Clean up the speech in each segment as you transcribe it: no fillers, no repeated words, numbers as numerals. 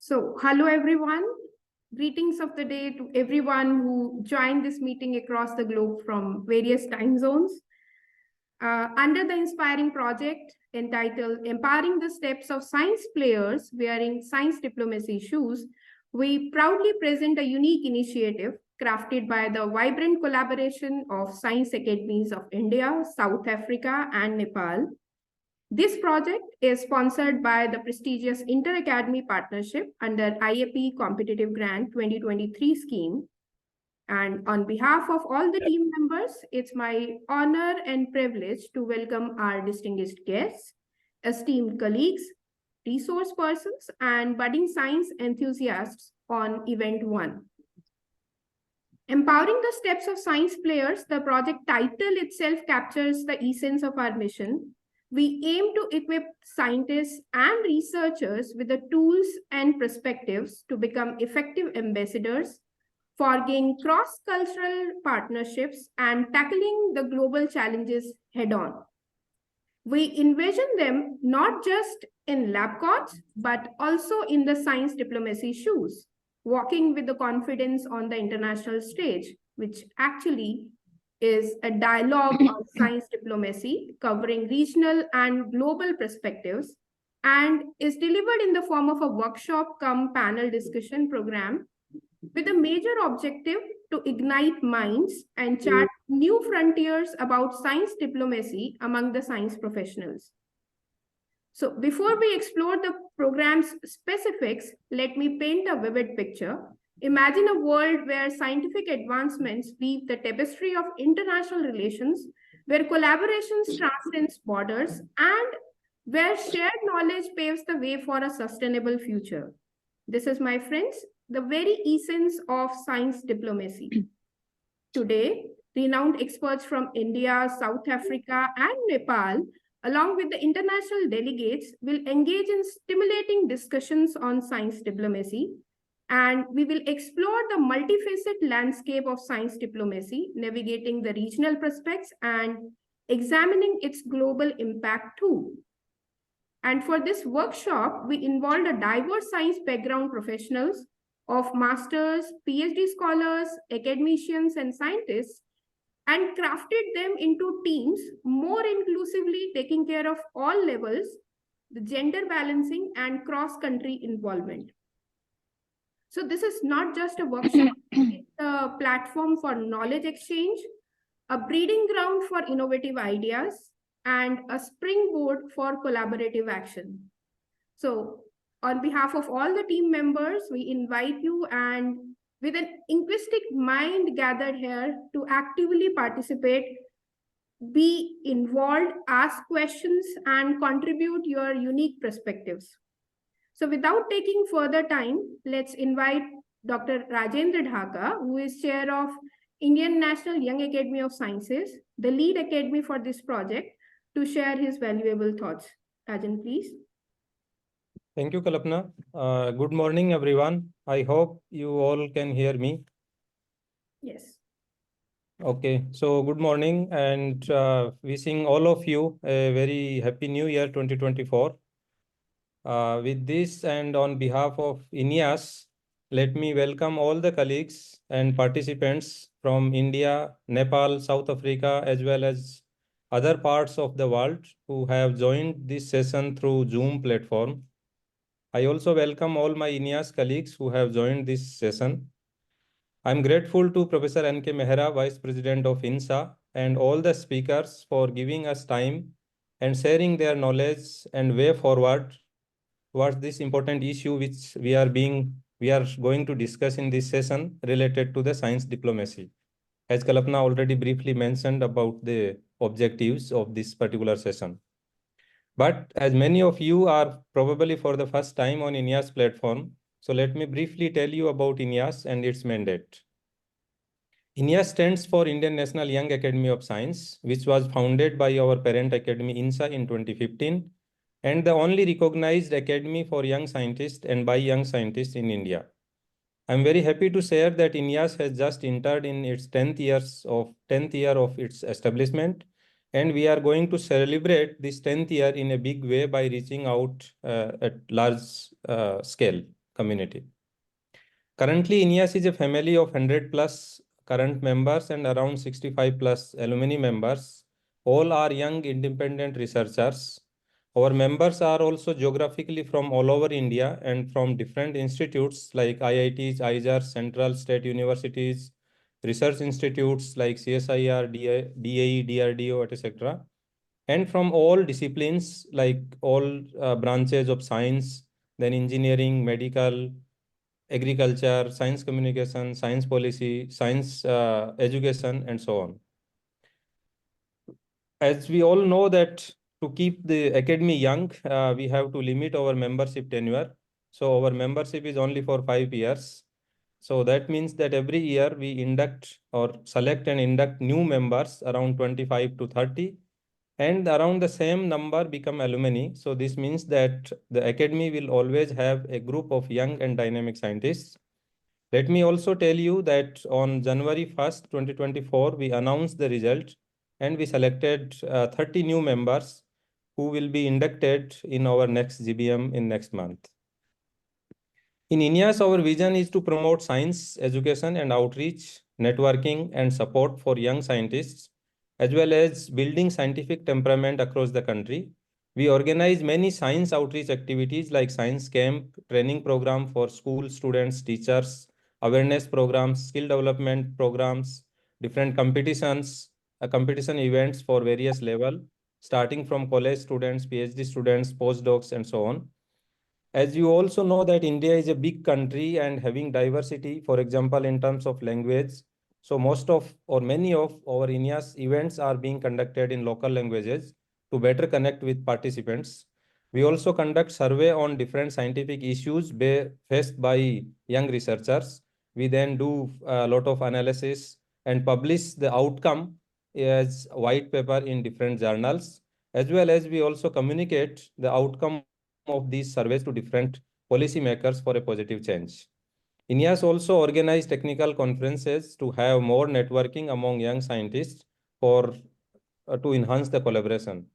So, hello everyone. Greetings of the day to everyone who joined this meeting across the globe from various time zones. Under the inspiring project entitled Empowering the Steps of Science Players Wearing Science Diplomacy Shoes, we proudly present a unique initiative crafted by the vibrant collaboration of science academies of India, South Africa, and Nepal. This project is sponsored by the prestigious Inter-Academy Partnership under IAP Competitive Grant 2023 scheme. And on behalf of all the team members, it's my honor and privilege to welcome our distinguished guests, esteemed colleagues, resource persons, and budding science enthusiasts on Event 1. Empowering the Steps of Science Players, the project title itself captures the essence of our mission. We aim to equip scientists and researchers with the tools and perspectives to become effective ambassadors, forging cross-cultural partnerships, and tackling the global challenges head-on. We envision them not just in lab coats, but also in the science diplomacy shoes, walking with the confidence on the international stage, which actually is a dialogue on science diplomacy covering regional and global perspectives and is delivered in the form of a workshop-cum-panel discussion program with a major objective to ignite minds and chart new frontiers about science diplomacy among the science professionals. So before we explore the program's specifics, let me paint a vivid picture. Imagine a world where scientific advancements weave the tapestry of international relations, where collaborations transcend borders, and where shared knowledge paves the way for a sustainable future. This is, my friends, the very essence of science diplomacy. Today, renowned experts from India, South Africa, and Nepal, along with the international delegates, will engage in stimulating discussions on science diplomacy. And we will explore the multifaceted landscape of science diplomacy, navigating the regional prospects and examining its global impact too. And for this workshop, we involved a diverse science background professionals of masters, PhD scholars, academicians, and scientists, and crafted them into teams more inclusively, taking care of all levels, the gender balancing, and cross-country involvement. So this is not just a workshop, it's a platform for knowledge exchange, a breeding ground for innovative ideas, and a springboard for collaborative action. So on behalf of all the team members, we invite you and with an inquisitive mind gathered here to actively participate, be involved, ask questions, and contribute your unique perspectives. So without taking further time, let's invite Dr. Rajendra Dhaka, who is chair of Indian National Young Academy of Sciences, the lead academy for this project, to share his valuable thoughts. Rajan, please. Thank you, Kalpana. Good morning, everyone. I hope you all can hear me. Yes. Okay, so good morning and wishing all of you a very happy new year 2024. With this and on behalf of INYAS, let me welcome all the colleagues and participants from India, Nepal, South Africa, as well as other parts of the world who have joined this session through Zoom platform. I also welcome all my INYAS colleagues who have joined this session. I'm grateful to Professor N.K. Mehra, Vice President of INSA, and all the speakers for giving us time and sharing their knowledge and way forward towards this important issue which we are going to discuss in this session related to the science diplomacy. As Kalpana already briefly mentioned about the objectives of this particular session. But as many of you are probably for the first time on INYAS platform, so let me briefly tell you about INYAS and its mandate. INYAS stands for Indian National Young Academy of Science, which was founded by our parent academy INSA in 2015, and the only recognized academy for young scientists and by young scientists in India. I'm very happy to share that INYAS has just entered in its 10th year of its establishment, and we are going to celebrate this 10th year in a big way by reaching out at large scale. community. Currently, INYAS is a family of 100 plus current members and around 65 plus alumni members. All are young independent researchers. Our members are also geographically from all over India and from different institutes like IITs, IJARs, central state universities, research institutes like CSIR, DAE, DRDO, etc. And from all disciplines like all branches of science, then engineering, medical, agriculture, science communication, science policy, science education, and so on. As we all know that to keep the academy young, we have to limit our membership tenure. So our membership is only for 5 years. So that means that every year we induct or select and induct new members around 25 to 30, and around the same number become alumni. So this means that the academy will always have a group of young and dynamic scientists. Let me also tell you that on January 1st, 2024, we announced the result and we selected 30 new members who will be inducted in our next GBM in next month. In INYAS, our vision is to promote science, education and outreach, networking and support for young scientists, as well as building scientific temperament across the country. We organize many science outreach activities like science camp, training program for school students, teachers, awareness programs, skill development programs, different competitions, competition events for various level, starting from college students, PhD students, postdocs, and so on. As you also know that India is a big country and having diversity, for example, in terms of language. So most of or many of our INYAS events are being conducted in local languages to better connect with participants. We also conduct survey on different scientific issues faced by young researchers. We then do a lot of analysis and publish the outcome as white paper in different journals, as well as we also communicate the outcome of these surveys to different policymakers for a positive change. INYAS also organized technical conferences to have more networking among young scientists for to enhance the collaboration.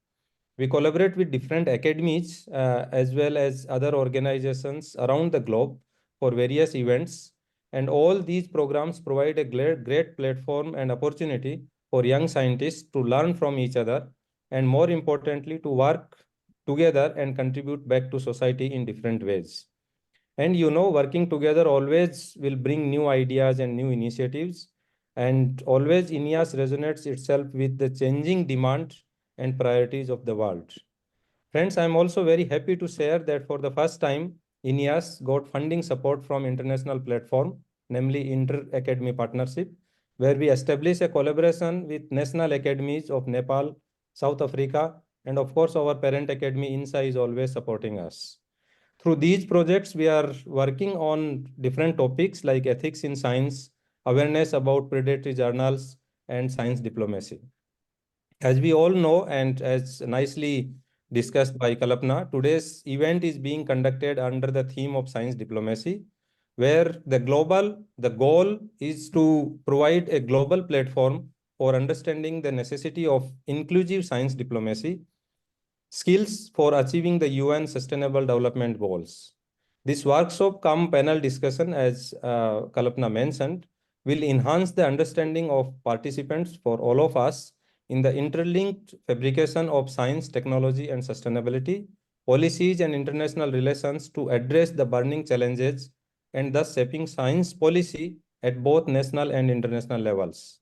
We collaborate with different academies as well as other organizations around the globe for various events. And all these programs provide a great platform and opportunity for young scientists to learn from each other and more importantly, to work together and contribute back to society in different ways. And you know, working together always will bring new ideas and new initiatives. And always INYAS resonates itself with the changing demand and priorities of the world. Friends, I'm also very happy to share that for the first time, INYAS got funding support from international platform, namely Inter-Academy Partnership, where we establish a collaboration with national academies of Nepal, South Africa, and of course, our parent academy, INSA, is always supporting us. Through these projects, we are working on different topics like ethics in science, awareness about predatory journals, and science diplomacy. As we all know, and as nicely discussed by Kalpana, today's event is being conducted under the theme of science diplomacy, where the goal is to provide a global platform for understanding the necessity of inclusive science diplomacy, skills for achieving the UN Sustainable Development Goals. This workshop-cum-panel discussion, as Kalpana mentioned, will enhance the understanding of participants for all of us in the interlinked fabrication of science, technology, and sustainability, policies, and international relations to address the burning challenges and thus shaping science policy at both national and international levels.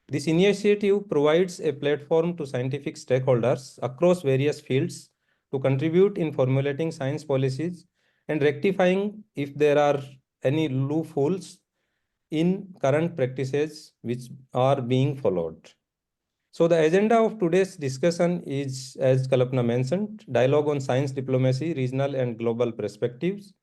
This initiative provides a platform to scientific stakeholders across various fields to contribute in formulating science policies and rectifying if there are any loopholes in current practices which are being followed. So the agenda of today's discussion is, as Kalpana mentioned, dialogue on science diplomacy, regional and global perspectives.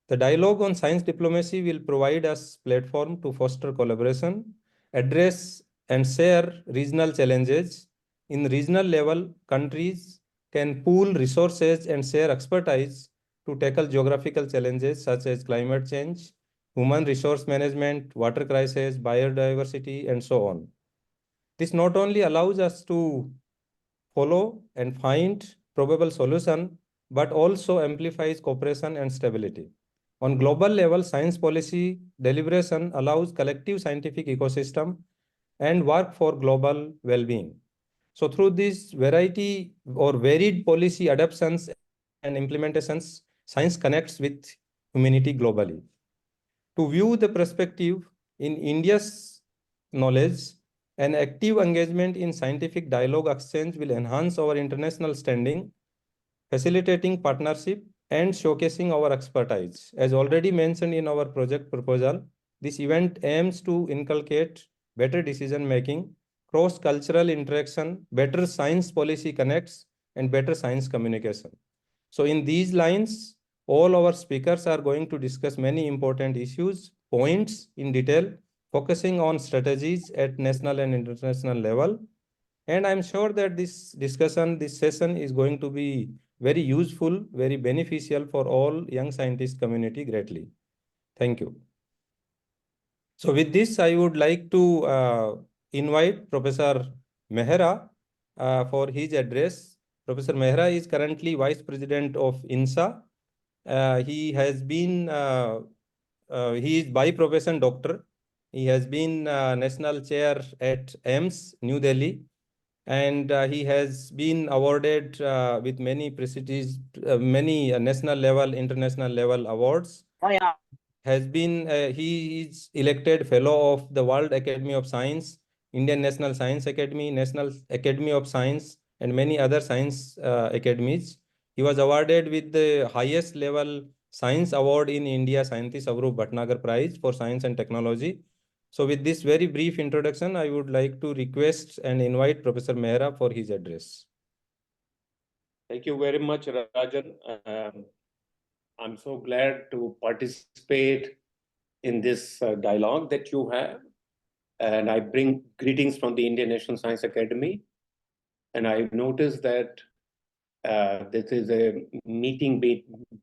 The dialogue on science diplomacy will provide us platform to foster collaboration, address and share regional challenges. In regional level, countries can pool resources and share expertise to tackle geographical challenges such as climate change, human resource management, water crisis, biodiversity, and so on. This not only allows us to follow and find probable solution, but also amplifies cooperation and stability. On global level, science policy deliberation allows collective scientific ecosystem and work for global well-being. So through this variety or varied policy adoptions and implementations, science connects with humanity globally. To view the perspective in India's knowledge, an active engagement in scientific dialogue exchange will enhance our international standing, facilitating partnership and showcasing our expertise. As already mentioned in our project proposal, this event aims to inculcate better decision making, cross-cultural interaction, better science policy connects, and better science communication. So in these lines, all our speakers are going to discuss many important issues, points in detail, focusing on strategies at national and international level. And I'm sure that this discussion, this session is going to be very useful, very beneficial for all young scientist community greatly. Thank you. So with this, I would like to invite Professor Mehra for his address. Professor Mehra is currently Vice President of INSA. He is by profession doctor. He has been national chair at AIMS, New Delhi, and he has been awarded with many prestigious, many national level, international level awards. He is elected fellow of the World Academy of Science, Indian National Science Academy, National Academy of Science, and many other science academies. He was awarded with the highest level science award in India, Scientist Avrup Bhatnagar Prize for Science and Technology. So with this very brief introduction, I would like to request and invite Professor Mehra for his address. Thank you very much, Rajan. I'm so glad to participate in this dialogue that you have. And I bring greetings from the Indian National Science Academy. And I noticed that this is a meeting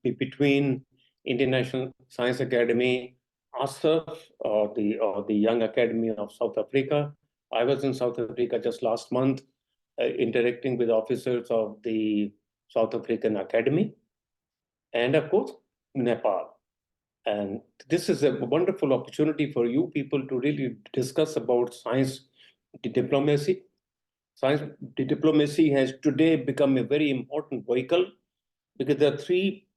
between Indian National Science Academy, ASF, or the Young Academy of South Africa. I was in South Africa just last month, interacting with officers of the South African Academy, and of course, Nepal. And this is a wonderful opportunity for you people to really discuss about science diplomacy. Science diplomacy has today become a very important vehicle because there are three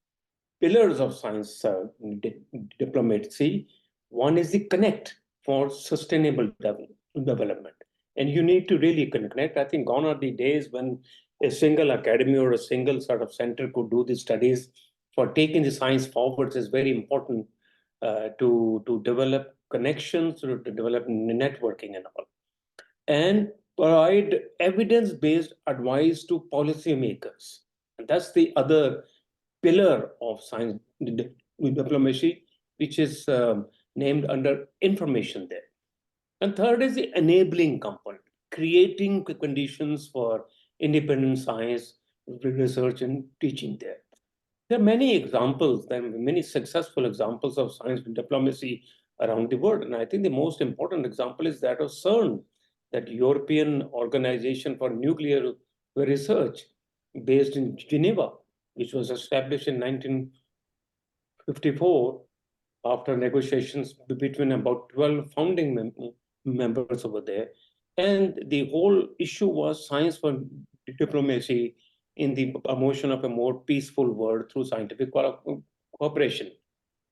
pillars of science diplomacy. One is the connect for sustainable development. And you need to really connect. I think gone are the days when a single academy or a single sort of center could do the studies. For taking the science forwards is very important to develop connections, to develop networking and all. And provide evidence-based advice to policymakers. And that's the other pillar of science diplomacy, which is named under information there. And third is the enabling component, creating conditions for independent science, research, and teaching there. There are many examples, there are many successful examples of science diplomacy around the world. And I think the most important example is that of CERN, that European Organization for Nuclear Research based in Geneva, which was established in 1954 after negotiations between about 12 founding members over there. And the whole issue was science for diplomacy in the promotion of a more peaceful world through scientific cooperation.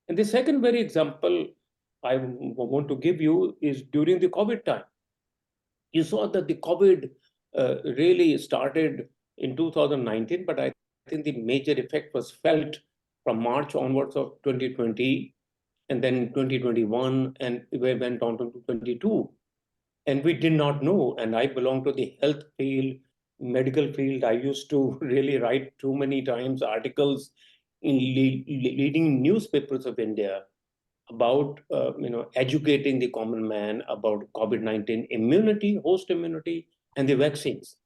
And the second very example I want to give you is during the COVID time. You saw that the COVID really started in 2019, but I think the major effect was felt from March onwards of 2020, and then 2021, and we went on to 2022. And we did not know, and I belong to the health field, medical field. I used to really write too many times articles in leading newspapers of India about educating the common man about COVID-19 immunity, host immunity, and the vaccines.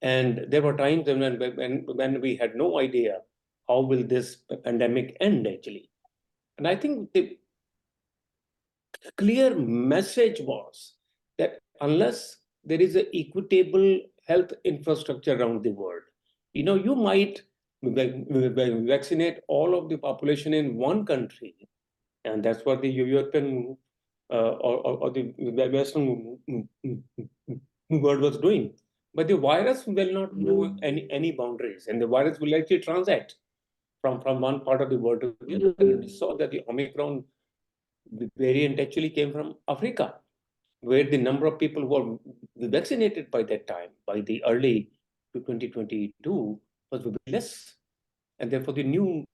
And there were times when we had no idea how will this pandemic end actually. And I think the clear message was that unless there is an equitable health infrastructure around the world, you might vaccinate all of the population in one country, and that's what the European or the Western world was doing. But the virus will not know any boundaries, and the virus will actually transact from one part of the world to the other. And we saw that the Omicron variant actually came from Africa, where the number of people who were vaccinated by that time, by the early to 2022, was less. And therefore, the new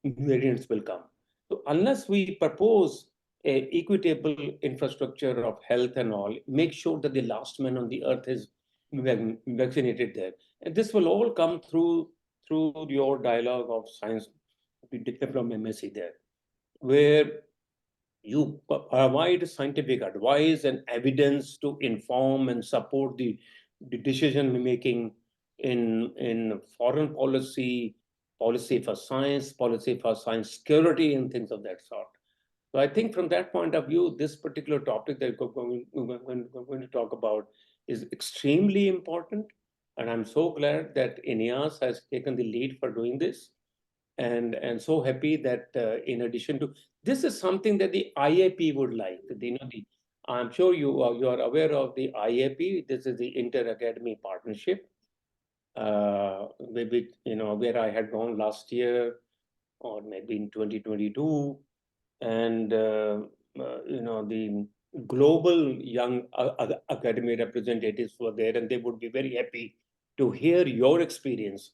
variants will come. So unless we propose a equitable infrastructure of health and all, make sure that the last man on the earth is vaccinated there. And this will all come through your dialogue of science diplomacy there, where you provide scientific advice and evidence to inform and support the decision making in foreign policy, policy for science security, and things of that sort. So I think from that point of view, this particular topic that we're going to talk about is extremely important. And I'm so glad that INYAS has taken the lead for doing this. And so happy that in addition to this is something that the IAP would like. I'm sure you are aware of the IAP. This is the Inter Academy Partnership, where I had gone last year or maybe in 2022, and the global young academy representatives were there, and they would be very happy to hear your experience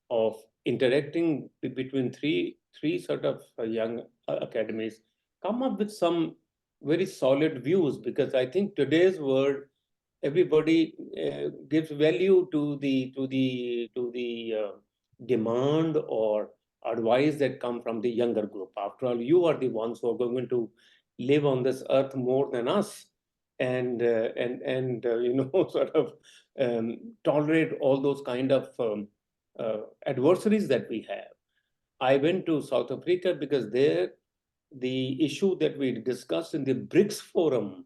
of interacting between three sort of young academies, come up with some very solid views, because I think today's world, everybody gives value to the demand or advice that come from the younger group. After all, you are the ones who are going to live on this earth more than us, and sort of tolerate all those kind of adversaries that we have. I went to South Africa because there the issue that we discussed in the BRICS forum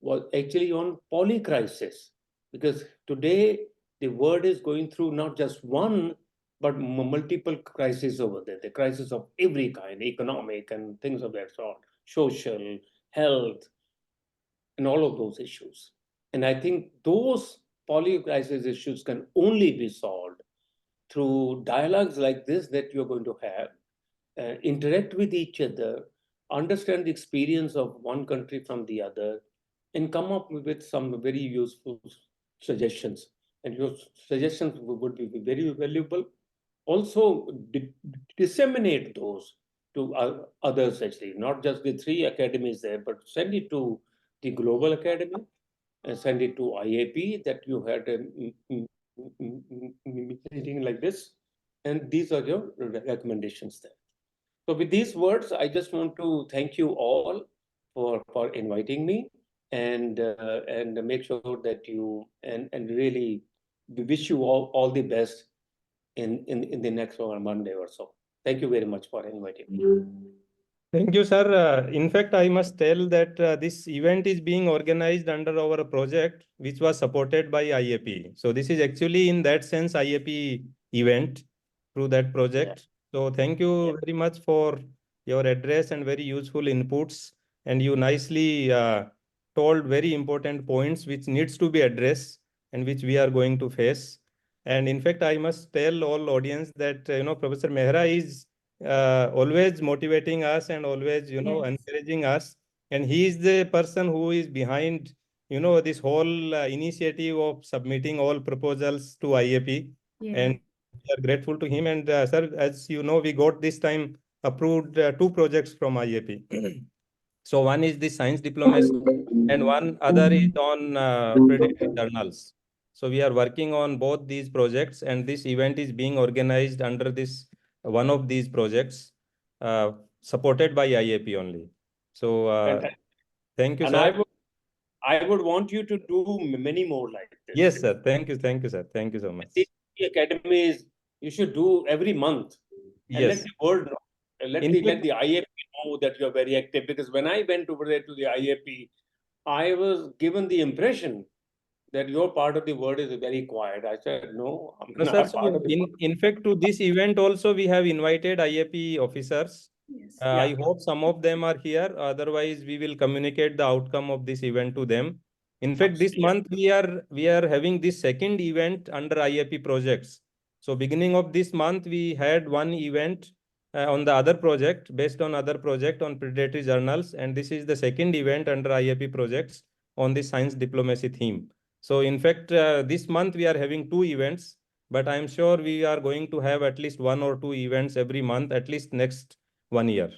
was actually on polycrisis, because today the world is going through not just one but multiple crises over there. The crisis of every kind, economic and things of that sort, social, health, and all of those issues. And I think those polycrisis issues can only be solved through dialogues like this that you're going to have, interact with each other, understand the experience of one country from the other, and come up with some very useful suggestions. And your suggestions would be very valuable. Also, disseminate those to others, actually, not just the three academies there, but send it to the Global Academy and send it to IAP that you had a meeting like this. And these are your recommendations there. So with these words, I just want to thank you all for inviting me, and make sure that you and really wish you all the best in the next Monday or so. Thank you very much for inviting me. Thank you, sir. In fact, I must tell that this event is being organized under our project, which was supported by IAP. So this is actually, in that sense, IAP event through that project. Yeah. So thank you very much for your address and very useful inputs. And you nicely told very important points which needs to be addressed and which we are going to face. And in fact, I must tell all audience that Professor Mehra is always motivating us and always encouraging us, and he is the person who is behind this whole initiative of submitting all proposals to IAP. And we are grateful to him. And sir, as you know, we got this time approved 2 projects from IAP. So one is the science diplomacy and one other is on predatory journals. So we are working on both these projects, and this event is being organized under this one of these projects, supported by IAP only. So thank you, and sir. I would want you to do many more like this. Yes, sir. Thank you, sir. Thank you so much. The academies you should do every month, and yes. let the world know. Let the IAP know that you're very active. Because when I went over there to the IAP, I was given the impression that your part of the world is very quiet. I said, no, I'm No, not sir. part So of the world. in fact, to this event also, we have invited IAP officers. Yes. Yeah. I hope some of them are here. Otherwise, we will communicate the outcome of this event to them. In fact, this Yeah. month we are having this second event under IAP projects. So beginning of this month, we had one event on the other project, based on other project on predatory journals, and this is the second event under IAP projects on the science diplomacy theme. So in fact, this month we are having two events, but I'm sure we are going to have at least one or two events every month, at least next 1 year.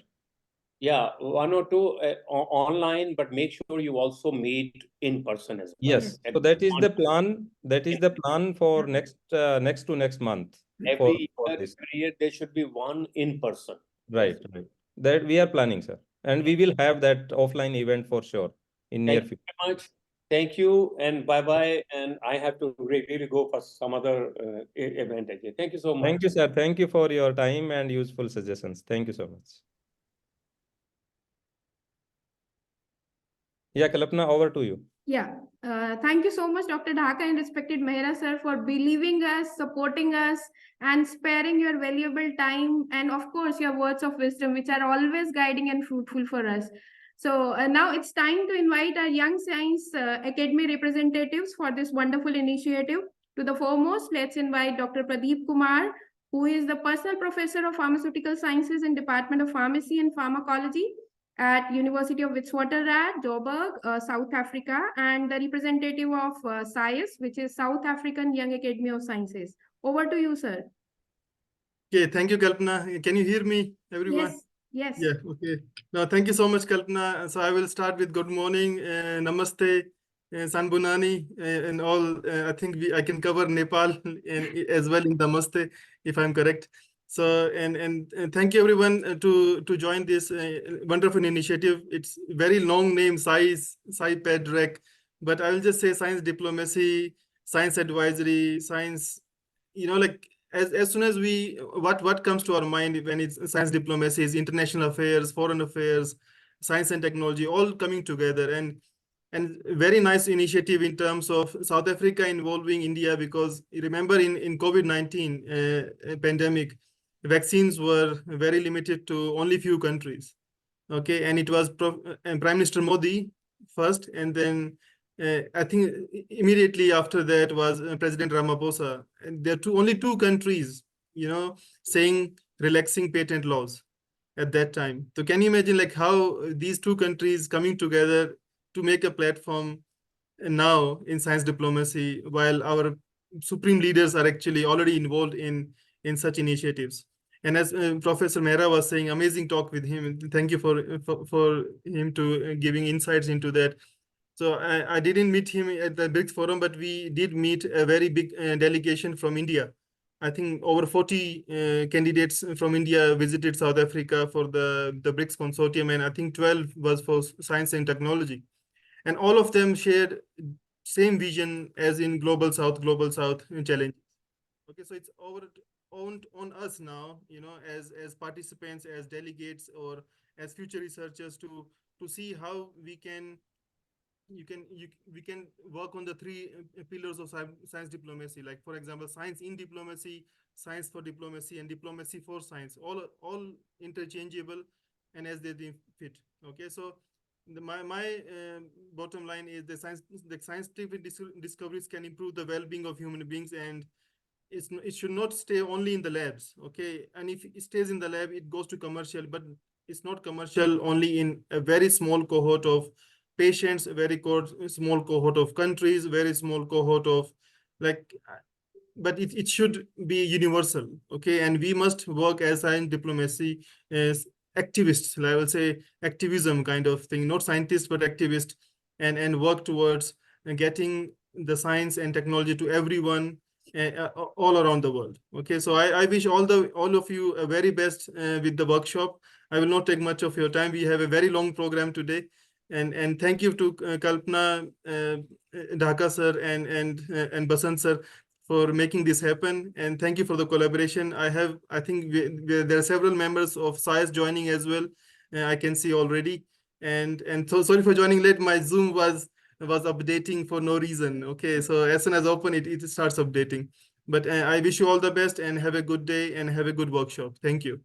Yeah, one or two online, but make sure you also meet in person as well. Yes. Yes. So that is On the plan. That is the plan for next to next month for every for year, this. every year, there should be one in person. Right, right. That we are planning, sir, and we will have that offline event for sure in near Thank you future. very much. Thank you and bye bye. And I have to really go for some other event again. Thank you so much. Thank you, sir. Thank you for your time and useful suggestions. Thank you so much. Yeah, Kalpana, over to you. Yeah. Thank you so much, Dr. Dhaka and respected Mehra sir, for believing us, supporting us, and sparing your valuable time and, of course, your words of wisdom, which are always guiding and fruitful for us. So now it's time to invite our Young Science Academy representatives for this wonderful initiative. To the foremost, let's invite Dr. Pradeep Kumar, who is the personal professor of pharmaceutical sciences in Department of Pharmacy and Pharmacology at University of Witwatersrand, Joburg, South Africa, and the representative of SciAS, which is South African Young Academy of Sciences. Over to you, sir. Okay, thank you, Kalpana. Can you hear me, everyone? Yes, yes. Yeah, okay. Now, thank you so much, Kalpana. So I will start with good morning, namaste, sanbunani, and all. I think I can cover Nepal as well in namaste, if I'm correct. So, and thank you everyone to join this wonderful initiative. It's very long name, SciPedRec, but I will just say science diplomacy, science advisory, science, like as soon as what comes to our mind when it's science diplomacy is international affairs, foreign affairs, science and technology all coming together, and very nice initiative in terms of South Africa involving India, because remember in COVID-19 pandemic, vaccines were very limited to only few countries. Okay, and it was Prime Minister Modi first, and then I think immediately after that was President Ramaphosa. And there are only two countries, saying relaxing patent laws at that time. So can you imagine like how these two countries coming together to make a platform now in science diplomacy, while our supreme leaders are actually already involved in such initiatives. And as Professor Mehra was saying, amazing talk with him. Thank you for him to giving insights into that. So I didn't meet him at the BRICS forum, but we did meet a very big delegation from India. I think over 40 candidates from India visited South Africa for the BRICS consortium, and I think 12 was for science and technology. And all of them shared same vision as in global south challenge. Okay, so it's on us now, as participants, as delegates, or as future researchers to see how we can work on the three pillars of science diplomacy, like for example science in diplomacy, science for diplomacy, and diplomacy for science, all interchangeable and as they fit. Okay, so my bottom line is the scientific discoveries can improve the well-being of human beings, and it should not stay only in the labs. Okay, and if it stays in the lab, it goes to commercial, but it's not commercial only in a very small cohort of patients, a very small cohort of countries, very small cohort of but it should be universal. Okay, and we must work as science diplomacy as activists, I will say activism kind of thing, not scientists but activists, and work towards getting the science and technology to everyone all around the world. Okay, so I wish all of you a very best with the workshop. I will not take much of your time. We have a very long program today, and thank you to Kalpana, Dhaka sir, and Basant sir for making this happen, and thank you for the collaboration. I think there are several members of SciAS joining as well. I can see already, and so sorry for joining late. My Zoom was was updating for no reason. Okay, so as soon as I open it, it starts updating. But I wish you all the best and have a good day and have a good workshop. Thank you.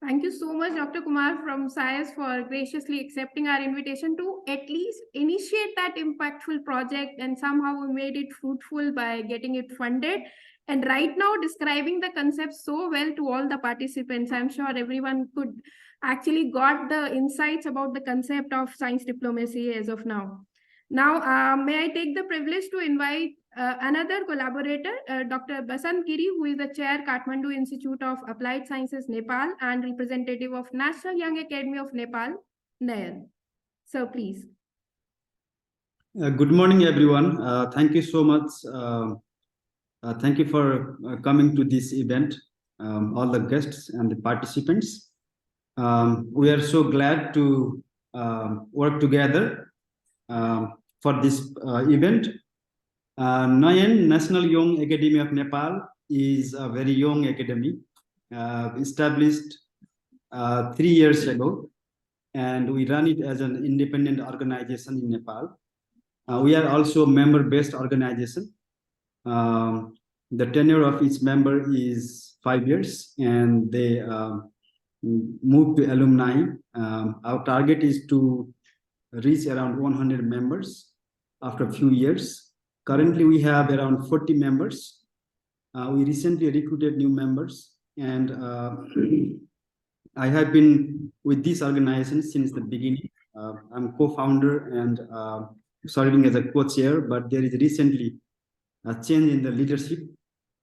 Thank you so much, Dr. Kumar from SciES, for graciously accepting our invitation to at least initiate that impactful project, and somehow we made it fruitful by getting it funded. And right now, describing the concept so well to all the participants, I'm sure everyone could actually got the insights about the concept of science diplomacy as of now. Now, may I take the privilege to invite another collaborator, Dr. Basant Giri, who is the chair, Kathmandu Institute of Applied Sciences, Nepal, and representative of National Young Academy of Nepal, NYAN. So please. Good morning, everyone. Thank you so much. Thank you for coming to this event, all the guests and the participants. We are so glad to work together for this event. NYAN, National Young Academy of Nepal, is a very young academy, established 3 years ago, and we run it as an independent organization in Nepal. We are also a member-based organization. The tenure of each member is 5 years, and they move to alumni. Our target is to reach around 100 members after a few years. Currently, we have around 40 members. We recently recruited new members, and I have been with this organization since the beginning. I'm co-founder and serving as a co-chair, but there is recently a change in the leadership.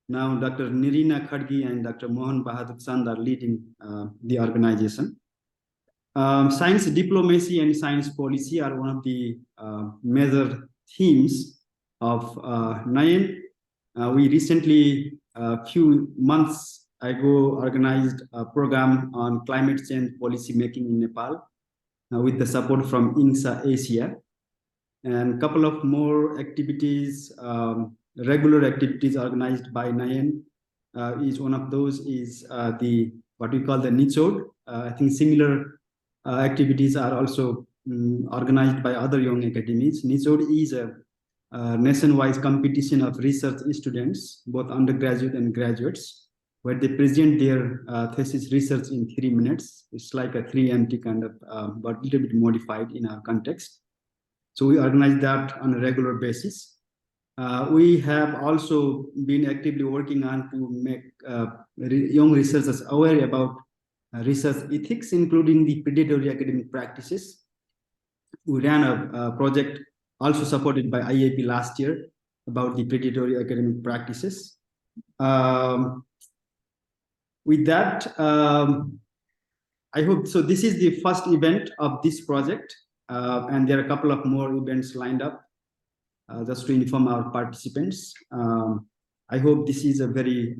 Now, Dr. Nirina Khadgi and Dr. Mohan Bahadur Chand are leading the organization. Science diplomacy and science policy are one of the major themes of NYAN. We recently, a few months ago, organized a program on climate change policy making in Nepal with the support from INSA Asia. And a couple of more activities, regular activities organized by NYAN. Is one of those is the what we call the NICHOD. I think similar activities are also organized by other young academies. NICHOD is a nationwide competition of research students, both undergraduate and graduates, where they present their thesis research in 3 minutes. It's like a 3MT kind of, but a little bit modified in our context. So we organize that on a regular basis. We have also been actively working on to make young researchers aware about research ethics, including the predatory academic practices. We ran a project also supported by IAP last year about the predatory academic practices. With that, I hope, so this is the first event of this project, and there are a couple of more events lined up just to inform our participants. I hope this is a very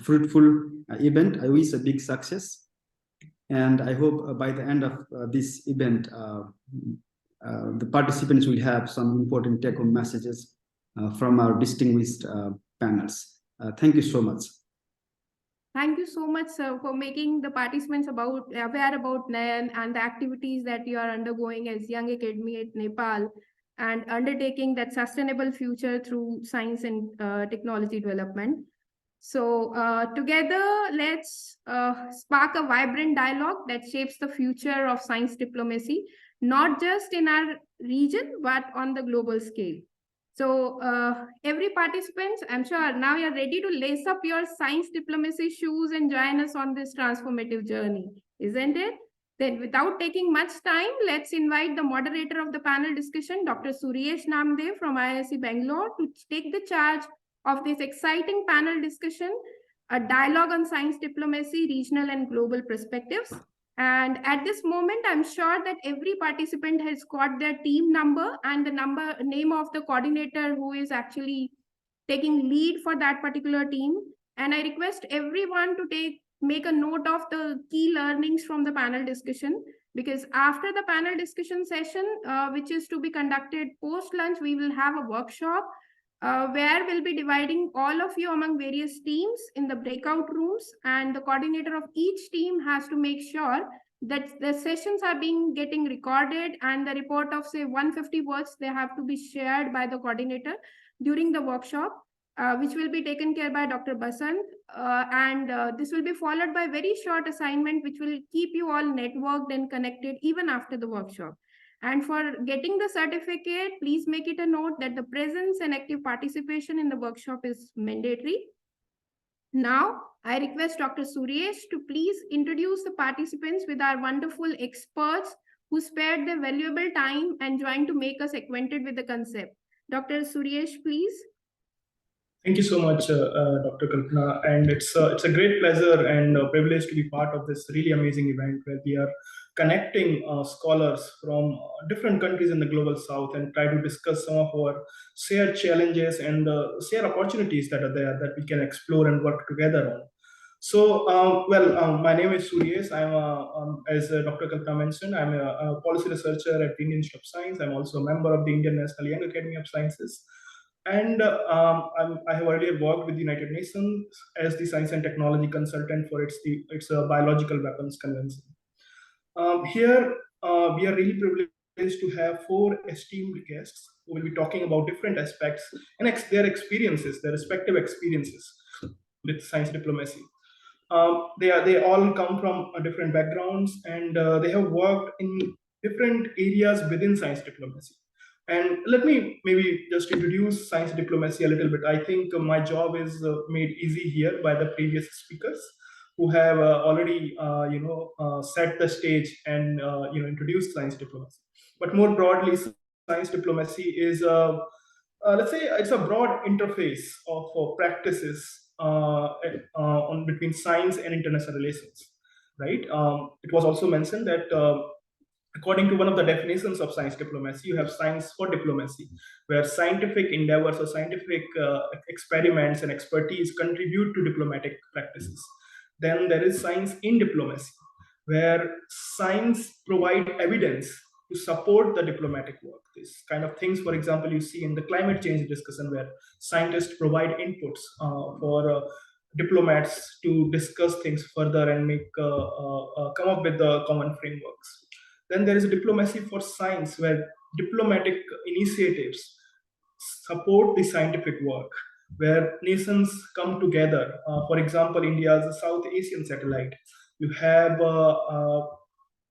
fruitful event. I wish a big success. And I hope by the end of this event, the participants will have some important take-home messages from our distinguished panels. Thank you so much. Thank you so much, sir, for making the participants aware about NYAN and the activities that you are undergoing as Young Academy at Nepal, and undertaking that sustainable future through science and technology development. So together, let's spark a vibrant dialogue that shapes the future of science diplomacy, not just in our region, but on the global scale. So every participant, I'm sure now you're ready to lace up your science diplomacy shoes and join us on this transformative journey, isn't it? Then without taking much time, let's invite the moderator of the panel discussion, Dr. Suresh Namdev from IISc Bangalore, to take the charge of this exciting panel discussion, a dialogue on science diplomacy, regional and global perspectives. And at this moment, I'm sure that every participant has got their team number and the name of the coordinator who is actually taking lead for that particular team. And I request everyone to make a note of the key learnings from the panel discussion, because after the panel discussion session, which is to be conducted post-lunch, we will have a workshop where we'll be dividing all of you among various teams in the breakout rooms, and the coordinator of each team has to make sure that the sessions are getting recorded, and the report of say 150 words, they have to be shared by the coordinator during the workshop, which will be taken care by Dr. Basant. This will be followed by very short assignment, which will keep you all networked and connected even after the workshop. And for getting the certificate, please make it a note that the presence and active participation in the workshop is mandatory. Now, I request Dr. Suresh to please introduce the participants with our wonderful experts who spared their valuable time and joined to make us acquainted with the concept. Dr. Suresh, please. Thank you so much, Dr. Kalpana, and it's a great pleasure and a privilege to be part of this really amazing event where we are connecting scholars from different countries in the global south and try to discuss some of our shared challenges and shared opportunities that are there that we can explore and work together on. So, my name is Suresh. As Dr. Kalpana mentioned, I'm a policy researcher at the Indian Institute of Science. I'm also a member of the Indian National Young Academy of Sciences. And I have earlier worked with the United Nations as the science and technology consultant for its biological weapons convention. Here, we are really privileged to have 4 esteemed guests who will be talking about different aspects and their experiences, their respective experiences with science diplomacy. They all come from different backgrounds, and they have worked in different areas within science diplomacy. And let me maybe just introduce science diplomacy a little bit. I think my job is made easy here by the previous speakers who have already set the stage and introduced science diplomacy. But more broadly, science diplomacy is let's say it's a broad interface of practices between science and international relations, right? It was also mentioned that according to one of the definitions of science diplomacy, you have science for diplomacy, where scientific endeavors or scientific experiments and expertise contribute to diplomatic practices. Then there is science in diplomacy, where science provides evidence to support the diplomatic work. These kind of things, for example, you see in the climate change discussion, where scientists provide inputs for diplomats to discuss things further and make come up with the common frameworks. Then there is a diplomacy for science, where diplomatic initiatives support the scientific work, where nations come together. For example, India is a South Asian satellite. You have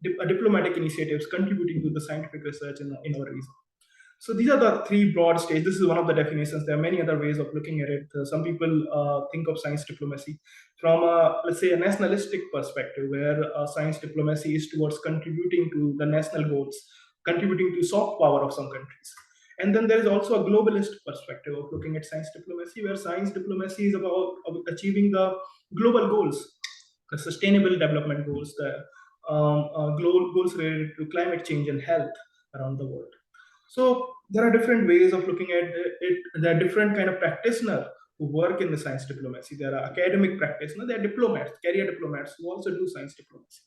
diplomatic initiatives contributing to the scientific research in our region. So these are the 3 broad stages. This is one of the definitions. There are many other ways of looking at it. Some people think of science diplomacy from, let's say, a nationalistic perspective, where science diplomacy is towards contributing to the national goals, contributing to soft power of some countries. And then there is also a globalist perspective of looking at science diplomacy, where science diplomacy is about achieving the global goals, the sustainable development goals, the goals related to climate change and health around the world. So there are different ways of looking at it. There are different kind of practitioners who work in the science diplomacy. There are academic practitioners, there are diplomats, career diplomats who also do science diplomacy.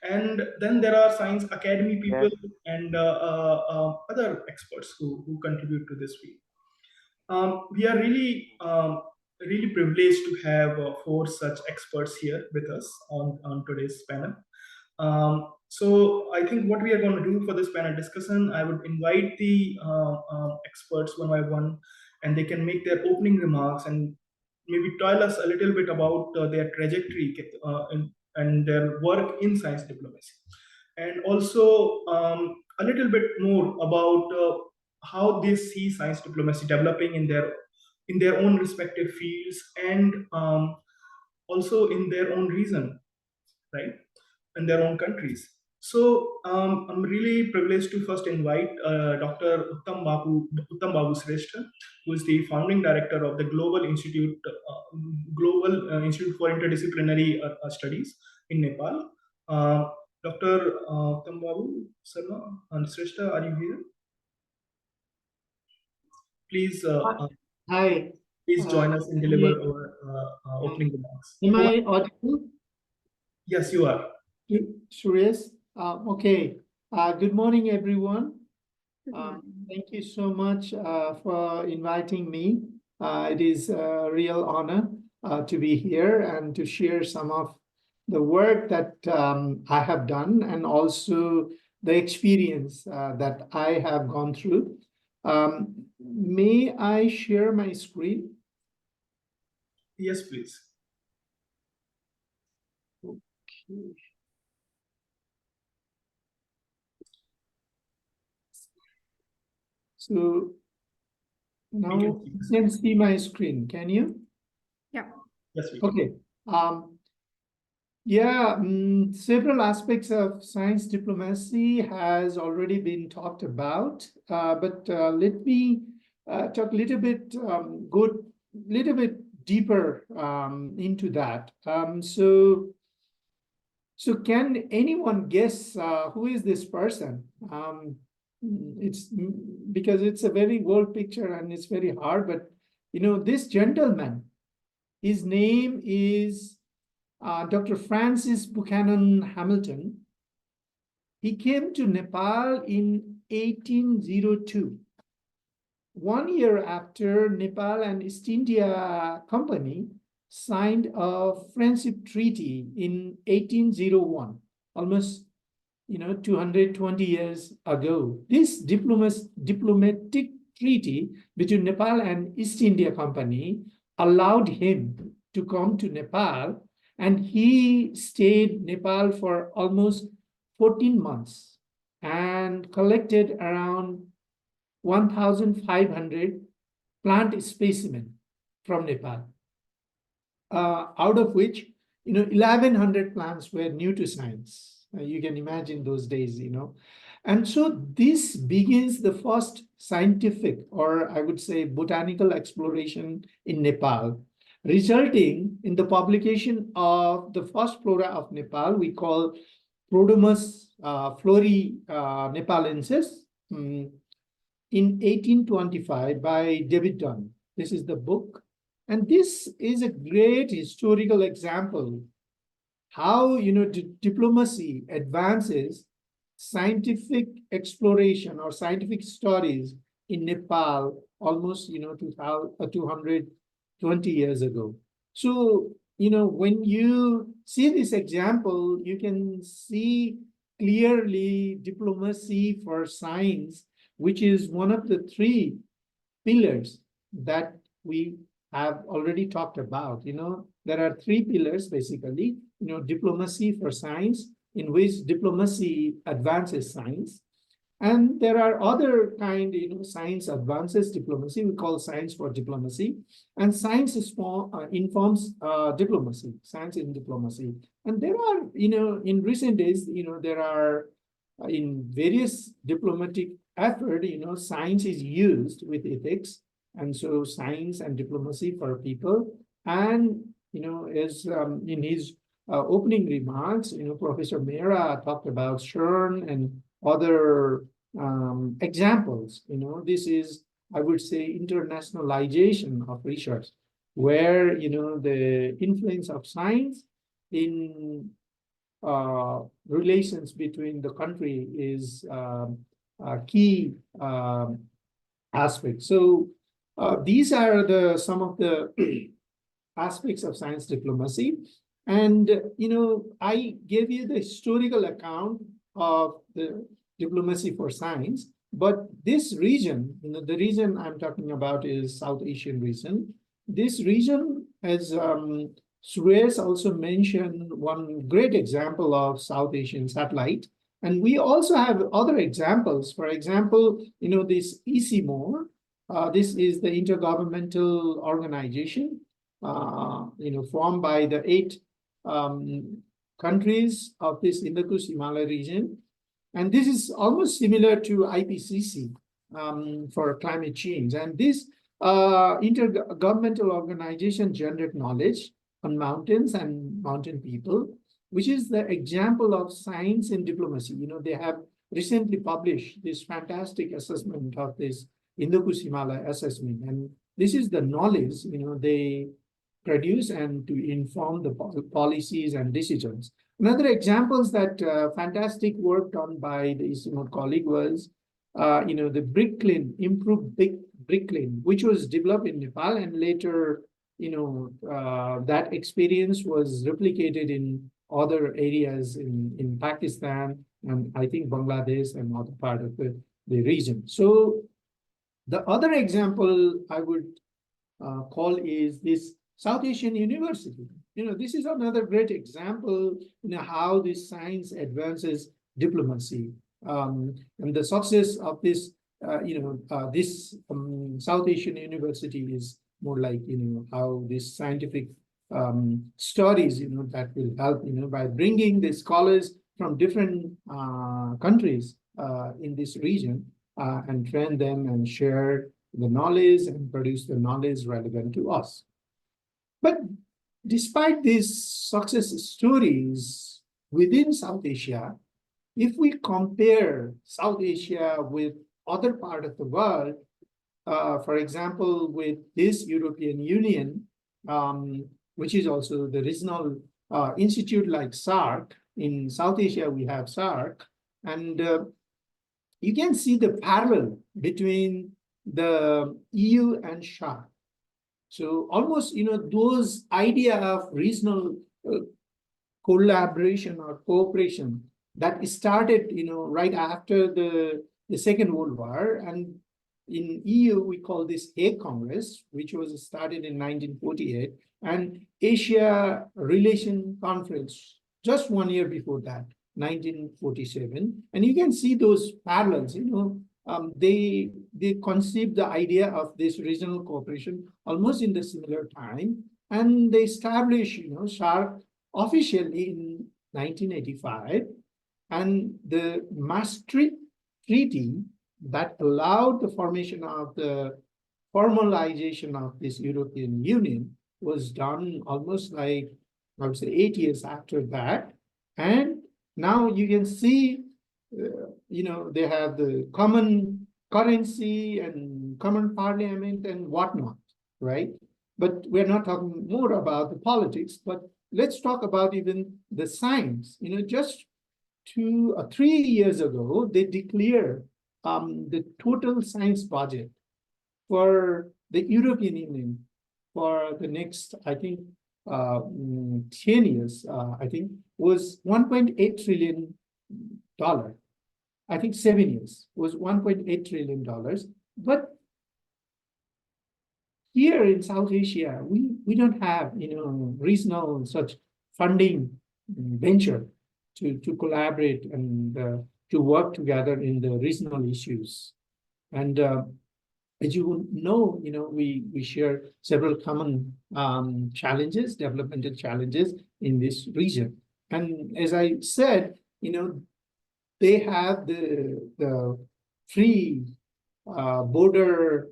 And then there are science academy people and other experts who contribute to this field. We are really privileged to have 4 such experts here with us on today's panel. So I think what we are going to do for this panel discussion, I would invite the experts one by one, and they can make their opening remarks and maybe tell us a little bit about their trajectory and their work in science diplomacy. And also a little bit more about how they see science diplomacy developing in their own respective fields, and also in their own region, right? In their own countries. So I'm really privileged to first invite Dr. Uttam Babu Shrestha, who is the founding director of the Global Institute for Interdisciplinary Studies in Nepal. Dr. Uttam Babu Shrestha, are you here? Please, hi. Please join us and deliver our opening remarks. Am I audible? Yes, you are. Suresh? Okay. Good morning, everyone. Thank you so much for inviting me. It is a real honor to be here and to share some of the work that I have done and also the experience that I have gone through. May I share my screen? Yes, please. Okay. So now you can see my screen, can you? Yeah. Yes, we can. Okay. Yeah, several aspects of science diplomacy has already been talked about, but let me talk a little bit, go little bit deeper into that. So can anyone guess who is this person? It's because it's a very world picture and it's very hard, but you know, this gentleman, his name is Dr. Francis Buchanan Hamilton. He came to Nepal in 1802. 1 year after Nepal and East India Company signed a friendship treaty in 1801, almost 220 years ago. This diplomatic treaty between Nepal and East India Company allowed him to come to Nepal, and he stayed Nepal for almost 14 months and collected around 1,500 plant specimens from Nepal, out of which 1,100 plants were new to science. You can imagine those days, And so this begins the first scientific, or I would say botanical exploration in Nepal, resulting in the publication of the first flora of Nepal we call Prodomus flori nepalensis in 1825 by David Dunn. This is the book. And this is a great historical example how diplomacy advances scientific exploration or scientific studies in Nepal almost 220 years ago. So when you see this example, you can see clearly diplomacy for science, which is one of the three pillars that we have already talked about. There are three pillars basically, diplomacy for science, in which diplomacy advances science. And there are other kind, science advances diplomacy, we call science for diplomacy. And science informs diplomacy, science in diplomacy. And there are, in recent days, there are in various diplomatic effort, science is used with ethics. And so science and diplomacy for people. And, as in his opening remarks, Professor Mehra talked about CERN and other examples. This is, I would say, internationalization of research, where, the influence of science in relations between the country is a key aspect. So these are some of the aspects of science diplomacy. And, I gave you the historical account of the diplomacy for science, but this region, the region I'm talking about is South Asian region. This region, as Suresh also mentioned, one great example of South Asian satellite. And we also have other examples. For example, this ECMOR, this is the intergovernmental organization, formed by the 8 countries of this Indus Himalaya region. And this is almost similar to IPCC for climate change. And this intergovernmental organization generates knowledge on mountains and mountain people, which is the example of science and diplomacy. They have recently published this fantastic assessment of this Indus Himalaya assessment. And this is the knowledge, they produce and to inform the policies and decisions. Another examples that fantastic work done by the ICMOR colleague was, the bricklane, improved bricklane, which was developed in Nepal, and later, that experience was replicated in other areas in Pakistan, and I think Bangladesh and other part of the region. So the other example I would call is this South Asian University. This is another great example how this science advances diplomacy. And the success of this, South Asian University is more like, how this scientific studies, that will help, by bringing the scholars from different countries in this region and train them and share the knowledge and produce the knowledge relevant to us. But despite these success stories within South Asia, if we compare South Asia with other part of the world, for example, with this European Union, which is also the regional institute like SAARC. In South Asia, we have SAARC, and you can see the parallel between the EU and SAARC. So almost, those idea of regional collaboration or cooperation that started, right after the Second World War. And in EU, we call this Hague Congress, which was started in 1948, and Asia Relation Conference, just 1 year before that, 1947. And you can see those parallels, they conceived the idea of this regional cooperation almost in the similar time, and they established, SAARC officially in 1985, and the Maastricht Treaty that allowed the formation of the formalization of this European Union was done almost like, I would say, 8 years after that. And now you can see, they have the common currency and common parliament and whatnot, right? But we're not talking more about the politics, but let's talk about even the science. Just 2 or 3 years ago, they declared the total science budget for the European Union for the next, I think, 10 years, I think, was $1.8 trillion. I think 7 years was $1.8 trillion. But here in South Asia, we don't have, regional such funding venture to collaborate and to work together in the regional issues. And as you know, we share several common challenges, developmental challenges in this region. And as I said, they have the free border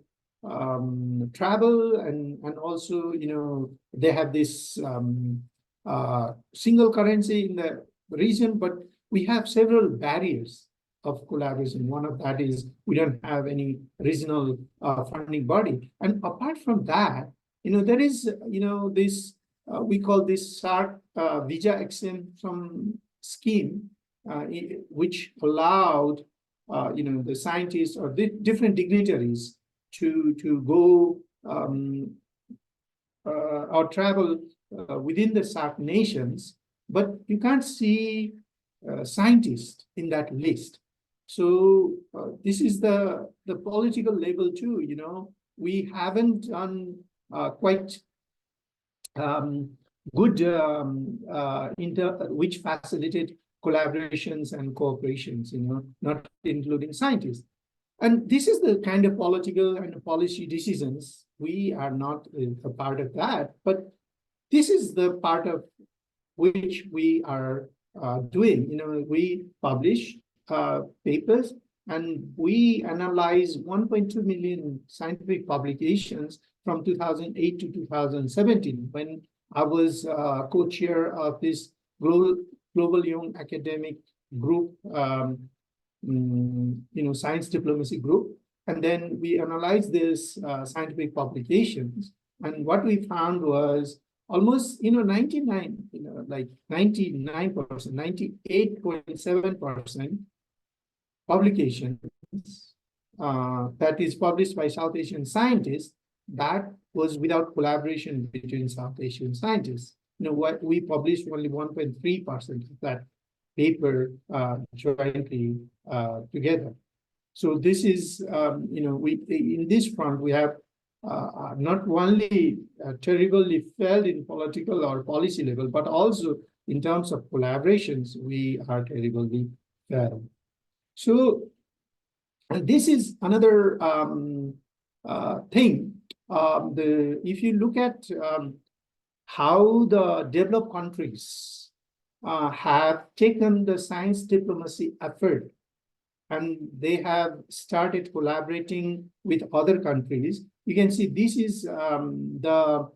travel, and also, they have this single currency in the region, but we have several barriers of collaboration. One of that is we don't have any regional funding body. And apart from that, there is, this, we call this SAARC visa exemption scheme, which allowed, the scientists or different dignitaries to go or travel within the SAARC nations, but you can't see scientists in that list. So this is the political level too. We haven't done quite good which facilitate collaborations and cooperations, not including scientists. And this is the kind of political and policy decisions. We are not a part of that, but this is the part of which we are doing. We publish papers, and we analyze 1.2 million scientific publications from 2008 to 2017, when I was co-chair of this Global Young Academic Group, Science Diplomacy Group. And then we analyzed this scientific publications. And what we found was almost, 99%, 98.7% publications that is published by South Asian scientists, that was without collaboration between South Asian scientists. what we published only 1.3% of that paper jointly together. So this is, we in this front we have not only terribly failed in political or policy level, but also in terms of collaborations, we are terribly failed. So and this is another thing. If you look at how the developed countries have taken the science diplomacy effort, and they have started collaborating with other countries, you can see this is the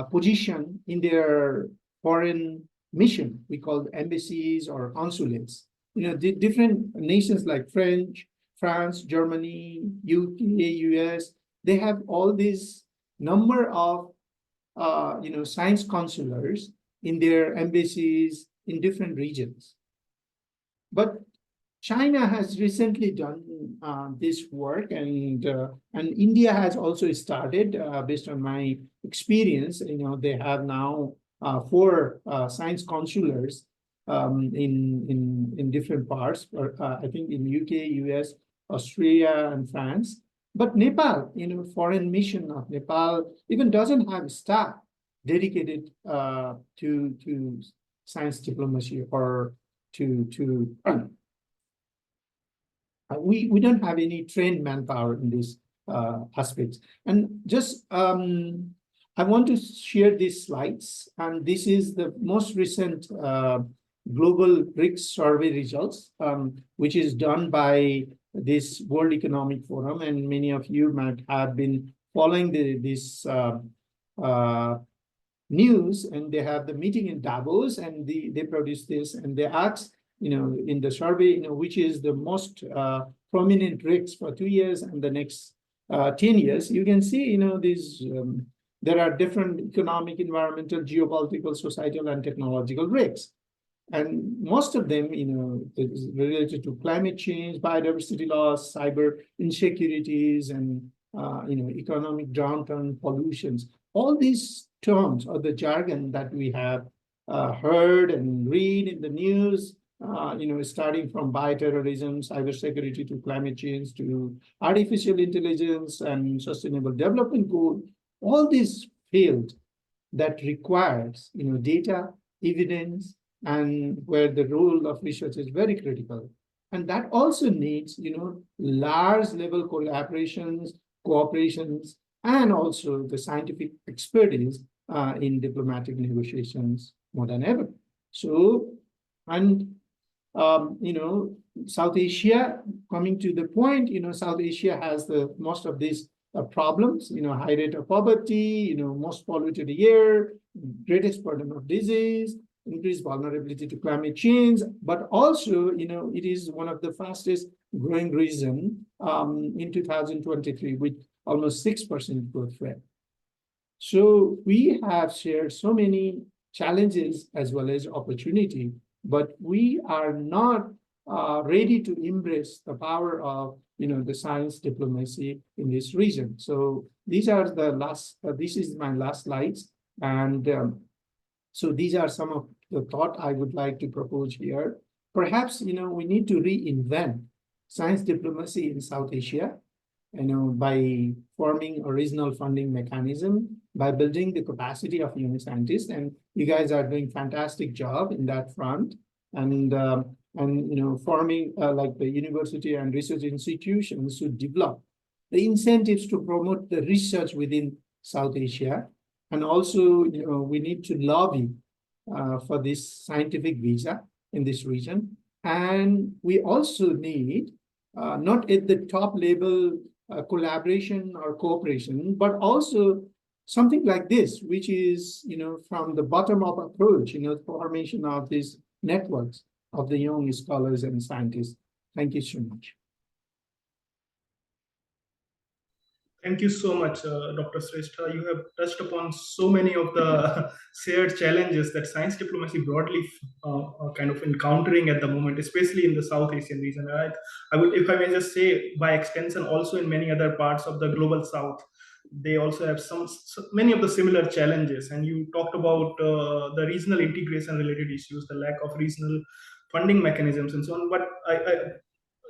position in their foreign mission. We call embassies or consulates. The different nations like France, Germany, UK, US, they have all these number of science consulars in their embassies in different regions. But China has recently done this work, and India has also started. Based on my experience, they have now 4 science consulars in different parts. I think in UK, US, Australia, and France. But Nepal, foreign mission of Nepal even doesn't have staff dedicated to science diplomacy or to we don't have any trained manpower in these aspects. And just I want to share these slides, and this is the most recent global BRICS survey results, which is done by this World Economic Forum, and many of you might have been following this news, and they have the meeting in Davos, and they produce this, and they ask, in the survey, which is the most prominent risks for 2 years and the next 10 years. You can see, these there are different economic, environmental, geopolitical, societal, and technological risks. And most of them, is related to climate change, biodiversity loss, cyber insecurities, and economic downturn, pollutions. All these terms or the jargon that we have heard and read in the news, starting from bioterrorism, cybersecurity, to climate change, to artificial intelligence and sustainable development goal, all these fields that requires, data, evidence, and where the role of research is very critical. And that also needs, large level collaborations, cooperations, and also the scientific expertise in diplomatic negotiations more than ever. So, and South Asia, coming to the point, South Asia has the most of these problems, high rate of poverty, most polluted air, greatest burden of disease, increased vulnerability to climate change, but also, it is one of the fastest growing region in 2023 with almost 6% growth rate. So we have shared so many challenges as well as opportunity, but we are not ready to embrace the power of the science diplomacy in this region. So these are the last. This is my last slides, and so these are some of the thought I would like to propose here. Perhaps we need to reinvent science diplomacy in South Asia, by forming a regional funding mechanism, by building the capacity of young scientists, and you guys are doing fantastic job in that front, and forming like the university and research institutions to develop the incentives to promote the research within South Asia, and also we need to lobby for this scientific visa in this region, and we also need not at the top level collaboration or cooperation, but also something like this, which is, from the bottom-up approach, formation of these networks of the young scholars and scientists. Thank you so much. Thank you so much, Dr. Srestha. You have touched upon so many of the shared challenges that science diplomacy broadly kind of encountering at the moment, especially in the South Asian region. I would, if I may just say, by extension, also in many other parts of the global South. they also have many of the similar challenges. And you talked about the regional integration related issues, the lack of regional funding mechanisms and so on. But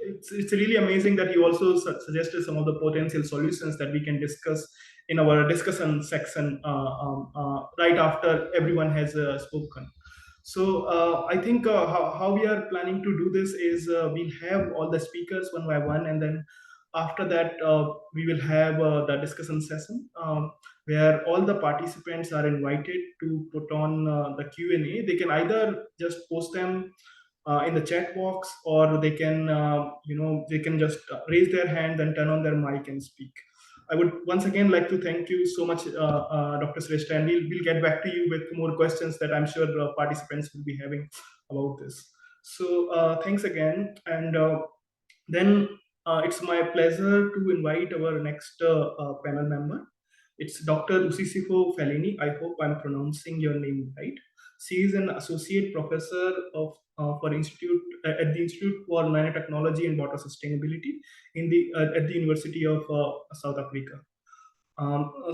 it's really amazing that you also suggested some of the potential solutions that we can discuss in our discussion section right after everyone has spoken. So I think how we are planning to do this is we'll have all the speakers one by one, and then after that we will have the discussion session where all the participants are invited to put on the Q&A. They can either just post them in the chat box, or they can they can just raise their hand and turn on their mic and speak. I would once again like to thank you so much, Dr. Shrestha, and we'll get back to you with more questions that I'm sure participants will be having about this. So thanks again, and then it's my pleasure to invite our next panel member. It's Dr. Usisifo Fellini. I hope I'm pronouncing your name right. She is an associate professor of at the Institute for Nanotechnology and Water Sustainability at the University of South Africa.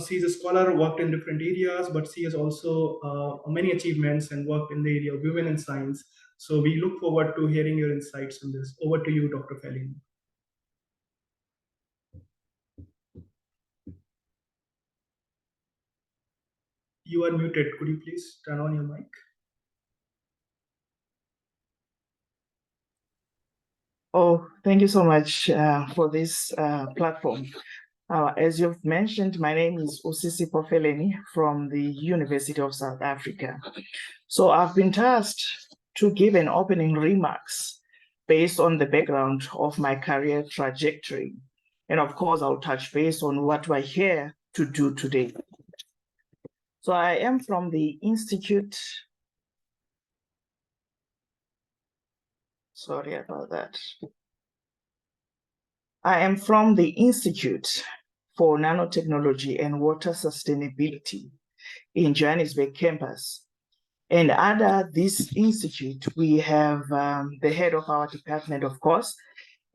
She is a scholar, worked in different areas, but she has also many achievements and worked in the area of women in science. So we look forward to hearing your insights on this. Over to you, Dr. Fellini. You are muted. Could you please turn on your mic? Oh, thank you so much for this platform. As you've mentioned, my name is Usisifo Fellini from the University of South Africa. So I've been tasked to give an opening remarks based on the background of my career trajectory. And of course, I'll touch base on what we're here to do today. So I am from the Institute. Sorry about that. I am from the Institute for Nanotechnology and Water Sustainability in Johannesburg campus. And under this institute, we have the head of our department, of course,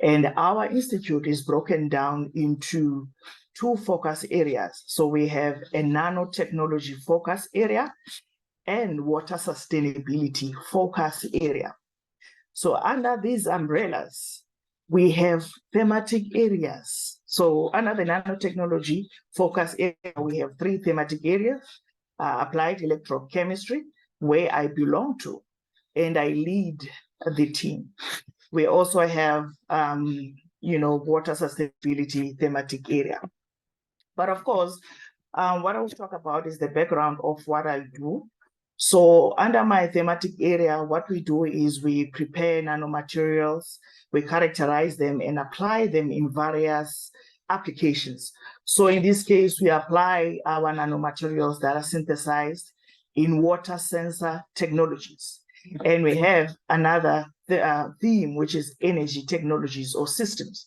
and our institute is broken down into two focus areas. So we have a nanotechnology focus area and water sustainability focus area. So under these umbrellas, we have thematic areas. So under the nanotechnology focus area, we have three thematic areas: applied electrochemistry, where I belong to, and I lead the team. We also have, water sustainability thematic area. But of course, what I will talk about is the background of what I do. So under my thematic area, what we do is we prepare nanomaterials, we characterize them and apply them in various applications. So in this case, we apply our nanomaterials that are synthesized in water sensor technologies. And we have another theme, which is energy technologies or systems.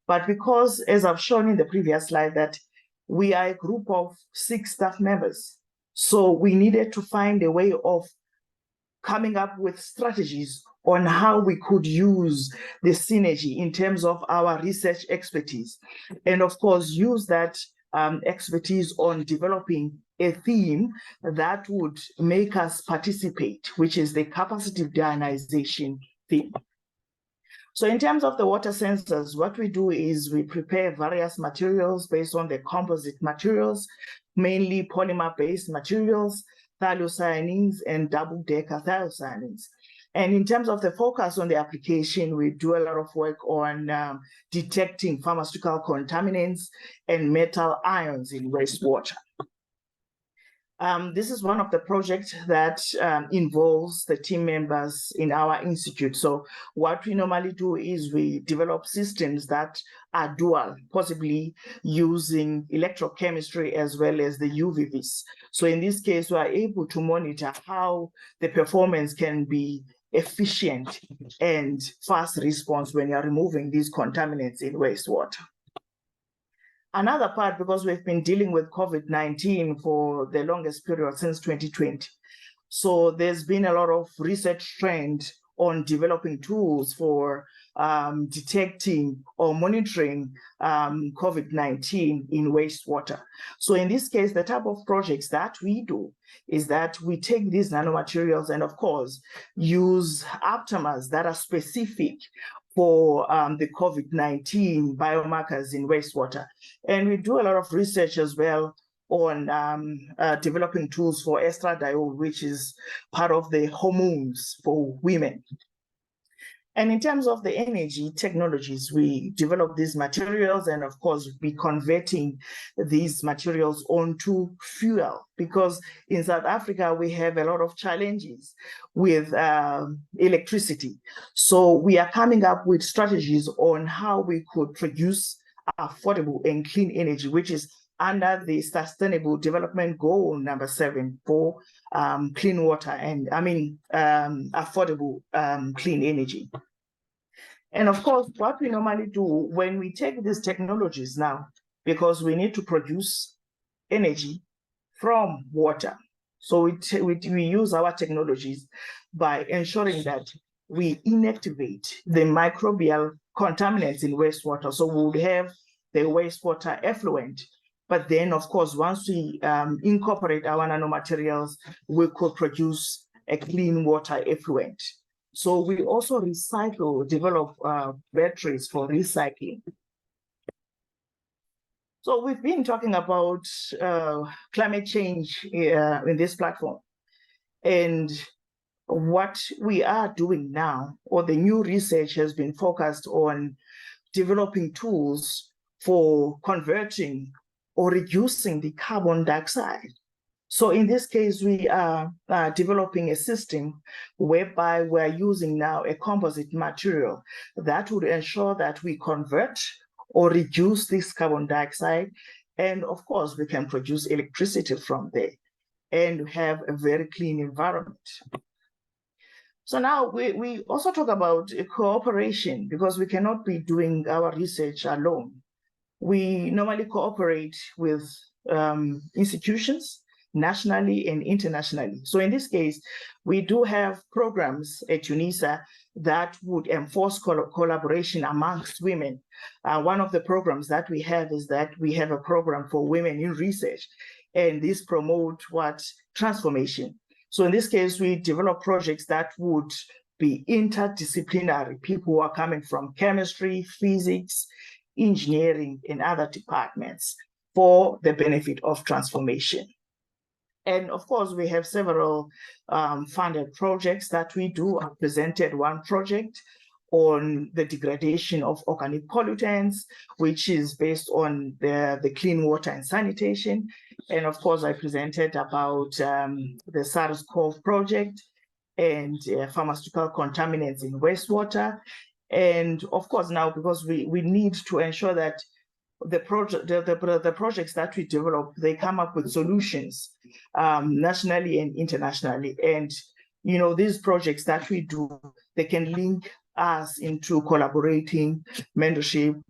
But because, as I've shown in the previous slide, that we are a group of 6 staff members, so we needed to find a way of coming up with strategies on how we could use the synergy in terms of our research expertise. And of course, use that expertise on developing a theme that would make us participate, which is the capacity deionization theme. So in terms of the water sensors, what we do is we prepare various materials based on the composite materials, mainly polymer-based materials, thiocyanines, and double-decker thiocyanines. And in terms of the focus on the application, we do a lot of work on detecting pharmaceutical contaminants and metal ions in wastewater. This is one of the projects that involves the team members in our institute. So what we normally do is we develop systems that are dual, possibly using electrochemistry as well as the UVVs. So in this case, we are able to monitor how the performance can be efficient and fast response when you're removing these contaminants in wastewater. Another part, because we've been dealing with COVID-19 for the longest period since 2020. So there's been a lot of research trend on developing tools for detecting or monitoring COVID-19 in wastewater. So in this case, the type of projects that we do is that we take these nanomaterials and of course use aptamers that are specific for the COVID-19 biomarkers in wastewater. And we do a lot of research as well on developing tools for estradiol, which is part of the hormones for women. And in terms of the energy technologies, we develop these materials and of course be converting these materials onto fuel, because in South Africa, we have a lot of challenges with electricity. So we are coming up with strategies on how we could produce affordable and clean energy, which is under the Sustainable Development Goal number 7 for clean water and affordable clean energy. And of course, what we normally do when we take these technologies now, because we need to produce energy from water. So we use our technologies by ensuring that we inactivate the microbial contaminants in wastewater. So we would have the wastewater effluent. But then, of course, once we incorporate our nanomaterials, we could produce a clean water effluent. So we also develop batteries for recycling. So we've been talking about climate change in this platform. And what we are doing now, or the new research has been focused on developing tools for converting or reducing the carbon dioxide. So in this case, we are developing a system whereby we're using now a composite material that would ensure that we convert or reduce this carbon dioxide. And of course, we can produce electricity from there and have a very clean environment. So now we also talk about cooperation, because we cannot be doing our research alone. We normally cooperate with institutions, nationally and internationally. So in this case, we do have programs at UNISA that would enforce collaboration amongst women. One of the programs that we have is that we have a program for women in research, and this promotes transformation. So in this case, we develop projects that would be interdisciplinary, people who are coming from chemistry, physics, engineering, and other departments for the benefit of transformation. And of course, we have several funded projects that we do. I presented one project on the degradation of organic pollutants, which is based on the clean water and sanitation. And of course, I presented about the SARS-CoV project and pharmaceutical contaminants in wastewater. And of course, now, because we need to ensure that the projects that we develop, they come up with solutions nationally and internationally. And, you know, these projects that we do, they can link us into collaborating, mentorship,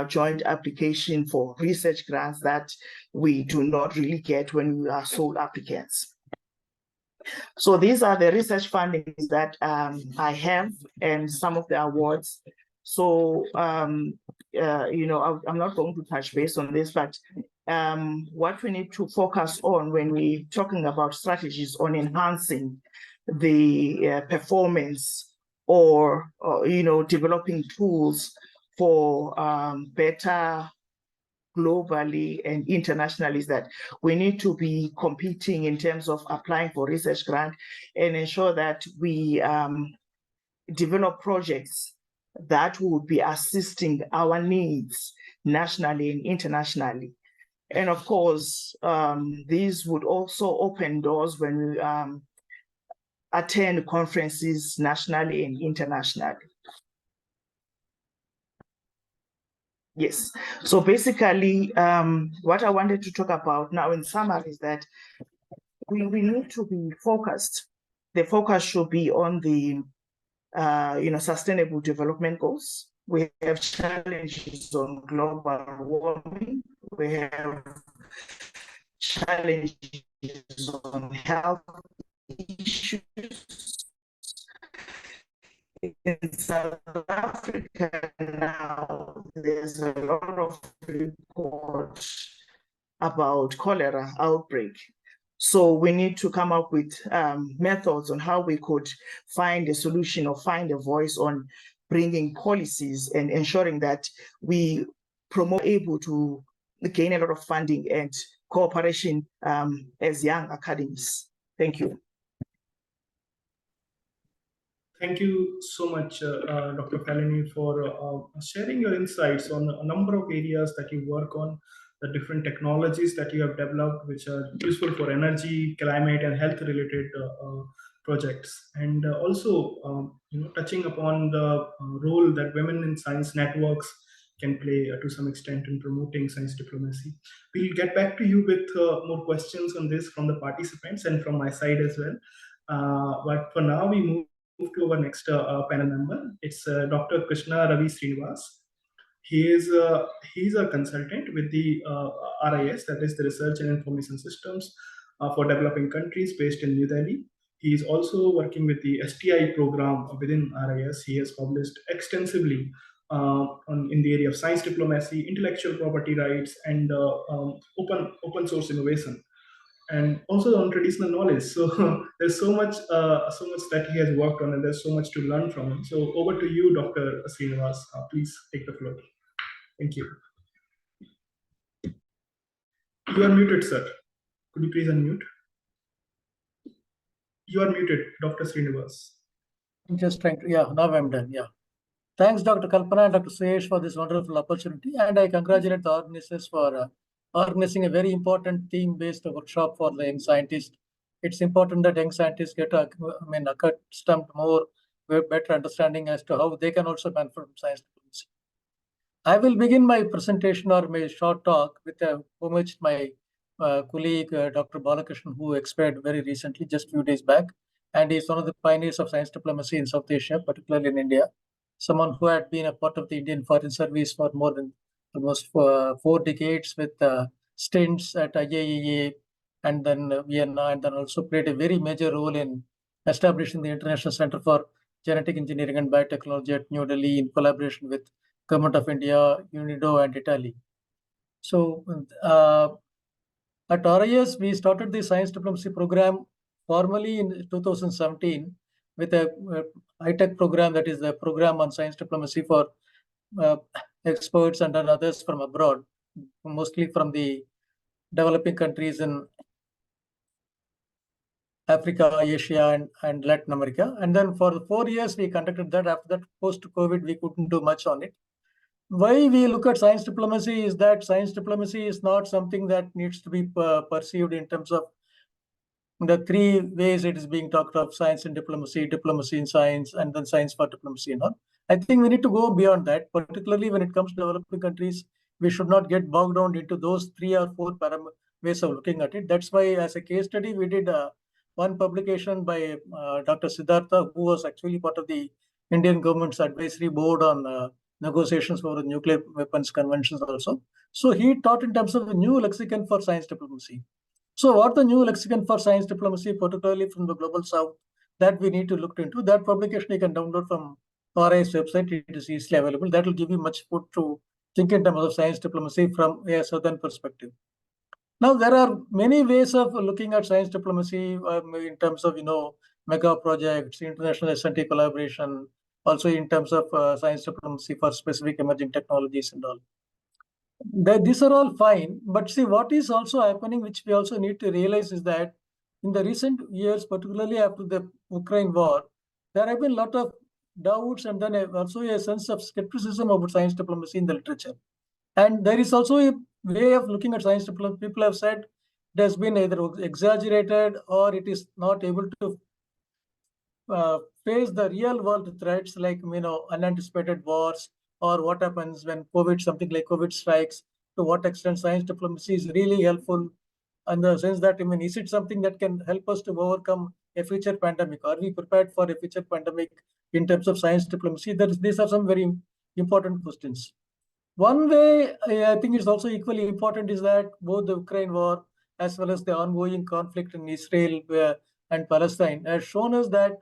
joint application for research grants that we do not really get when we are sole applicants. So these are the research fundings that I have and some of the awards. So, you know, I'm not going to touch base on this, but what we need to focus on when we're talking about strategies on enhancing the performance or, you know, developing tools for better globally and internationally, is that we need to be competing in terms of applying for research grant and ensure that we develop projects that would be assisting our needs nationally and internationally. And of course, these would also open doors when we attend conferences nationally and internationally. Yes, so basically what I wanted to talk about now in summary is that we need to be focused. The focus should be on the you know, sustainable development goals. We have challenges on global warming. We have challenges on health issues. in South Africa now, there's a lot of reports about cholera outbreak. So we need to come up with methods on how we could find a solution or find a voice on bringing policies and ensuring that we promote able to gain a lot of funding and cooperation as young academies. Thank you. Thank you so much, Dr. Falini, for sharing your insights on a number of areas that you work on, the different technologies that you have developed, which are useful for energy, climate, and health-related projects, and also touching upon the role that women in science networks can play to some extent in promoting science diplomacy. We'll get back to you with more questions on this from the participants and from my side as well. But for now, we move to our next panel member. It's Dr. Krishna Ravi Srinivas. He's a consultant with the RIS, that is the Research and Information Systems for Developing Countries, based in New Delhi. He is also working with the STI program within RIS. He has published extensively in the area of science diplomacy, intellectual property rights, and open source innovation, and also on traditional knowledge. So there's so much that he has worked on, and there's so much to learn from him. So over to you, Dr. Srinivas. Please take the floor. Thank you. You are muted, sir. Could you please unmute? You are muted, Dr. Srinivas. I'm just trying to, yeah, now I'm done, yeah. Thanks, Dr. Kalpana and Dr. Suyesh, for this wonderful opportunity. And I congratulate the organizers for organizing a very important theme-based workshop for the young scientists. It's important that young scientists get accustomed more, better understanding as to how they can also benefit from science diplomacy. I will begin my presentation or my short talk with a homage to my colleague, Dr. Balakrishnan, who expired very recently, just a few days back. And he's one of the pioneers of science diplomacy in South Asia, particularly in India. Someone who had been a part of the Indian Foreign Service for more than almost 4 decades, with stints at IAEA and then Vienna, and then also played a very major role in establishing the International Center for Genetic Engineering and Biotechnology at New Delhi in collaboration with Government of India, UNIDO, and Italy. So at RIS, we started the science diplomacy program formally in 2017 with a high-tech program, that is the program on science diplomacy for experts and others from abroad, mostly from the developing countries in Africa, Asia, and Latin America. And then for 4 years, we conducted that. After that, post-COVID, we couldn't do much on it. Why we look at science diplomacy is that science diplomacy is not something that needs to be perceived in terms of the 3 ways it is being talked of: science and diplomacy, diplomacy in science, and then science for diplomacy and all. I think we need to go beyond that, particularly when it comes to developing countries. We should not get bogged down into those 3 or 4 ways of looking at it. That's why, as a case study, we did one publication by Dr. Siddhartha, who was actually part of the Indian government's advisory board on negotiations for the nuclear weapons conventions also. So he taught in terms of the new lexicon for science diplomacy. So what the new lexicon for science diplomacy, particularly from the global south, that we need to look into. That publication you can download from RI's website. It is easily available. That will give you much food to think in terms of science diplomacy from a southern perspective. Now, there are many ways of looking at science diplomacy in terms of, mega projects, international S&T collaboration, also in terms of science diplomacy for specific emerging technologies and all. These are all fine, but see, what is also happening, which we also need to realize, is that in the recent years, particularly after the Ukraine war, there have been a lot of doubts and then also a sense of skepticism about science diplomacy in the literature. And there is also a way of looking at science diplomacy. People have said it has been either exaggerated or it is not able to face the real world threats like unanticipated wars, or what happens when something like COVID strikes. To what extent science diplomacy is really helpful, in the sense that is it something that can help us to overcome a future pandemic? Are we prepared for a future pandemic in terms of science diplomacy? These are some very important questions. One way I think is also equally important is that both the Ukraine war as well as the ongoing conflict in Israel and Palestine has shown us that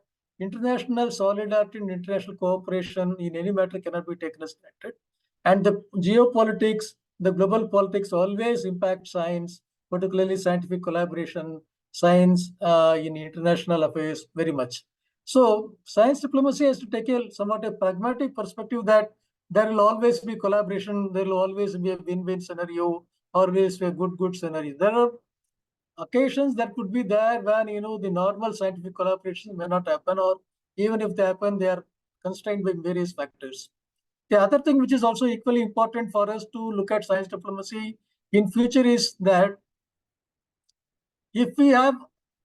international solidarity and international cooperation in any matter cannot be taken as granted. And the geopolitics, the global politics always impact science, particularly scientific collaboration, science in international affairs very much. So science diplomacy has to take a somewhat a pragmatic perspective that there will always be collaboration, there will always be a win-win scenario, always be a good scenario. There are occasions that could be there when the normal scientific collaboration may not happen, or even if they happen, they are constrained by various factors. The other thing which is also equally important for us to look at science diplomacy in future is that if we have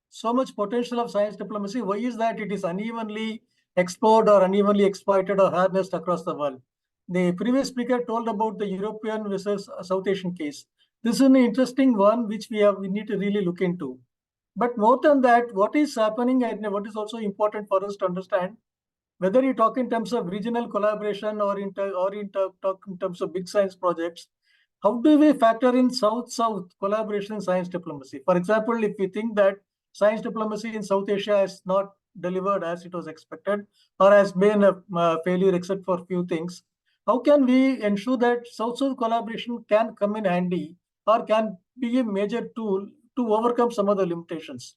so much potential of science diplomacy, why is that it is unevenly explored or unevenly exploited or harnessed across the world? The previous speaker told about the European versus South Asian case. This is an interesting one which we need to really look into. But more than that, what is happening and what is also important for us to understand, whether you talk in terms of regional collaboration or talk in terms of big science projects, how do we factor in South-South collaboration in science diplomacy? For example, if we think that science diplomacy in South Asia has not delivered as it was expected or has been a failure except for a few things, how can we ensure that South-South collaboration can come in handy or can be a major tool to overcome some of the limitations?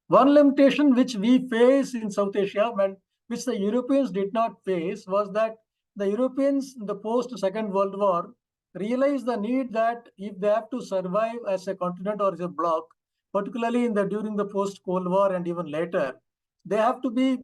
One limitation which we face in South Asia, and which the Europeans did not face, was that the Europeans in the post-Second World War realized the need that if they have to survive as a continent or as a bloc, particularly during the post-Cold War and even later, they have to be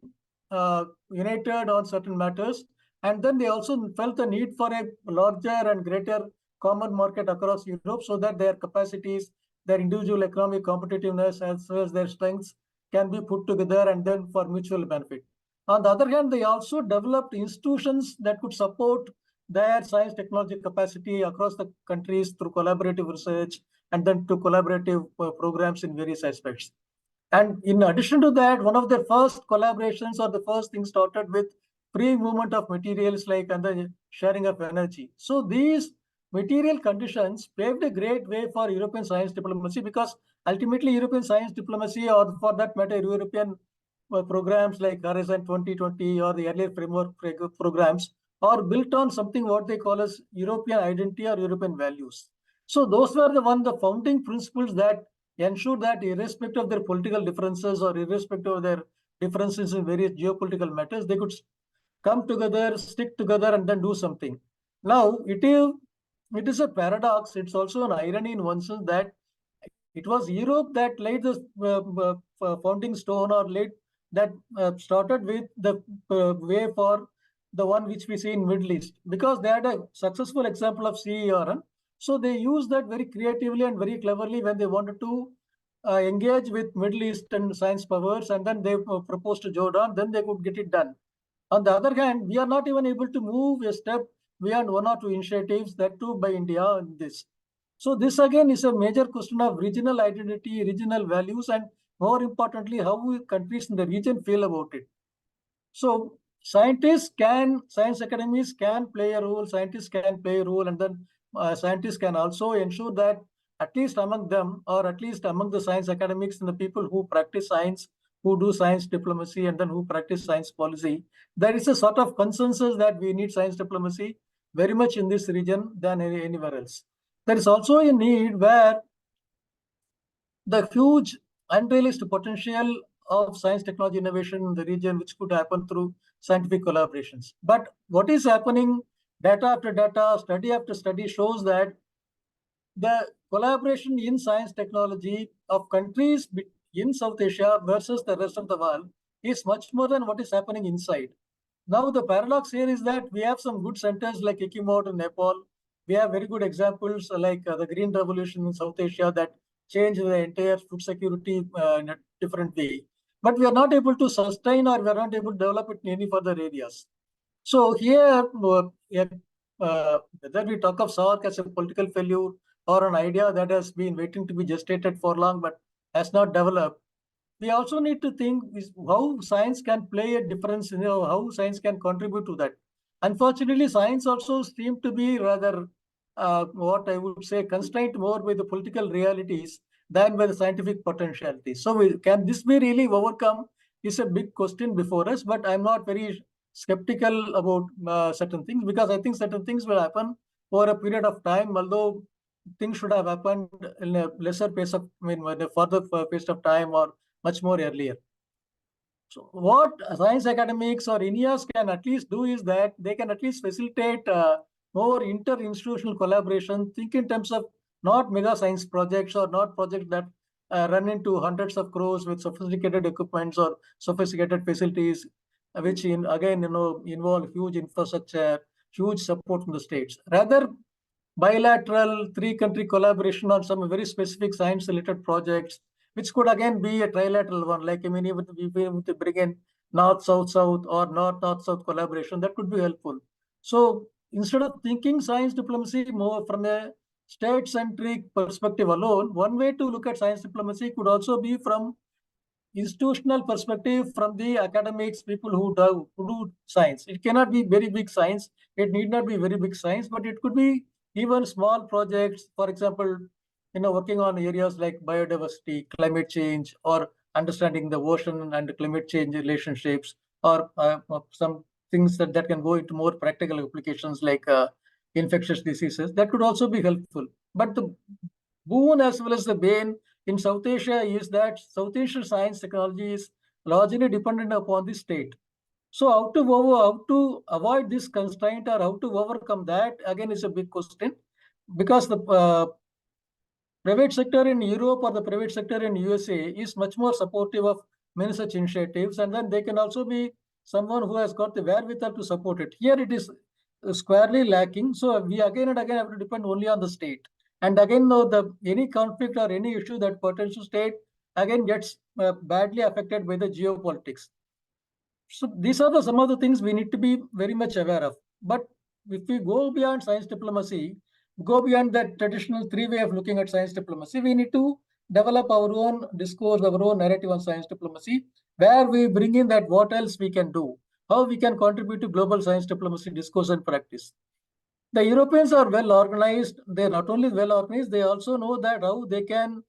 united on certain matters. And then they also felt the need for a larger and greater common market across Europe so that their capacities, their individual economic competitiveness, as well as their strengths can be put together and then for mutual benefit. On the other hand, they also developed institutions that could support their science technology capacity across the countries through collaborative research and then to collaborative programs in various aspects. And in addition to that, one of the first collaborations or the first thing started with free movement of materials and the sharing of energy. So these material conditions paved a great way for European science diplomacy, because ultimately European science diplomacy, or for that matter, European programs like Horizon 2020 or the earlier framework programs are built on something what they call as European identity or European values. So those were the founding principles that ensure that irrespective of their political differences or irrespective of their differences in various geopolitical matters, they could come together, stick together, and then do something. Now, it is a paradox. It's also an irony in one sense that it was Europe that laid the founding stone, or started with the way for the one which we see in Middle East, because they had a successful example of CERN. So they used that very creatively and very cleverly when they wanted to engage with Middle Eastern science powers, and then they proposed to Jordan, then they could get it done. On the other hand, we are not even able to move a step beyond one or two initiatives, that too by India in this. So this again is a major question of regional identity, regional values, and more importantly, how countries in the region feel about it. So science academies can play a role, scientists can play a role, and then scientists can also ensure that at least among them, or at least among the science academics and the people who practice science, who do science diplomacy, and then who practice science policy, there is a sort of consensus that we need science diplomacy very much in this region than anywhere else. There is also a need where the huge unrealized potential of science technology innovation in the region, which could happen through scientific collaborations. But what is happening, data after data, study after study, shows that the collaboration in science technology of countries in South Asia versus the rest of the world is much more than what is happening inside. Now, the paradox here is that we have some good centers like Ekimod in Nepal. We have very good examples like the Green Revolution in South Asia that changed the entire food security in a different way. But we are not able to sustain, or we are not able to develop it in any further areas. So here, whether we talk of SAARC as a political failure or an idea that has been waiting to be gestated for long but has not developed, we also need to think how science can play a difference, how science can contribute to that. Unfortunately, science also seems to be rather, what I would say, constrained more by the political realities than by the scientific potentialities. So can this be really overcome? is a big question before us, but I'm not very skeptical about certain things, because I think certain things will happen over a period of time, although things should have happened in a lesser pace of, in a further pace of time or much more earlier. So what science academics or INYAS can at least do is that they can at least facilitate more inter-institutional collaboration, think in terms of not mega science projects or not projects that run into hundreds of crores with sophisticated equipments or sophisticated facilities, which again, involve huge infrastructure, huge support from the states. Rather, bilateral three-country collaboration on some very specific science-related projects, which could again be a trilateral one, like even if we bring in North-South-South or North-North-South collaboration, that could be helpful. So instead of thinking science diplomacy more from a state-centric perspective alone, one way to look at science diplomacy could also be from institutional perspective, from the academics, people who do science. It cannot be very big science. It need not be very big science, but it could be even small projects. For example, working on areas like biodiversity, climate change, or understanding the ocean and climate change relationships, or some things that can go into more practical applications like infectious diseases. That could also be helpful. But the boon as well as the bane in South Asia is that South Asian science technology is largely dependent upon the state. So how to avoid this constraint or how to overcome that, again, is a big question, because the private sector in Europe or the private sector in USA is much more supportive of many such initiatives, and then they can also be someone who has got the wherewithal to support it. Here it is squarely lacking, so we again and again have to depend only on the state. And again, though, any conflict or any issue that pertains to state again gets badly affected by the geopolitics. So these are some of the things we need to be very much aware of. But if we go beyond science diplomacy, go beyond that traditional three-way of looking at science diplomacy, we need to develop our own discourse, our own narrative on science diplomacy, where we bring in that what else we can do, how we can contribute to global science diplomacy discourse and practice. The Europeans are well organized. They're not only well organized, they also know that how they can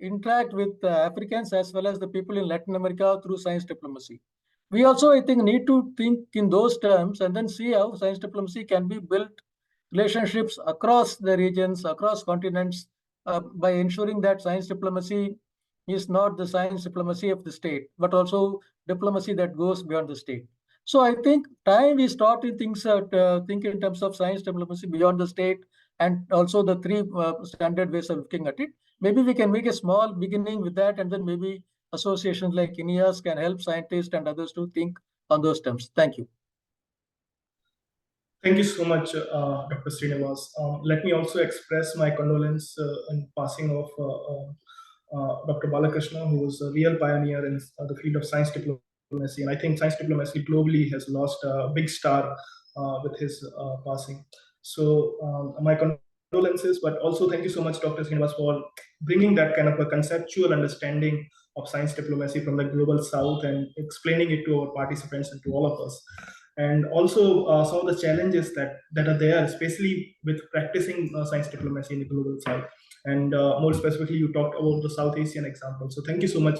interact with Africans as well as the people in Latin America through science diplomacy. We also, I think, need to think in those terms and then see how science diplomacy can be built relationships across the regions, across continents, by ensuring that science diplomacy is not the science diplomacy of the state, but also diplomacy that goes beyond the state. So I think time we start in things think in terms of science diplomacy beyond the state, and also the three standard ways of looking at it. Maybe we can make a small beginning with that, and then maybe associations like INYAS can help scientists and others to think on those terms. Thank you. Thank you so much, Dr. Srinivas. Let me also express my condolence in passing of Dr. Balakrishna, who was a real pioneer in the field of science diplomacy. And I think science diplomacy globally has lost a big star with his passing. So my condolences, but also thank you so much, Dr. Srinivas, for bringing that kind of a conceptual understanding of science diplomacy from the global south and explaining it to our participants and to all of us. And also some of the challenges that are there, especially with practicing science diplomacy in the global south. And more specifically, you talked about the South Asian example. So thank you so much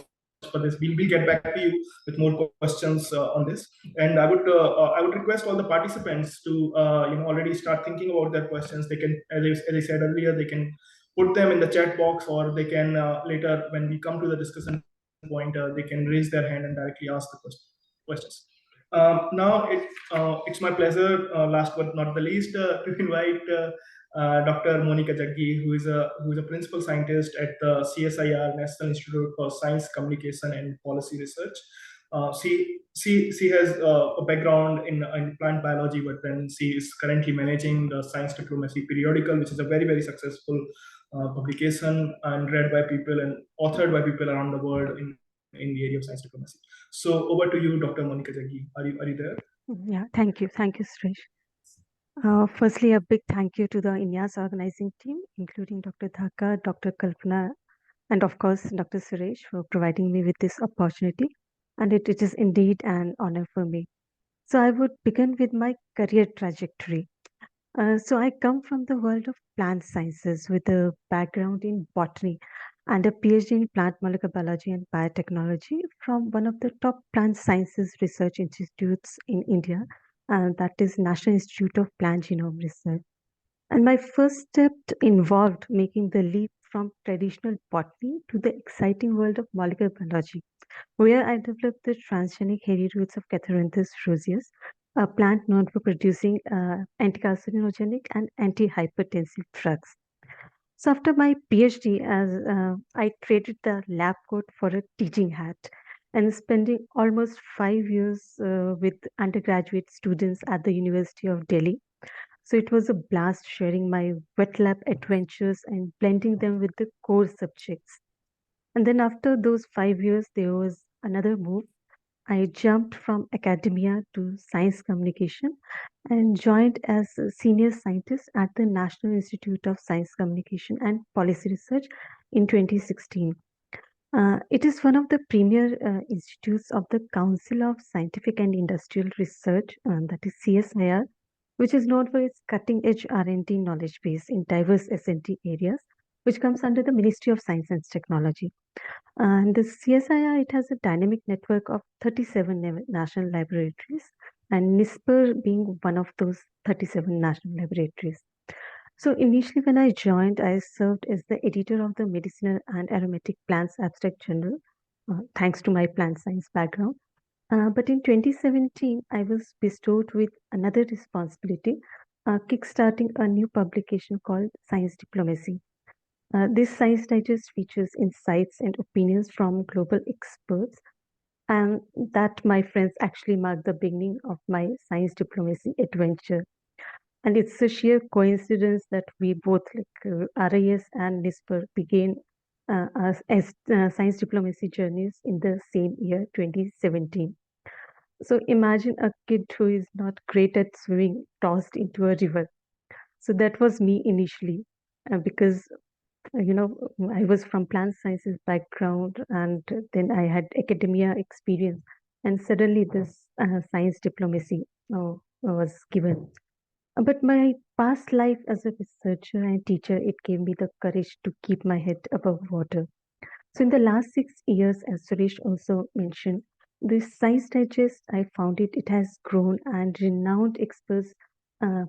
for this. We'll get back to you with more questions on this. And I would request all the participants to already start thinking about their questions. They can, as I said earlier, they can put them in the chat box, or they can later, when we come to the discussion point, they can raise their hand and directly ask the questions. Now it's my pleasure, last but not the least, to invite Dr. Monica Jaggi, who is a principal scientist at the CSIR, National Institute for Science, Communication and Policy Research. She has a background in plant biology, but then she is currently managing the Science Diplomacy periodical, which is a very, very successful publication and read by people and authored by people around the world in the area of science diplomacy. So over to you, Dr. Monica Jaggi. Are you there? Yeah, thank you, Suresh. Firstly, a big thank you to the INYAS organizing team, including Dr. Dhaka, Dr. Kalpana, and of course, Dr. Suresh, for providing me with this opportunity. And it is indeed an honor for me. So I would begin with my career trajectory. So I come from the world of plant sciences with a background in botany and a PhD in plant molecular biology and biotechnology from one of the top plant sciences research institutes in India, and that is National Institute of Plant Genome Research. And my first step involved making the leap from traditional botany to the exciting world of molecular biology, where I developed the transgenic hairy roots of Catharinthus roseus, a plant known for producing anti-carcinogenic and anti-hypertensive drugs. So after my PhD, I traded the lab coat for a teaching hat, and spending almost 5 years with undergraduate students at the University of Delhi. So it was a blast sharing my wet lab adventures and blending them with the core subjects. And then after those 5 years, there was another move. I jumped from academia to science communication and joined as a senior scientist at the National Institute of Science Communication and Policy Research in 2016. It is one of the premier institutes of the Council of Scientific and Industrial Research, that is CSIR, which is known for its cutting-edge R&D knowledge base in diverse S&T areas, which comes under the Ministry of Science and Technology. And the CSIR, it has a dynamic network of 37 national laboratories, and NISPER being one of those 37 national laboratories. So initially when I joined, I served as the editor of the Medicinal and Aromatic Plants Abstract Journal, thanks to my plant science background. But in 2017, I was bestowed with another responsibility, kickstarting a new publication called Science Diplomacy. This science digest features insights and opinions from global experts, and that, my friends, actually marked the beginning of my science diplomacy adventure. And it's a sheer coincidence that we both, like RIS and NISPER, began as science diplomacy journeys in the same year, 2017. So imagine a kid who is not great at swimming tossed into a river. So that was me initially, because I was from plant sciences background, and then I had academia experience, and suddenly this science diplomacy was given. But my past life as a researcher and teacher, it gave me the courage to keep my head above water. So in the last 6 years, as Suresh also mentioned, this science digest, I found it has grown, and renowned experts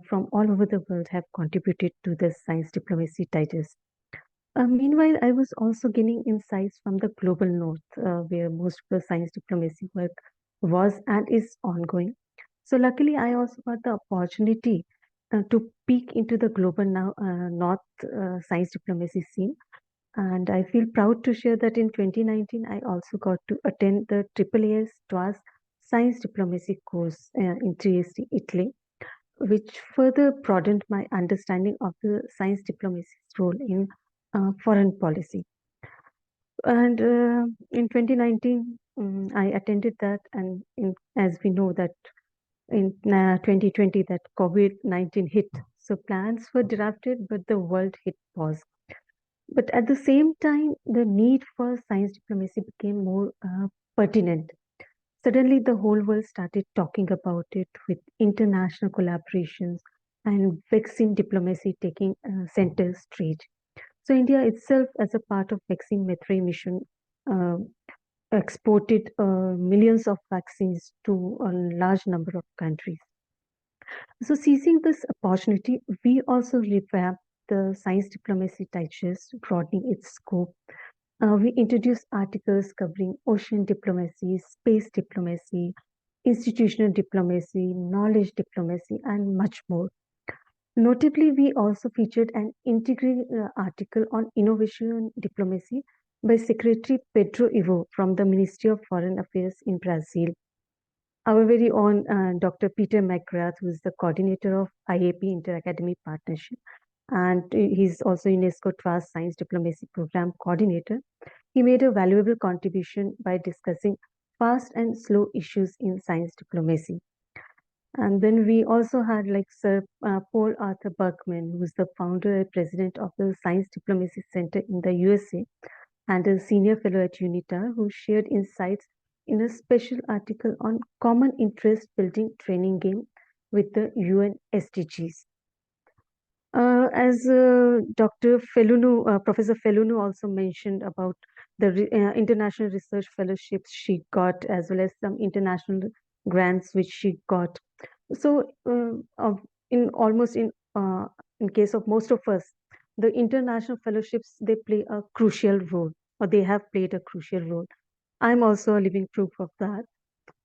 from all over the world have contributed to the science diplomacy digest. Meanwhile, I was also gaining insights from the global north, where most of the science diplomacy work was and is ongoing. So luckily, I also got the opportunity to peek into the global north science diplomacy scene. And I feel proud to share that in 2019, I also got to attend the AAAS TWAS Science Diplomacy course in Trieste, Italy, which further broadened my understanding of the science diplomacy's role in foreign policy. And in 2019, I attended that, and as we know that in 2020 that COVID-19 hit, so plans were drafted, but the world hit pause. But at the same time, the need for science diplomacy became more pertinent. Suddenly, the whole world started talking about it, with international collaborations and vaccine diplomacy taking center stage. So India itself, as a part of vaccine Maitrey mission, exported millions of vaccines to a large number of countries. So seizing this opportunity, we also revamped the science diplomacy digest, broadening its scope. We introduced articles covering ocean diplomacy, space diplomacy, institutional diplomacy, knowledge diplomacy, and much more. Notably, we also featured an integral article on innovation diplomacy by Secretary Pedro Ivo from the Ministry of Foreign Affairs in Brazil. Our very own Dr. Peter McGrath, who is the coordinator of IAP Inter-Academy Partnership, and he's also UNESCO TWAS Science Diplomacy Program Coordinator. He made a valuable contribution by discussing fast and slow issues in science diplomacy. And then we also had like Sir Paul Arthur Berkman, who's the founder and president of the Science Diplomacy Center in the USA, and a senior fellow at UNITA, who shared insights in a special article on common interest building training game with the UN SDGs. As Dr. Professor Felunu also mentioned about the international research fellowships she got, as well as some international grants which she got. So, in case of most of us, the international fellowships, they play a crucial role, or they have played a crucial role. I'm also a living proof of that.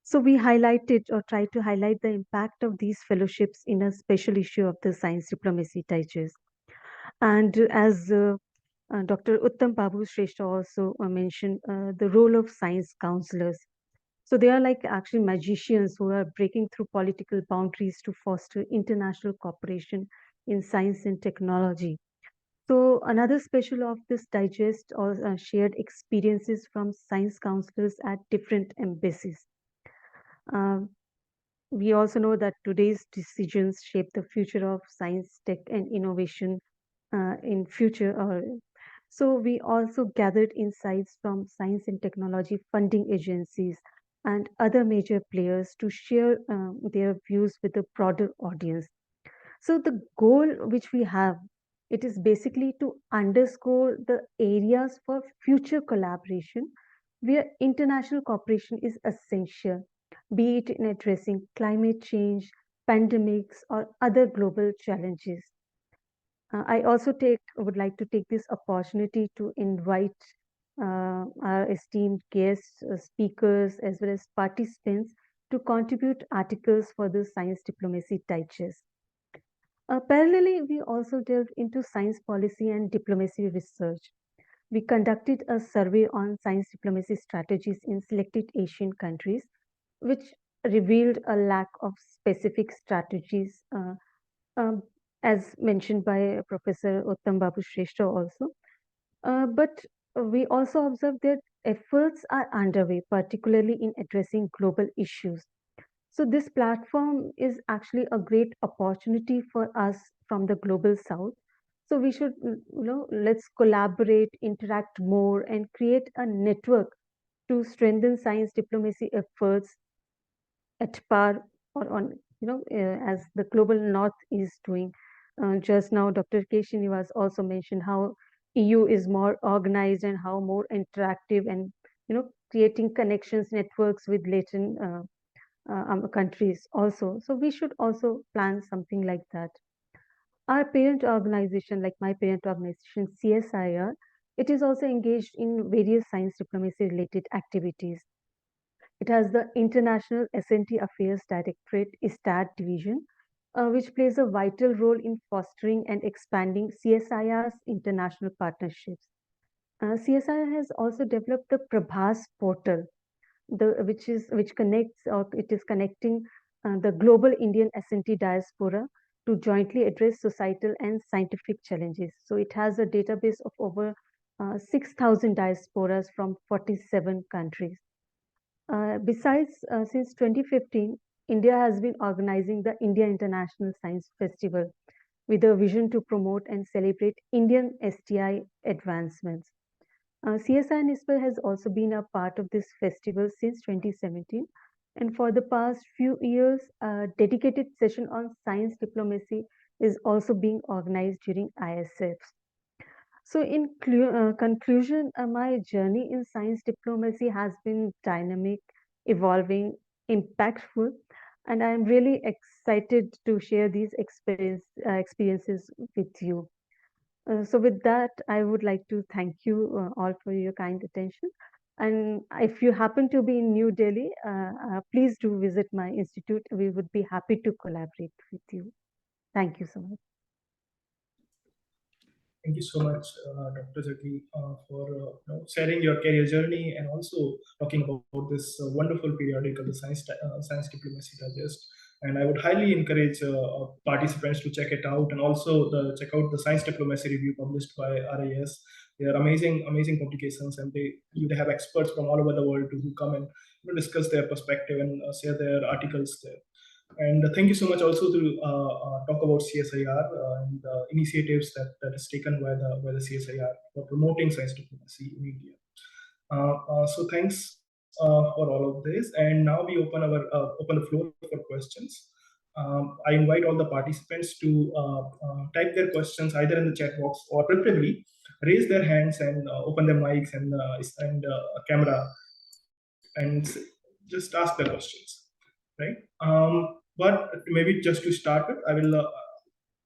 So we highlighted or tried to highlight the impact of these fellowships in a special issue of the Science Diplomacy Digest. And as Dr. Uttam Babu Shrestha also mentioned, the role of science counselors. So they are like actually magicians who are breaking through political boundaries to foster international cooperation in science and technology. So another special of this digest or shared experiences from science counselors at different embassies. We also know that today's decisions shape the future of science, tech, and innovation in future. So we also gathered insights from science and technology funding agencies and other major players to share their views with the broader audience. So the goal which we have, it is basically to underscore the areas for future collaboration where international cooperation is essential, be it in addressing climate change, pandemics, or other global challenges. I also would like to take this opportunity to invite our esteemed guests, speakers, as well as participants to contribute articles for the Science Diplomacy Digest. Parallelly, we also delved into science policy and diplomacy research. We conducted a survey on science diplomacy strategies in selected Asian countries, which revealed a lack of specific strategies, as mentioned by Professor Uttam Babu Shrestha also. But we also observed that efforts are underway, particularly in addressing global issues. So this platform is actually a great opportunity for us from the global south. So we should, let's collaborate, interact more, and create a network to strengthen science diplomacy efforts at par or on, as the global north is doing. Just now, Dr. K. Srinivas also mentioned how EU is more organized and how more interactive and, creating connections, networks with Latin countries also. So we should also plan something like that. Our parent organization, like my parent organization, CSIR, it is also engaged in various science diplomacy related activities. It has the International S&T Affairs Directorate, ISTAD division, which plays a vital role in fostering and expanding CSIR's international partnerships. CSIR has also developed the Prabhas portal, which connects, or it is connecting the global Indian S&T diaspora to jointly address societal and scientific challenges. So it has a database of over 6,000 diasporas from 47 countries. Besides, since 2015, India has been organizing the India International Science Festival with a vision to promote and celebrate Indian STI advancements. CSI NISPER has also been a part of this festival since 2017. And for the past few years, a dedicated session on science diplomacy is also being organized during ISFs. So in conclusion, my journey in science diplomacy has been dynamic, evolving, impactful, and I'm really excited to share these experiences with you. So with that, I would like to thank you all for your kind attention. And if you happen to be in New Delhi, please do visit my institute. We would be happy to collaborate with you. Thank you so much. Thank you so much, Dr. Zaki, for sharing your career journey and also talking about this wonderful periodical, the Science Diplomacy Digest. And I would highly encourage participants to check it out, and also check out the Science Diplomacy Review published by RIS. They are amazing publications, and they have experts from all over the world who come and discuss their perspective and share their articles there. And thank you so much also to talk about CSIR and the initiatives that is taken by the CSIR for promoting science diplomacy in India. So thanks for all of this. And now we open the floor for questions. I invite all the participants to type their questions either in the chat box or preferably raise their hands and open their mics and camera and just ask the questions, right? But maybe just to start with, I will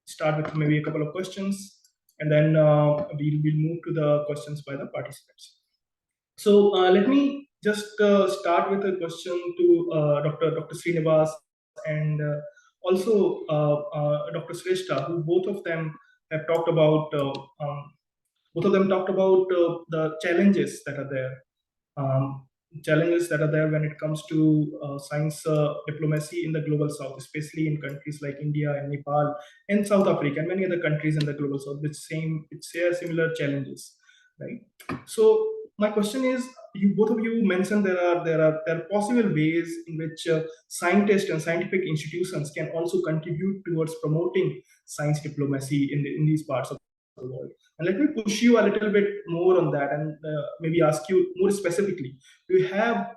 start with maybe a couple of questions, and then we'll move to the questions by the participants. So let me just start with a question to Dr. Srinivas and also Dr. Shrestha, who both of them talked about the challenges that are there. Challenges that are there when it comes to science diplomacy in the global south, especially in countries like India and Nepal and South Africa and many other countries in the global south which share similar challenges, right? So my question is, both of you mentioned there are possible ways in which scientists and scientific institutions can also contribute towards promoting science diplomacy in these parts of the world. And let me push you a little bit more on that and maybe ask you more specifically, do you have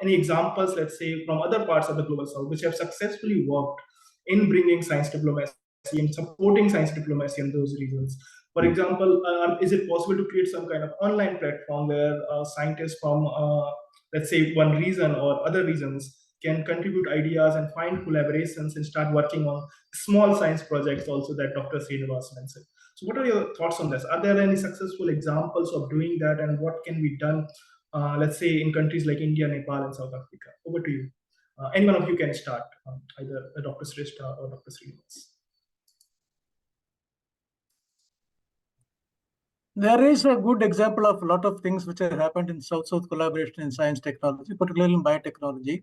any examples, let's say, from other parts of the global south which have successfully worked in bringing science diplomacy and supporting science diplomacy in those regions? For example, is it possible to create some kind of online platform where scientists from, let's say, one region or other regions can contribute ideas and find collaborations and start working on small science projects also that Dr. Srinivas mentioned? So what are your thoughts on this? Are there any successful examples of doing that, and what can be done, let's say, in countries like India, Nepal, and South Africa? Over to you. Any one of you can start, either Dr. Shrestha or Dr. Srinivas. There is a good example of a lot of things which have happened in South-South collaboration in science technology, particularly in biotechnology.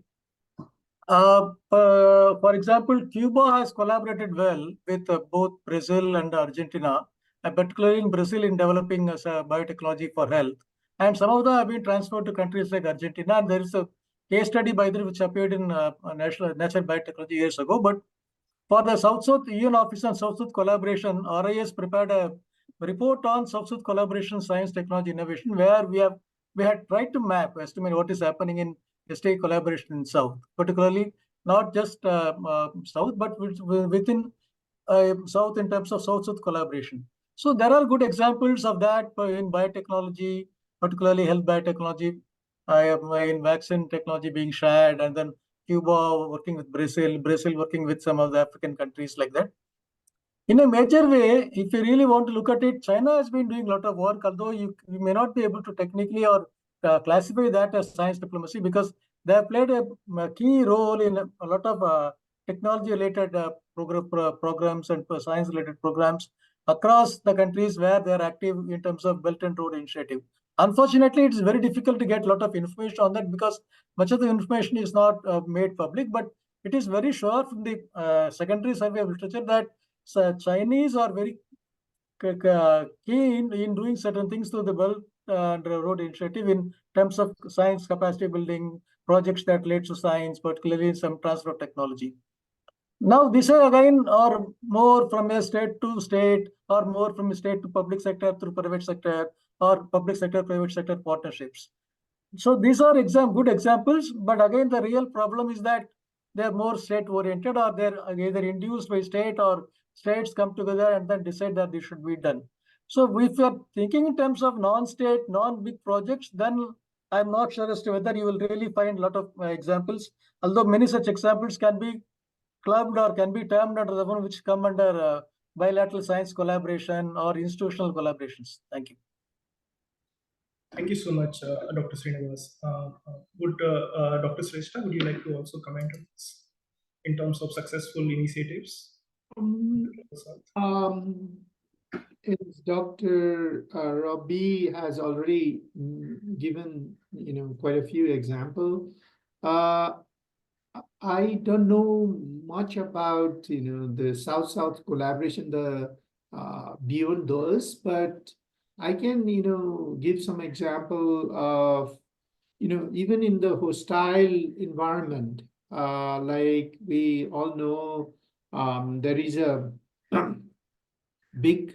For example, Cuba has collaborated well with both Brazil and Argentina, and particularly in Brazil in developing biotechnology for health. And some of them have been transferred to countries like Argentina. And there is a case study by them which appeared in Nature Biotechnology years ago. But for the South-South UN Office on South-South Collaboration, RIS prepared a report on South-South collaboration, science, technology, innovation, where we had tried to estimate what is happening in STA collaboration in South, particularly not just South, but within South in terms of South-South collaboration. So there are good examples of that in biotechnology, particularly health biotechnology, in vaccine technology being shared, and then Cuba working with Brazil working with some of the African countries like that. In a major way, if you really want to look at it, China has been doing a lot of work, although you may not be able to technically or classify that as science diplomacy, because they have played a key role in a lot of technology-related programs and science-related programs across the countries where they are active in terms of Belt and Road Initiative. Unfortunately, it's very difficult to get a lot of information on that because much of the information is not made public, but it is very sure from the secondary survey of literature that Chinese are very keen in doing certain things through the Belt and Road Initiative in terms of science capacity building, projects that relate to science, particularly some transfer of technology. Now, these are again are more from a state to state, or more from a state to public sector through private sector, or public sector, private sector partnerships. So these are good examples, but again, the real problem is that they're more state-oriented, or they're either induced by state, or states come together and then decide that this should be done. So if you're thinking in terms of non-state, non-big projects, then I'm not sure as to whether you will really find a lot of examples, although many such examples can be clubbed or can be termed under the one which come under bilateral science collaboration or institutional collaborations. Thank you. Thank you so much, Dr. Srinivas. Would Dr. Shrestha, would you like to also comment on this in terms of successful initiatives? As Dr. Rabi has already given, quite a few examples. I don't know much about, the South-South collaboration, the beyond those, but I can, give some example of, even in the hostile environment, like we all know, there is a big,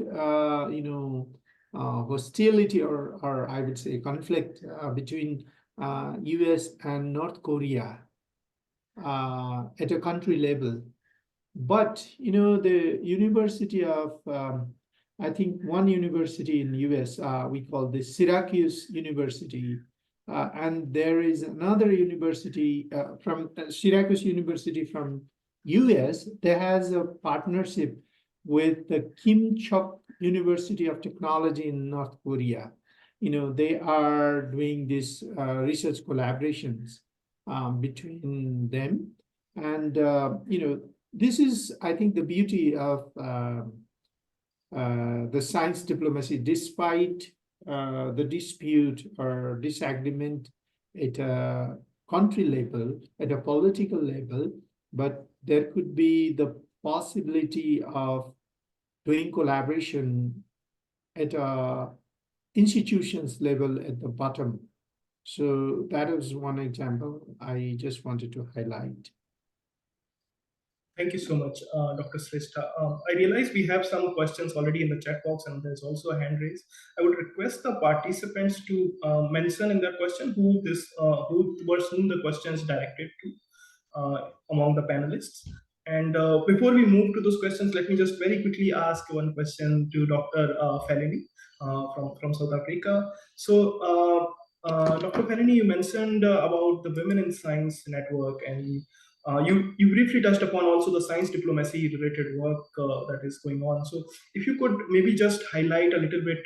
hostility or I would say conflict between US and North Korea at a country level. But the University of I think one university in US we call this Syracuse University, and there is another university from Syracuse University from US. That has a partnership with the Kim Chok University of Technology in North Korea. They are doing this research collaborations between them, and this is, I think, the beauty of the science diplomacy. Despite the dispute or disagreement at a country level, at a political level, but there could be the possibility of doing collaboration at a institutions level at the bottom. So that is one example I just wanted to highlight. Thank you so much, Dr. Shrestha. I realize we have some questions already in the chat box, and there's also a hand raised. I would request the participants to mention in their question who towards whom the question is directed to among the panelists. And before we move to those questions, let me just very quickly ask one question to Dr. Fellini from South Africa. So, Dr. Fellini, you mentioned about the Women in Science Network, and you briefly touched upon also the science diplomacy related work that is going on. So if you could maybe just highlight a little bit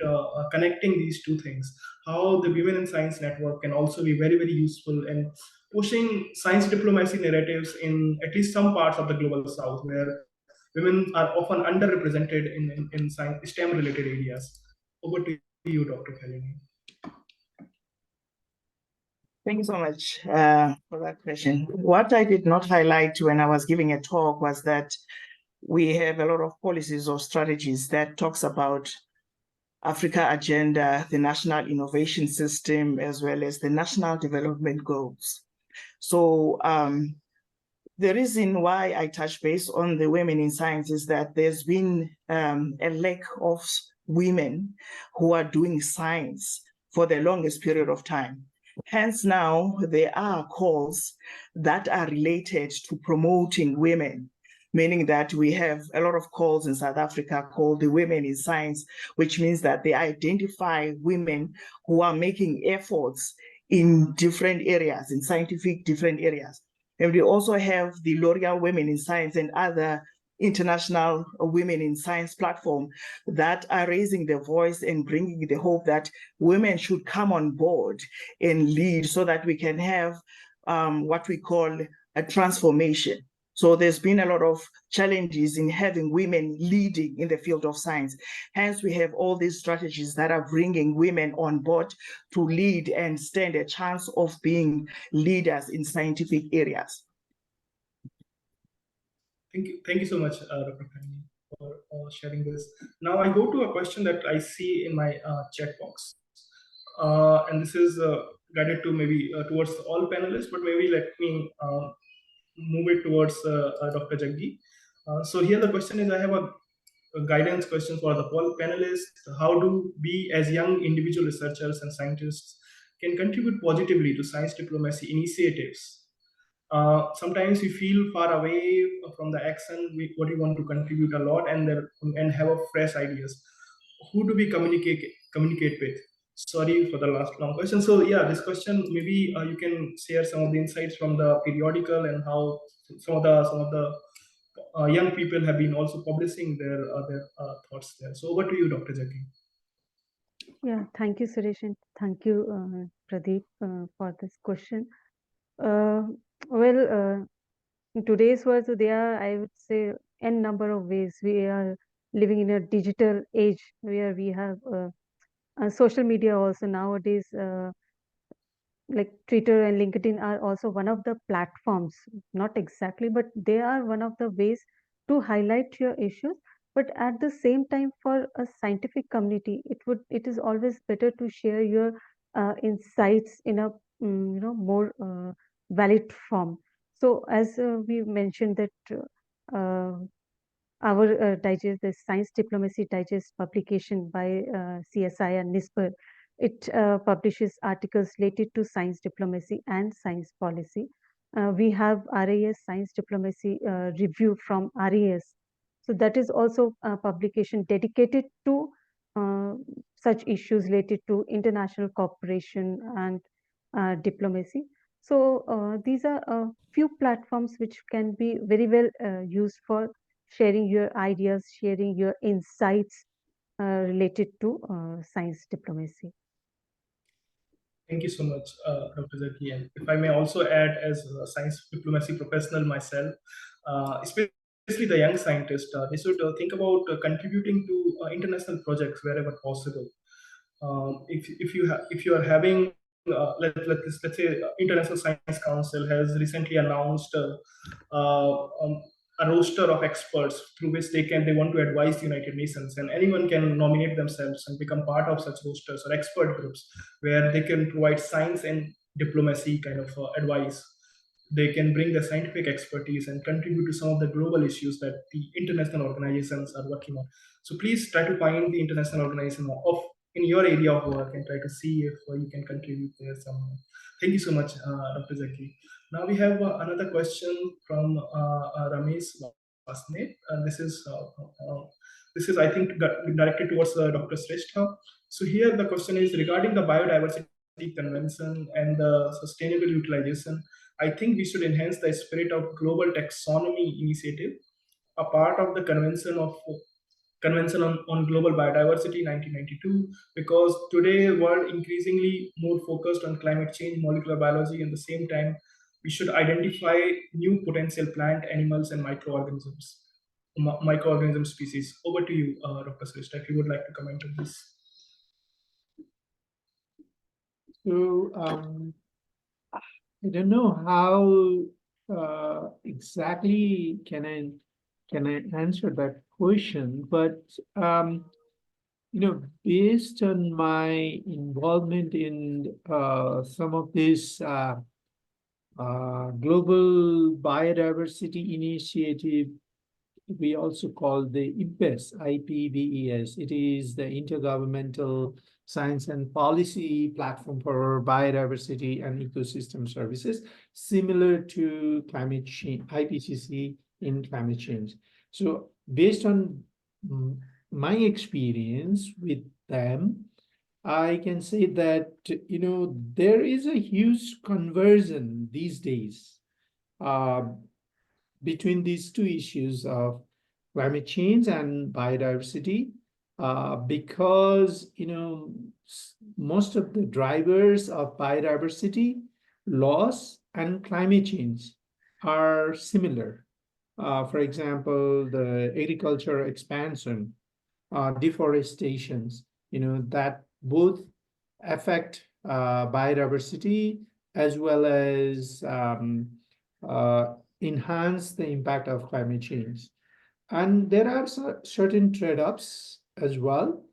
connecting these two things, how the Women in Science Network can also be very, very useful in pushing science diplomacy narratives in at least some parts of the global south, where women are often underrepresented in science, STEM related areas. Over to you, Dr. Fellini. Thank you so much for that question. What I did not highlight when I was giving a talk was that we have a lot of policies or strategies that talks about Africa Agenda, the National Innovation System, as well as the National Development Goals. So the reason why I touch base on the women in science is that there's been a lack of women who are doing science for the longest period of time. Hence now there are calls that are related to promoting women, meaning that we have a lot of calls in South Africa called the Women in Science, which means that they identify women who are making efforts in different areas, in scientific different areas. And we also have the L'Oreal Women in Science and other international women in science platform that are raising their voice and bringing the hope that women should come on board and lead so that we can have what we call a transformation. So there's been a lot of challenges in having women leading in the field of science. Hence, we have all these strategies that are bringing women on board to lead and stand a chance of being leaders in scientific areas. Thank you so much, Dr. Fellini, for sharing this. Now I go to a question that I see in my chat box, and this is guided to maybe towards all panelists, but maybe let me move it towards Dr. Jaggi. So here the question is, I have a guidance question for the panelists. How do we as young individual researchers and scientists can contribute positively to science diplomacy initiatives? Sometimes we feel far away from the action, what we want to contribute a lot and have a fresh ideas. Who do we communicate with? Sorry for the last long question. So yeah, this question, maybe you can share some of the insights from the periodical and how some of the young people have been also publishing their thoughts there. So over to you, Dr. Jackie. Yeah, thank you, Suresh, and thank you, Pradeep, for this question. In today's world, so there are, I would say, n number of ways. We are living in a digital age where we have social media also nowadays. Like Twitter and LinkedIn are also one of the platforms, not exactly, but they are one of the ways to highlight your issues. But at the same time, for a scientific community, it is always better to share your insights in a more valid form. So as we mentioned that our digest, the Science Diplomacy Digest publication by CSI and NISPER, it publishes articles related to science diplomacy and science policy. We have RAS Science Diplomacy Review from RAS. So that is also a publication dedicated to such issues related to international cooperation and diplomacy. So these are a few platforms which can be very well used for sharing your ideas, sharing your insights related to science diplomacy. Thank you so much, Dr. Zaki. And if I may also add, as a science diplomacy professional myself, especially the young scientists, they should think about contributing to international projects wherever possible. If you are having let's say International Science Council has recently announced a roster of experts through which they want to advise the United Nations, and anyone can nominate themselves and become part of such rosters or expert groups where they can provide science and diplomacy kind of advice. They can bring their scientific expertise and contribute to some of the global issues that the international organizations are working on. So please try to find the international organization in your area of work and try to see if you can contribute there somehow. Thank you so much, Dr. Zaki. Now we have another question from Ramesh Vasne. This is I think directed towards Dr. Shrestha. So here the question is regarding the biodiversity convention and the sustainable utilization. I think we should enhance the spirit of global taxonomy initiative, a part of the Convention on Global Biodiversity 1992, because today world increasingly more focused on climate change, molecular biology, and at the same time we should identify new potential plant, animals, and microorganism species. Over to you, Dr. Shrestha, if you would like to comment on this. So I don't know how exactly can I answer that question, but based on my involvement in some of this global biodiversity initiative, we also call the IPBES, IPBES. It is the Intergovernmental Science and Policy Platform for Biodiversity and Ecosystem Services, similar to climate change, IPCC in climate change. So based on my experience with them, I can say that, there is a huge conversion these days between these two issues of climate change and biodiversity, because most of the drivers of biodiversity loss and climate change are similar. For example, the agriculture expansion, deforestations, that both affect biodiversity as well as enhance the impact of climate change. And there are certain trade-offs as well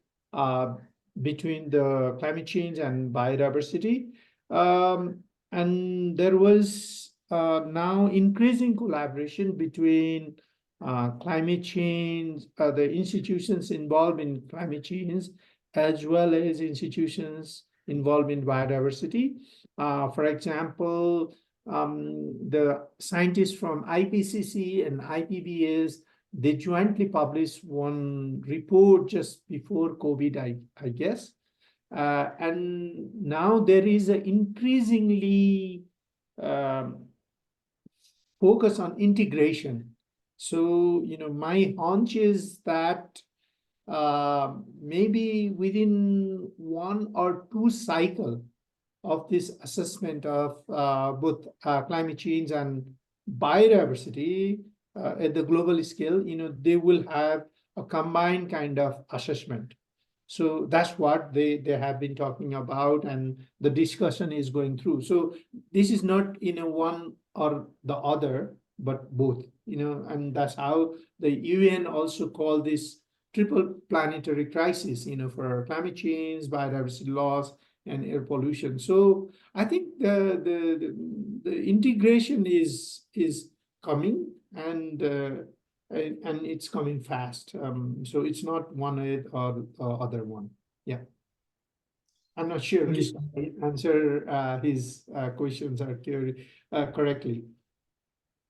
between the climate change and biodiversity. And there was now increasing collaboration between climate change, the institutions involved in climate change, as well as institutions involved in biodiversity. For example, the scientists from IPCC and IPBES, they jointly published one report just before COVID, I guess. And now there is an increasingly focus on integration. So, my hunch is that maybe within 1 or 2 cycles of this assessment of both climate change and biodiversity at the global scale, they will have a combined kind of assessment. So that's what they have been talking about, and the discussion is going through. So this is not one or the other, but both, and that's how the UN also call this triple planetary crisis, for climate change, biodiversity loss, and air pollution. So I think the integration is coming, and it's coming fast. So it's not one or other one. Yeah. I'm not sure Thank you if so much. I answer his questions correctly.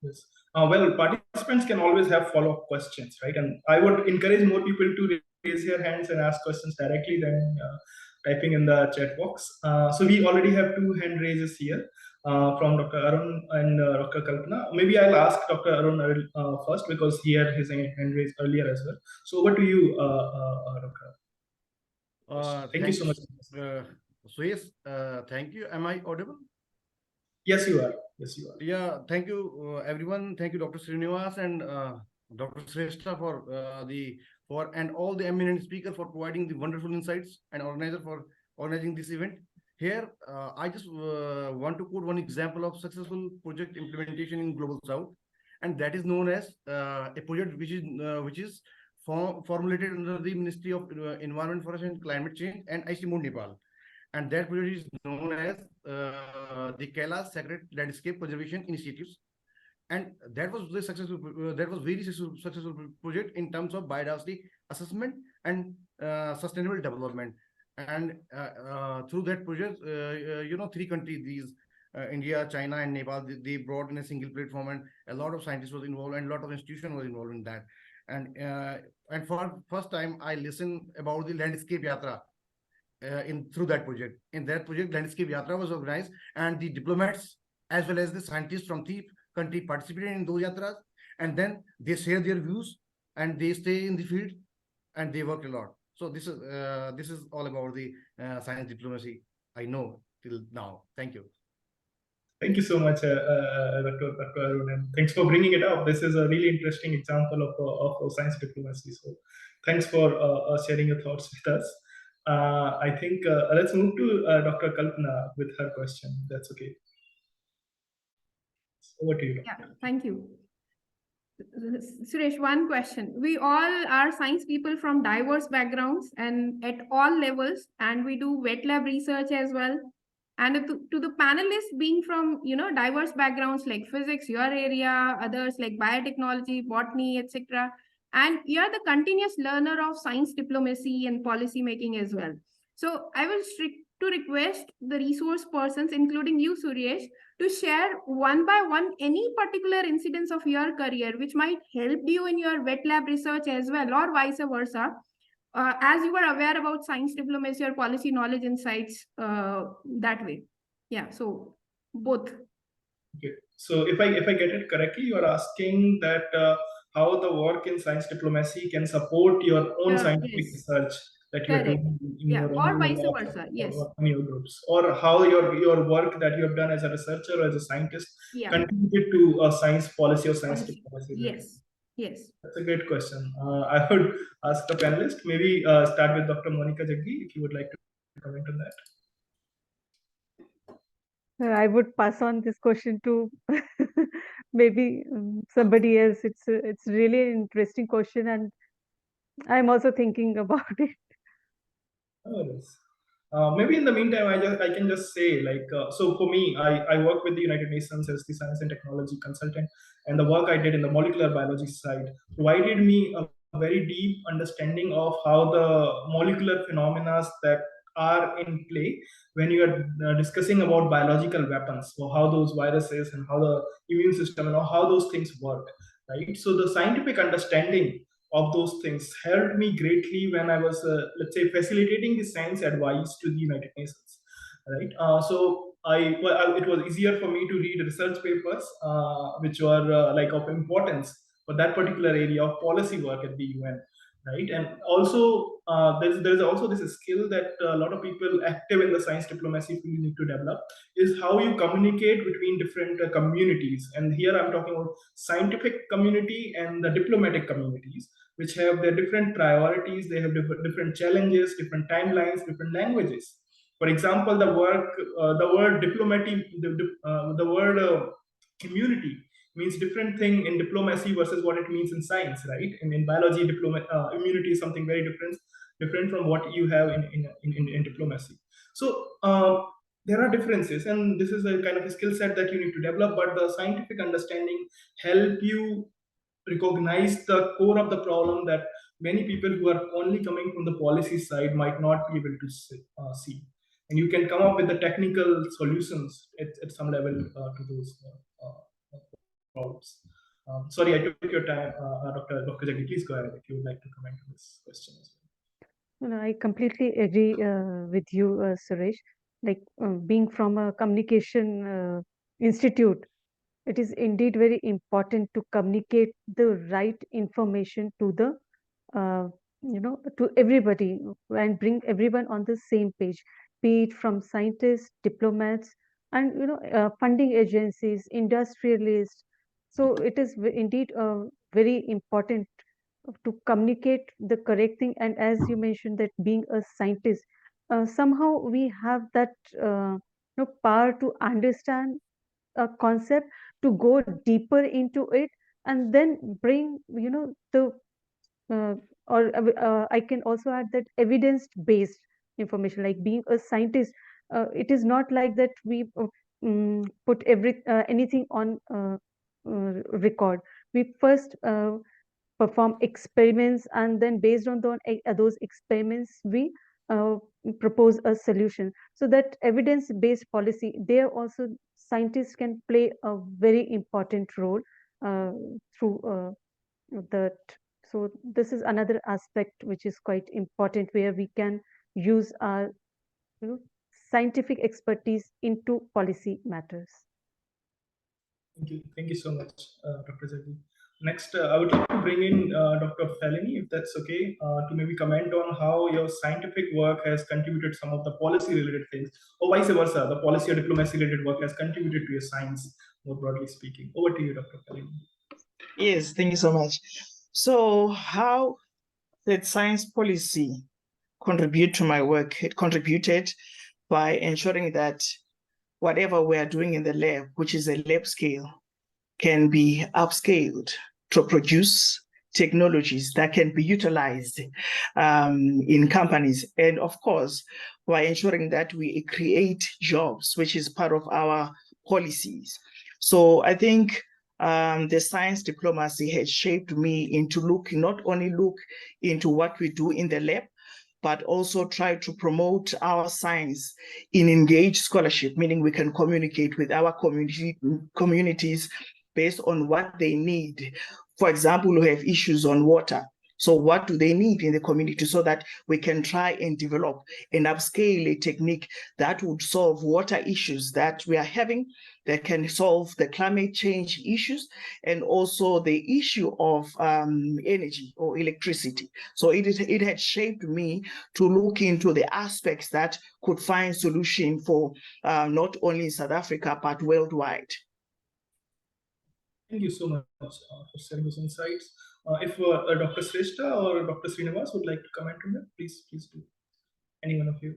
Yes. Well, participants can always have follow-up questions, right? And I would encourage more people to raise their hands and ask questions directly than typing in the chat box. So we already have 2 hand raises here from Dr. Arun and Dr. Kalpana. Maybe I'll ask Dr. Arun first because he had his hand raised earlier as well. So over to you, Dr. Thank you so much. Suez, thank you. Am I audible? Yes, you are. Yes, you are. Yeah, thank you, everyone. Thank you, Dr. Srinivas and Dr. Shrestha for and all the eminent speaker for providing the wonderful insights and organizer for organizing this event. Here, I just want to quote one example of successful project implementation in Global South, and that is known as a project which is formulated under the Ministry of Environment, Forest and Climate Change and ICMOD Nepal. And that project is known as the Kailash Sacred Landscape Conservation Initiatives. And that was the successful, very successful project in terms of biodiversity assessment and sustainable development. And through that project, 3 countries, these India, China, and Nepal, they brought in a single platform, and a lot of scientists was involved, and a lot of institutions was involved in that. And for first time, I listened about the landscape yatra. Through that project. In that project, Landscape Yatra was organized, and the diplomats as well as the scientists from the country participated in those yatras, and then they share their views and they stay in the field and they work a lot. So this is all about the science diplomacy I know till now. Thank you. Thank you so much, Dr. Arun, and thanks for bringing it up. This is a really interesting example of science diplomacy. So thanks for sharing your thoughts with us. I think let's move to Dr. Kalpana with her question. That's okay. Over to you. Yeah, thank you. Suresh, one question. We all are science people from diverse backgrounds and at all levels, and we do wet lab research as well. And to the panelists being from, diverse backgrounds like physics, your area, others like biotechnology, botany, etc. And you're the continuous learner of science diplomacy and policy making as well. So I will request the resource persons, including you, Suresh, to share one by one any particular incidents of your career which might help you in your wet lab research as well, or vice versa, as you were aware about science diplomacy or policy knowledge insights that way. Yeah, so both. Okay. So if I get it correctly, you are asking that how the work in science diplomacy can support your own scientific research that you are doing in your own or vice versa, yes, in your groups, or how your work that you have done as a researcher or as a scientist contributed to science policy or science diplomacy. Yes. Yes. That's a great question. I would ask the panelist, maybe start with Dr. Monica Jaggi, if you would like to comment on that. I would pass on this question to maybe somebody else. It's really an interesting question, and I'm also thinking about it. Oh, yes. Maybe in the meantime, I can just say, so for me, I work with the United Nations as the science and technology consultant, and the work I did in the molecular biology side provided me a very deep understanding of how the molecular phenomena that are in play when you are discussing about biological weapons, so how those viruses and how the immune system and how those things work, right? So the scientific understanding of those things helped me greatly when I was, let's say, facilitating the science advice to the United Nations, right? So it was easier for me to read research papers which were like of importance for that particular area of policy work at the UN, right? And also there's also this skill that a lot of people active in the science diplomacy field need to develop, is how you communicate between different communities. And here I'm talking about scientific community and the diplomatic communities, which have their different priorities, they have different challenges, different timelines, different languages. For example, the word diplomacy, the word community means different thing in diplomacy versus what it means in science, right? And in biology, immunity is something very different from what you have in diplomacy. So there are differences, and this is a kind of a skill set that you need to develop, but the scientific understanding help you recognize the core of the problem that many people who are only coming from the policy side might not be able to see. and you can come up with the technical solutions at some level to those problems. Sorry, I took your time, Dr. Jaggi. Please go ahead if you would like to comment on this question as well. No, I completely agree with you, Suresh. Like being from a communication institute, it is indeed very important to communicate the right information to the to everybody and bring everyone on the same page, be it from scientists, diplomats, and funding agencies, industrialists. So it is indeed very important to communicate the correct thing. And as you mentioned, that being a scientist, somehow we have that power to understand a concept, to go deeper into it, and then bring the uh, or I can also add that evidence based information. Like being a scientist, it is not like that we put anything on record. We first perform experiments, and then based on those experiments we uh, propose a solution. So that evidence based policy, there also scientists can play a very important role through that. So this is another aspect which is quite important, where we can use our scientific expertise into policy matters. Thank you so much, Dr. Jaggi. Next, I would like to bring in Dr. Felini, if that's okay, to maybe comment on how your scientific work has contributed some of the policy-related things, or vice versa, the policy or diplomacy-related work has contributed to your science, more broadly speaking. Over to you, Dr. Felini. Yes, thank you so much. So how did science policy contribute to my work? It contributed by ensuring that whatever we are doing in the lab, which is a lab scale, can be upscaled to produce technologies that can be utilized in companies. And of course, by ensuring that we create jobs, which is part of our policies. So I think the science diplomacy has shaped me into not only look into what we do in the lab, but also try to promote our science in engaged scholarship, meaning we can communicate with our communities based on what they need. For example, we have issues on water. So what do they need in the community, so that we can try and develop and upscale a technique that would solve water issues that we are having, that can solve the climate change issues, and also the issue of energy or electricity. So it had shaped me to look into the aspects that could find solution for not only in South Africa, but worldwide. Thank you so much for sharing those insights. If Dr. Shrestha or Dr. Srinivas would like to comment on that, please do. Any one of you,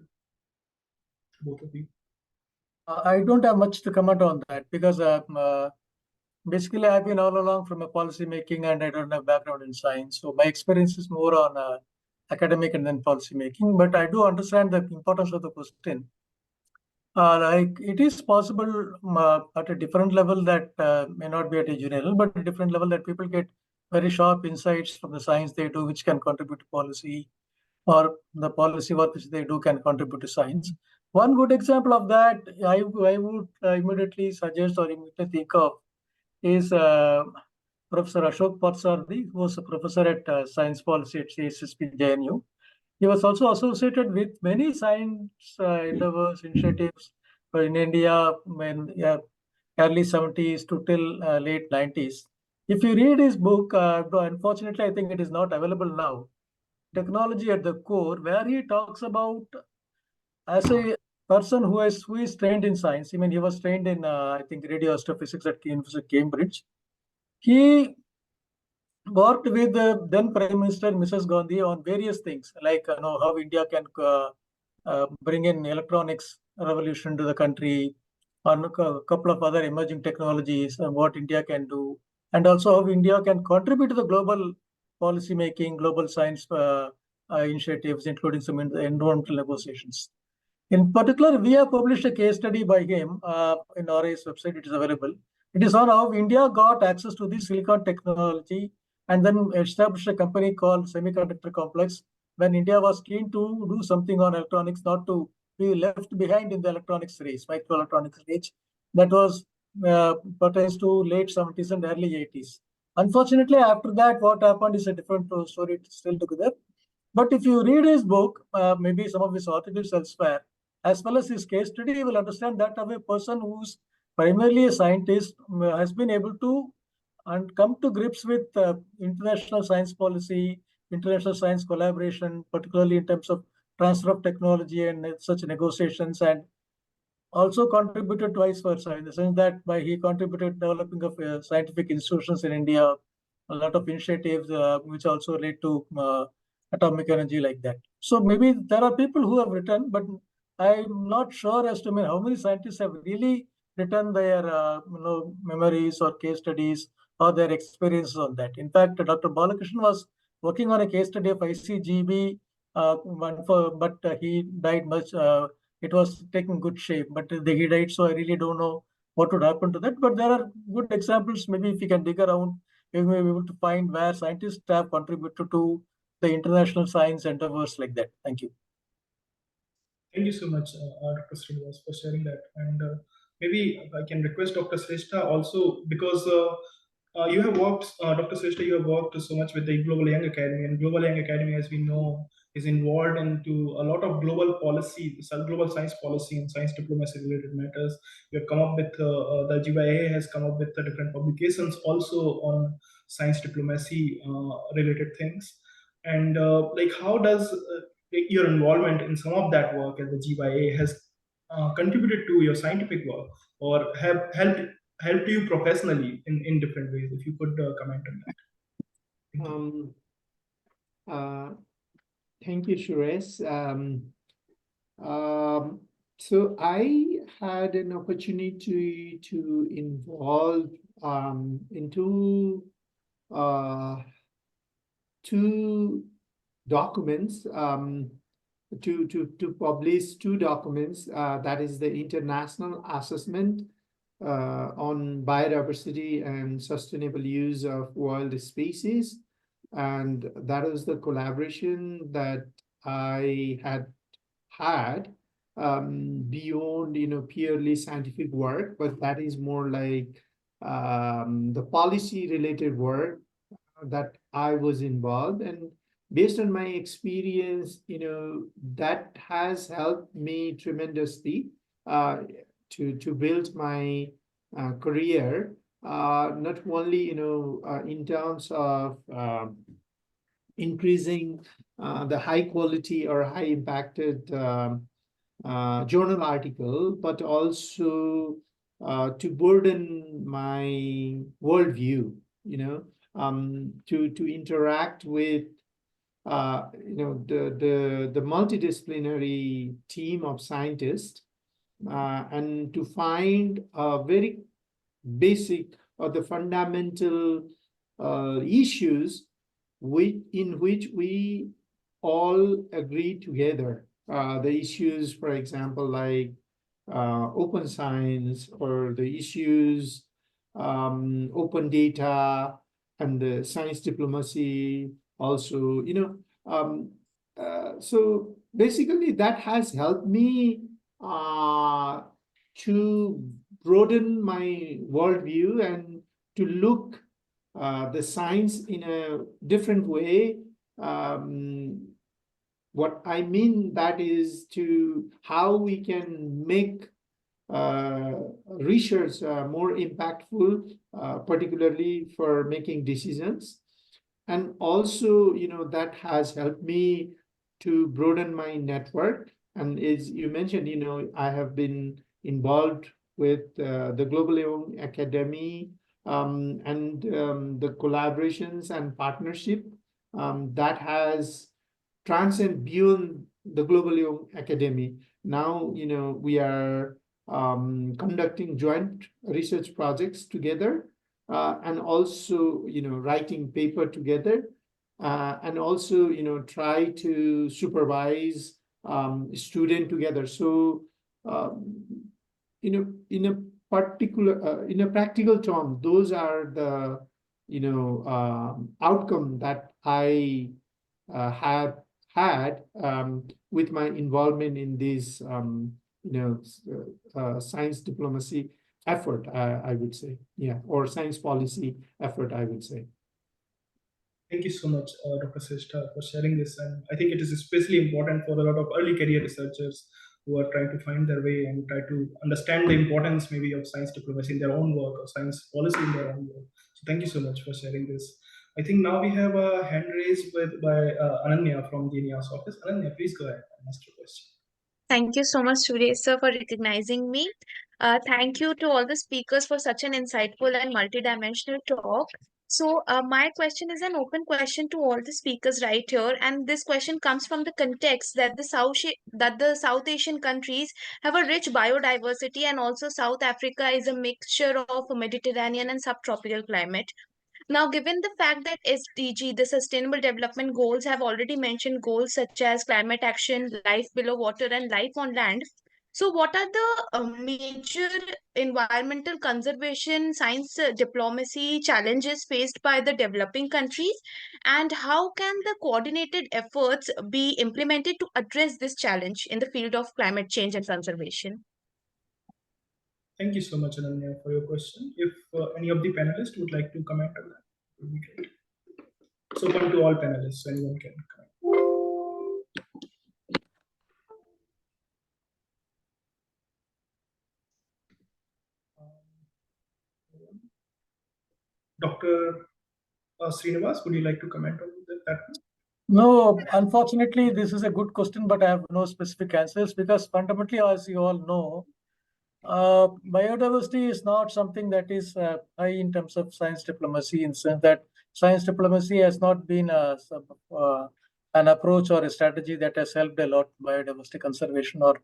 both of you. I don't have much to comment on that, because basically I've been all along from a policy making, and I don't have background in science. So my experience is more on academic and then policy making. But I do understand the importance of the question. Like it is possible at a different level that may not be at a junior level, but at a different level that people get very sharp insights from the science they do, which can contribute to policy, or the policy work which they do can contribute to science. One good example of that I would immediately suggest or immediately think of is Professor Ashok Parsardi, who was a professor at science policy at CSSP JNU. He was also associated with many science endeavors, initiatives in India in early 70s to till late 90s. If you read his book, unfortunately, I think it is not available now, Technology at the Core, where he talks about, as a person who is trained in science, I mean, he was trained in, I think, radio astrophysics at University of Cambridge. He worked with the then Prime Minister Mrs. Gandhi on various things, like how India can bring in electronics revolution to the country, on a couple of other emerging technologies, and what India can do, and also how India can contribute to the global policy making, global science initiatives, including some environmental negotiations. In particular, we have published a case study by him in RA's website. It is available. It is on how India got access to the silicon technology and then established a company called Semiconductor Complex when India was keen to do something on electronics, not to we left behind in the electronics race, microelectronics race, that was pertains to late 70s and early 80s. Unfortunately, after that, what happened is a different story still together. But if you read his book, maybe some of his articles elsewhere, as well as his case study, you will understand that of a person who's primarily a scientist has been able to and come to grips with international science policy, international science collaboration, particularly in terms of transfer of technology and such negotiations, and also contributed vice versa, in the sense that by he contributed developing of scientific institutions in India, a lot of initiatives which also led to atomic energy like that. So maybe there are people who have written, but I'm not sure as to how many scientists have really written their memories or case studies or their experiences on that. In fact, Dr. Balakrishnan was working on a case study of ICGB, but he died much. It was taking good shape, but he died, so I really don't know what would happen to that. But there are good examples. Maybe if you can dig around, we may be able to find where scientists have contributed to the international science endeavors like that. Thank you. Thank you so much, Dr. Srinivas, for sharing that. And maybe I can request Dr. Sreshta also, because you have worked, Dr. Sreshta, you have worked so much with the Global Young Academy, and Global Young Academy, as we know, is involved into a lot of global policy, global science policy and science diplomacy related matters. You have come up with, the GYA has come up with the different publications also on science diplomacy related things. And like, how does your involvement in some of that work at the GYA has contributed to your scientific work, or have helped you professionally in different ways? If you could comment on that. Thank you, Suresh. So I had an opportunity to involve into two documents, to publish two documents, that is the International Assessment on Biodiversity and Sustainable Use of Wild Species. And that was the collaboration that I had beyond, purely scientific work, but that is more like the policy related work that I was involved. And based on my experience, that has helped me tremendously to build my career, not only in terms of increasing the high quality or high impacted journal article, but also to broaden my worldview, to interact with the multidisciplinary team of scientists, and to find a very basic or the fundamental issues in which we all agree together. The issues, for example, like open science, or the issues open data, and the science diplomacy also, so basically that has helped me to broaden my worldview and to look the science in a different way. What I mean that is to how we can make research more impactful, particularly for making decisions. And also, that has helped me to broaden my network. And as you mentioned, I have been involved with the Global Young Academy, and the collaborations and partnership that has transcend beyond the Global Young Academy. Now, we are conducting joint research projects together, and also, writing paper together, and also, try to supervise student together. So, in a particular, in a practical term, those are the, outcome that I have had with my involvement in this, science diplomacy effort, I would say, or science policy effort, I would say. Thank you so much, Dr. Srestha, for sharing this. And I think it is especially important for a lot of early career researchers who are trying to find their way and try to understand the importance maybe of science diplomacy in their own work or science policy in their own work. So thank you so much for sharing this. I think now we have a hand raised by Ananya from the INYAS office. Ananya, please go ahead and ask your question. Thank you so much, Suresh sir, for recognizing me. Thank you to all the speakers for such an insightful and multidimensional talk. So, my question is an open question to all the speakers right here, and this question comes from the context that the South Asian countries have a rich biodiversity, and also South Africa is a mixture of a Mediterranean and subtropical climate. Now, given the fact that SDG, the Sustainable Development Goals, have already mentioned goals such as climate action, life below water, and life on land. So, what are the major environmental conservation, science diplomacy challenges faced by the developing countries? And how can the coordinated efforts be implemented to address this challenge in the field of climate change and conservation? Thank you so much, Ananya, for your question. If any of the panelists would like to comment on that, it would be great. It's open to all panelists, so anyone can comment. Dr. Srinivas, would you like to comment on that? No, unfortunately, this is a good question, but I have no specific answers because fundamentally, as you all know, biodiversity is not something that is high in terms of science diplomacy, in the sense that science diplomacy has not been an approach or a strategy that has helped a lot biodiversity conservation or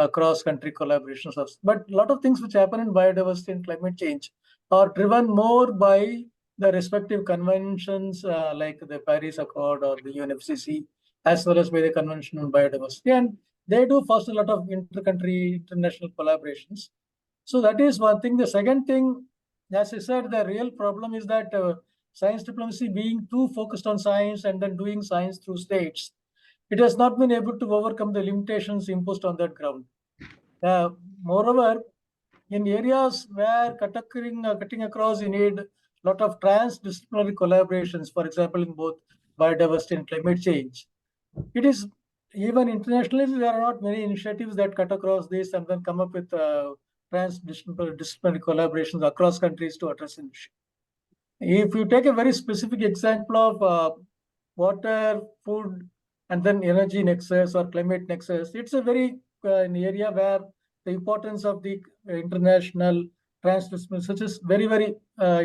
cross-country collaborations. But a lot of things which happen in biodiversity and climate change are driven more by the respective conventions like the Paris Accord or the UNFCCC, as well as by the Convention on Biodiversity. And they do foster a lot of international collaborations. So that is one thing. The second thing, as I said, the real problem is that science diplomacy being too focused on science and then doing science through states, it has not been able to overcome the limitations imposed on that ground. Moreover, in areas where cutting across, you need a lot of transdisciplinary collaborations, for example, in both biodiversity and climate change. It is even internationally, there are not many initiatives that cut across this and then come up with transdisciplinary collaborations across countries to address an issue. If you take a very specific example of water, food, and then energy nexus or climate nexus, it's a very an area where the importance of the international transdisciplinary such is very, very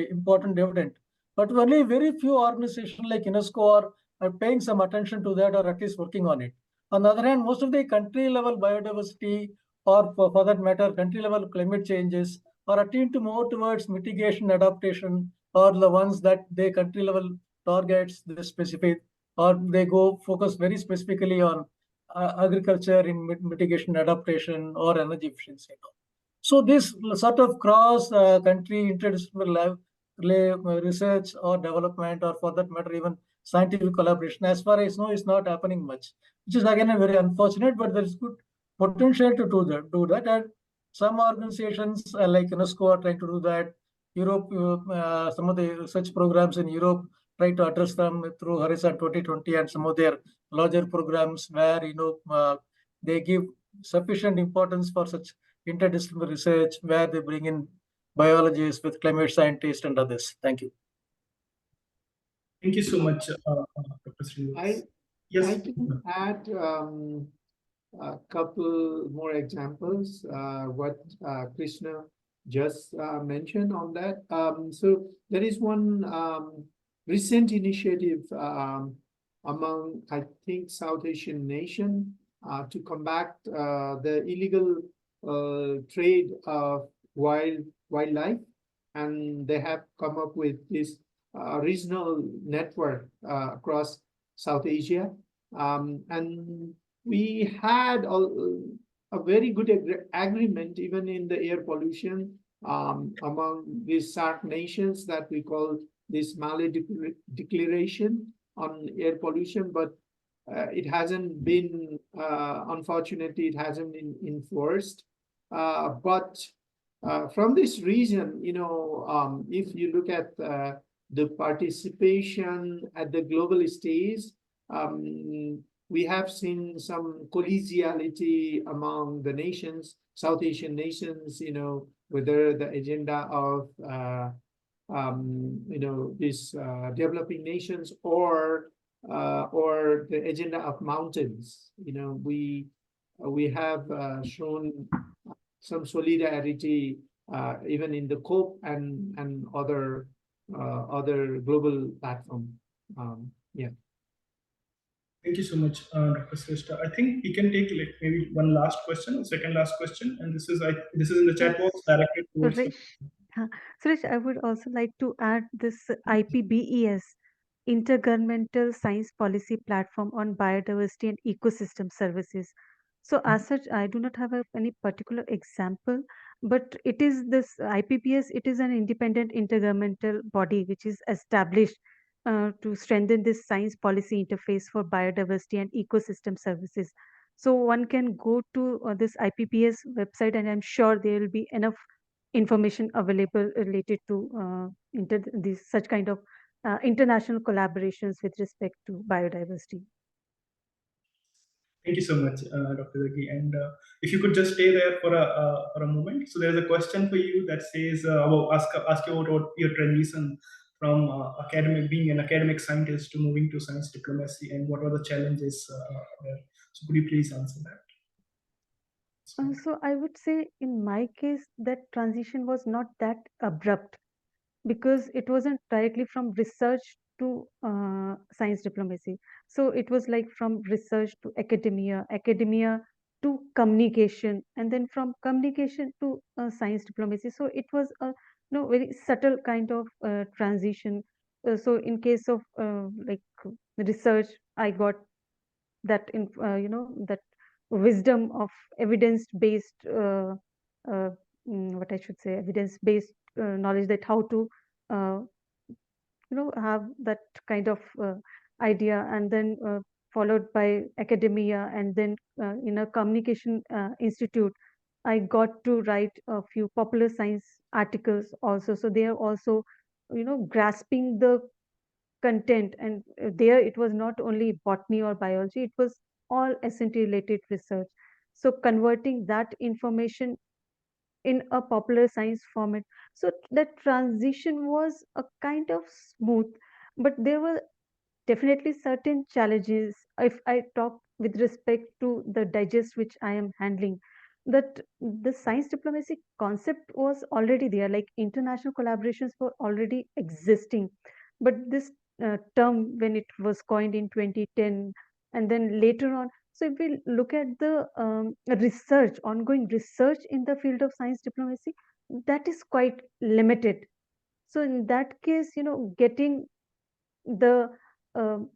important, evident. But only very few organizations like UNESCO are paying some attention to that or at least working on it. On the other hand, most of the country level biodiversity or for that matter, country level climate changes are attuned to more towards mitigation, adaptation, or the ones that they country level targets, the specific, or they go focus very specifically on agriculture in mitigation, adaptation, or energy efficiency. So this sort of cross-country interdisciplinary research or development, or for that matter, even scientific collaboration, as far as I know, is not happening much, which is again very unfortunate, but there is good potential to do that. And some organizations like UNESCO are trying to do that. Europe, some of the research programs in Europe try to address them through Horizon 2020 and some of their larger programs where they give sufficient importance for such interdisciplinary research, where they bring in biologists with climate scientists and others. Thank you. Thank you so much, Dr. Srinivas. Yes. I can add a couple more examples, what Krishna just mentioned on that. So there is one recent initiative among, I think, South Asian nation to combat the illegal trade of wildlife, and they have come up with this regional network across South Asia, and we had a very good agreement even in the air pollution among these SAARC nations that we call this Malay Declaration on air pollution. But it hasn't been, unfortunately, it hasn't been enforced. But from this reason, if you look at the participation at the global stage, we have seen some collegiality among the nations, South Asian nations, whether the agenda of these developing nations or the agenda of mountains. We have shown some solidarity even in the COP and other global platform. Yeah. Thank you so much, Dr. Sreshta. I think we can take like maybe one last question, second last question, and this is in the chat box directed towards. Suresh, I would also like to add this IPBES, Intergovernmental Science Policy Platform on Biodiversity and Ecosystem Services. So as such, I do not have any particular example, but it is this IPBES, it is an independent intergovernmental body which is established to strengthen this science policy interface for biodiversity and ecosystem services. So one can go to this IPBES website, and I'm sure there will be enough information available related to these such kind of international collaborations with respect to biodiversity. Thank you so much, Dr. Zaki. And if you could just stay there for a moment. So there's a question for you that says, ask you about your transition from being an academic scientist to moving to science diplomacy, and what are the challenges there. So could you please answer that? So I would say in my case, that transition was not that abrupt because it wasn't directly from research to science diplomacy. So it was like from research to academia, academia to communication, and then from communication to science diplomacy. So it was a very subtle kind of transition. So in case of like research, I got that that wisdom of evidence-based what I should say, evidence-based knowledge, that how to have that kind of idea, and then followed by academia, and then in a communication institute I got to write a few popular science articles also. So they are also grasping the content, and there it was not only botany or biology, it was all SNT related research. So converting that information in a popular science format, so that transition was a kind of smooth, but there were definitely certain challenges. If I talk with respect to the digest which I am handling, that the science diplomacy concept was already there, like international collaborations were already existing, but this term, when it was coined in 2010, and then later on, so if we look at the research, ongoing research in the field of science diplomacy, that is quite limited. So in that case, getting the um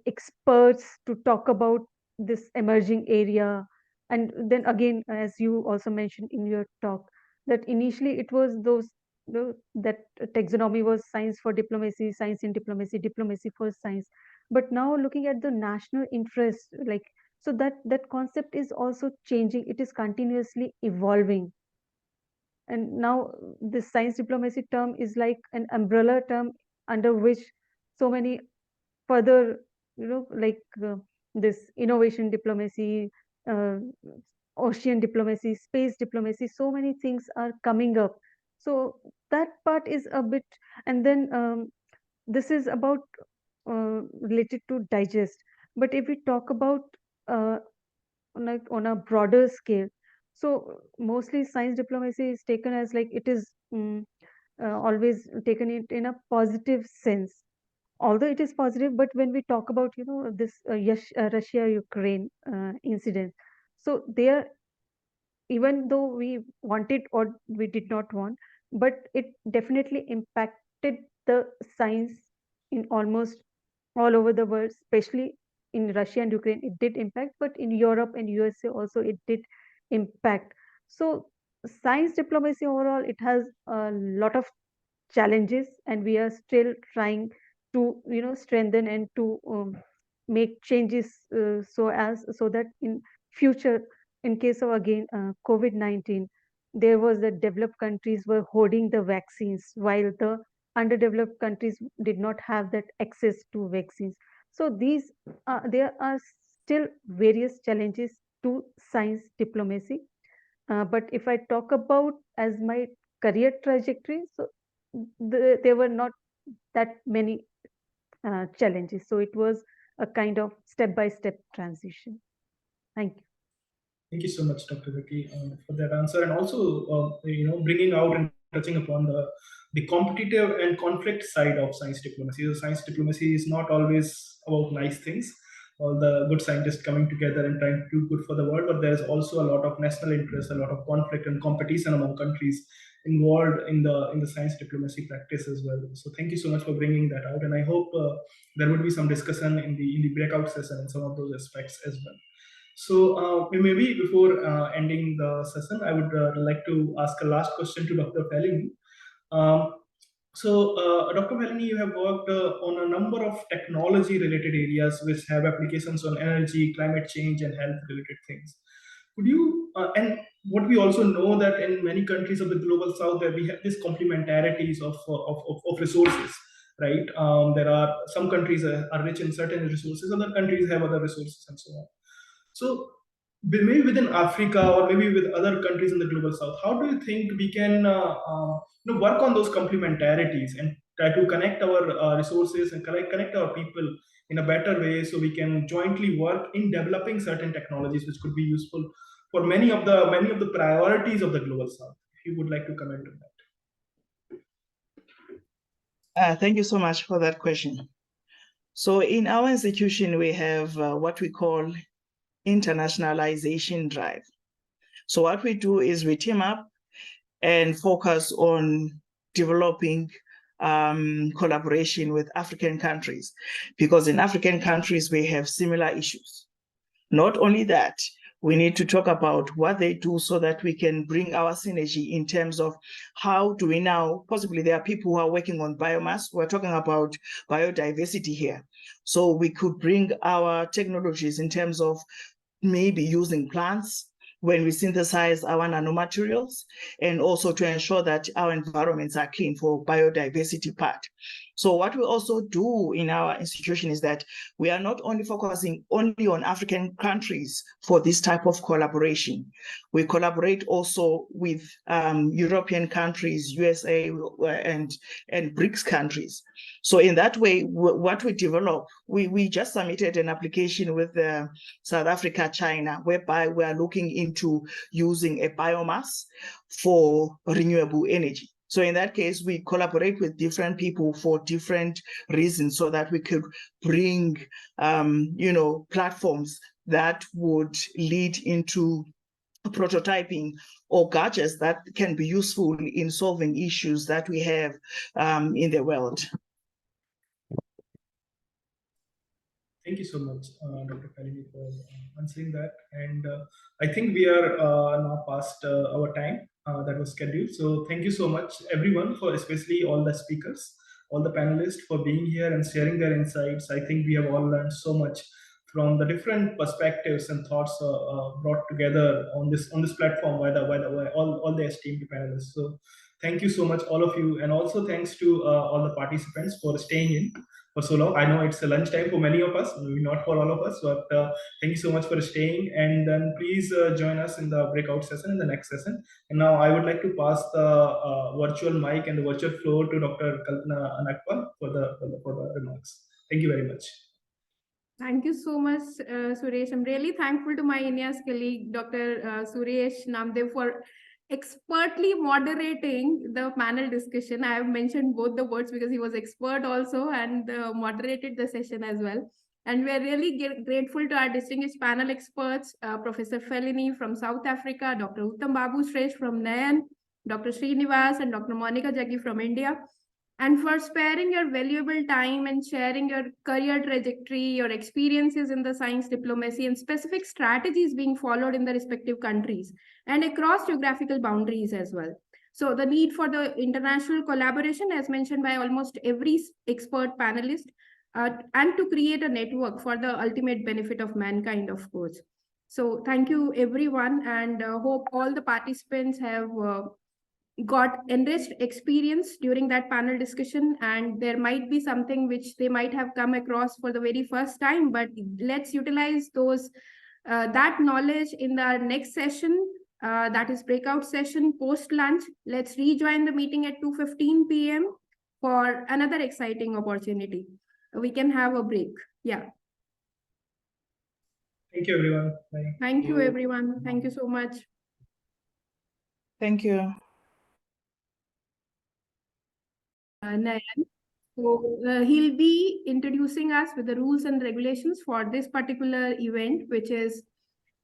experts to talk about this emerging area, and then again, as you also mentioned in your talk, that initially it was that taxonomy was science for diplomacy, science in diplomacy, diplomacy for science. But now looking at the national interest, like, so that concept is also changing, it is continuously evolving. And now this science diplomacy term is like an umbrella term under which so many further, like this innovation diplomacy, uh, ocean diplomacy, space diplomacy, so many things are coming up. So that part is a bit, and then this is about related to digest. But if we talk about on a broader scale, so mostly science diplomacy is taken as like it is always taken it in a positive sense, although it is positive. But when we talk about this Russia Ukraine incident, so there, even though we wanted or we did not want, but it definitely impacted the science in almost all over the world, especially in Russia and Ukraine it did impact, but in Europe and USA also it did impact. So science diplomacy overall, it has a lot of challenges, and we are still trying to strengthen and to make changes so that in future, in case of again COVID-19, there was the developed countries were hoarding the vaccines while the underdeveloped countries did not have that access to vaccines. So these there are still various challenges to science diplomacy. But if I talk about as my career trajectory, so there were not that many challenges. So it was a kind of step-by-step transition. Thank you. Thank you so much, Dr. Vicky, for that answer, and also bringing out and touching upon the competitive and conflict side of science diplomacy. The science diplomacy is not always about nice things, all the good scientists coming together and trying to do good for the world, but there is also a lot of national interest, a lot of conflict and competition among countries involved in the science diplomacy practice as well. So thank you so much for bringing that out, and I hope there would be some discussion in the breakout session and some of those aspects as well. So maybe before ending the session, I would like to ask a last question to Dr. Fellini. Dr. Fellini, you have worked on a number of technology-related areas which have applications on energy, climate change, and health-related things. Could you, and what we also know that in many countries of the global south, that we have this complementarities of resources, right? There are some countries are rich in certain resources, other countries have other resources, and so on. So maybe within Africa or maybe with other countries in the global south, how do you think we can work on those complementarities and try to connect our resources and connect our people in a better way, so we can jointly work in developing certain technologies which could be useful for many of the priorities of the global south? If you would like to comment on that. Thank you so much for that question. So in our institution, we have what we call internationalization drive. So what we do is we team up and focus on developing collaboration with African countries, because in African countries, we have similar issues. Not only that, we need to talk about what they do so that we can bring our synergy in terms of how do we now, possibly there are people who are working on biomass. We're talking about biodiversity here. So we could bring our technologies in terms of maybe using plants when we synthesize our nanomaterials, and also to ensure that our environments are clean for biodiversity part. So what we also do in our institution is that we are not only focusing only on African countries for this type of collaboration. We collaborate also with European countries, USA, and BRICS countries. So in that way, what we develop, we just submitted an application with South Africa, China, whereby we are looking into using a biomass for renewable energy. So in that case, we collaborate with different people for different reasons so that we could bring, platforms that would lead into prototyping or gadgets that can be useful in solving issues that we have in the world. Thank you so much, Dr. Fellini, for answering that. And I think we are now past our time that was scheduled. So thank you so much, everyone, for especially all the speakers, all the panelists, for being here and sharing their insights. I think we have all learned so much from the different perspectives and thoughts brought together on this platform by all the esteemed panelists. So thank you so much, all of you, and also thanks to all the participants for staying in for so long. I know it's a lunchtime for many of us, maybe not for all of us, but thank you so much for staying. And then please join us in the breakout session in the next session. And now I would like to pass the virtual mic and the virtual floor to Dr. Kalpana Anakpal for the remarks. Thank you very much. Thank you so much, Suresh. I'm really thankful to my INYAS colleague, Dr. Suresh Namdev, for expertly moderating the panel discussion. I have mentioned both the words because he was expert also and moderated the session as well. And we're really grateful to our distinguished panel experts, Professor Fellini from South Africa, Dr. Uttam Babu Sresh from NAN, Dr. Srinivas and Dr. Monica Jaggi from India, and for sparing your valuable time and sharing your career trajectory, your experiences in the science diplomacy, and specific strategies being followed in the respective countries and across geographical boundaries as well. So the need for the international collaboration, as mentioned by almost every expert panelist, and to create a network for the ultimate benefit of mankind, of course. So thank you, everyone, and hope all the participants have got enriched experience during that panel discussion, and there might be something which they might have come across for the very first time, but let's utilize those that knowledge in the next session, that is breakout session post lunch. Let's rejoin the meeting at 2:15 p.m. for another exciting opportunity. We can have a break. Yeah. Thank you, everyone. Bye. Thank you, everyone. Thank you so much. Thank you. Nayan. So he'll be introducing us with the rules and regulations for this particular event, which is